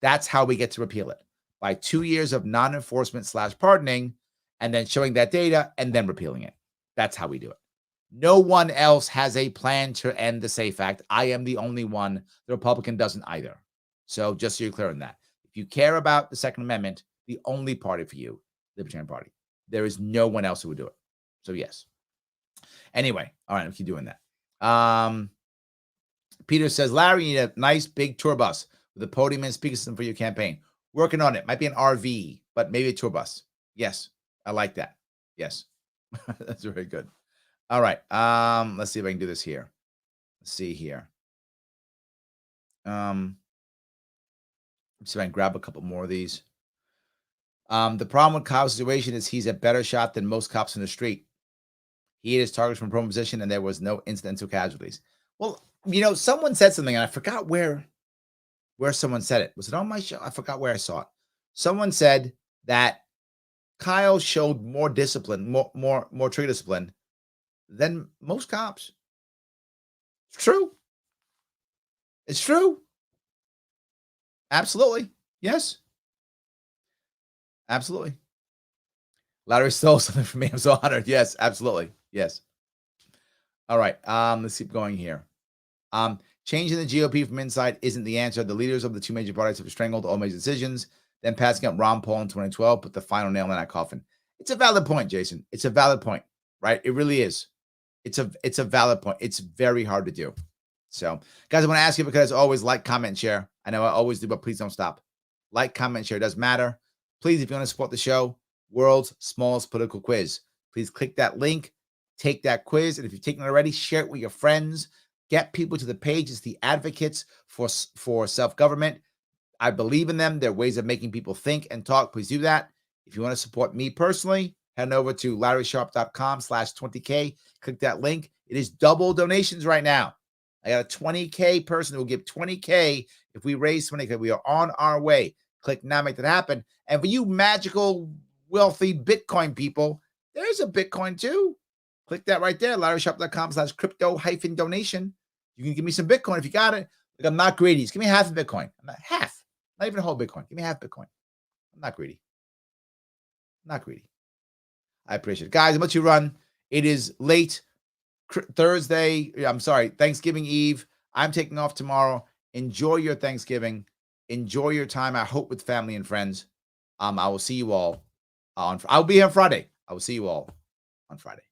That's how we get to repeal it. By 2 years of non-enforcement / pardoning and then showing that data and then repealing it. That's how we do it. No one else has a plan to end the SAFE Act. I am the only one. The Republican doesn't either. So just so you're clear on that. If you care about the Second Amendment, the only party for you, Libertarian Party. There is no one else who would do it. So yes. Anyway, all right, I'll keep doing that. Peter says, Larry, you need a nice big tour bus with a podium and speaker system for your campaign. Working on it. Might be an RV, but maybe a tour bus. Yes, I like that. Yes. That's very good. All right. Let's see if I can do this here. Let's see here. See if I can grab a couple more of these. The problem with Kyle's situation is he's a better shot than most cops in the street. He hit his targets from prone position, and there was no incidental casualties. Well, someone said something, and I forgot where someone said it. Was it on my show? I forgot where I saw it. Someone said that Kyle showed more discipline, more trigger discipline than most cops. It's true. It's true. Absolutely. Yes. Absolutely. Larry stole something from me. I'm so honored. Yes, absolutely. Yes. All right. Let's keep going here. Changing the GOP from inside isn't the answer. The leaders of the two major parties have strangled all major decisions, then passing up Ron Paul in 2012 put the final nail in that coffin. It's a valid point, Jason. It's a valid point, right? It really is. It's a valid point. It's very hard to do. So, guys, I want to ask you, because always, like, comment, and share. I know I always do, but please don't stop. Like, comment, share. It does matter. Please, if you want to support the show, world's smallest political quiz. Please click that link, take that quiz, and if you've taken it already, share it with your friends. Get people to the page. It's the advocates for self-government. I believe in them. They're ways of making people think and talk. Please do that. If you want to support me personally, head over to LarrySharpe.com/20K. Click that link. It is double donations right now. I got a 20K person who will give 20K if we raise 20K. We are on our way. Click now, make that happen. And for you magical, wealthy Bitcoin people, there's a Bitcoin too. Click that right there, LarrySharpe.com/crypto-donation. You can give me some Bitcoin if you got it. Like, I'm not greedy. Just give me half a Bitcoin. I'm not half. Not even a whole Bitcoin. Give me half Bitcoin. I'm not greedy. Not greedy. I appreciate it. Guys, I'm let you run. It is late Thursday. I'm sorry, Thanksgiving Eve. I'm taking off tomorrow. Enjoy your Thanksgiving. Enjoy your time, I hope, with family and friends. I will see you all I'll be here on Friday. I will see you all on Friday.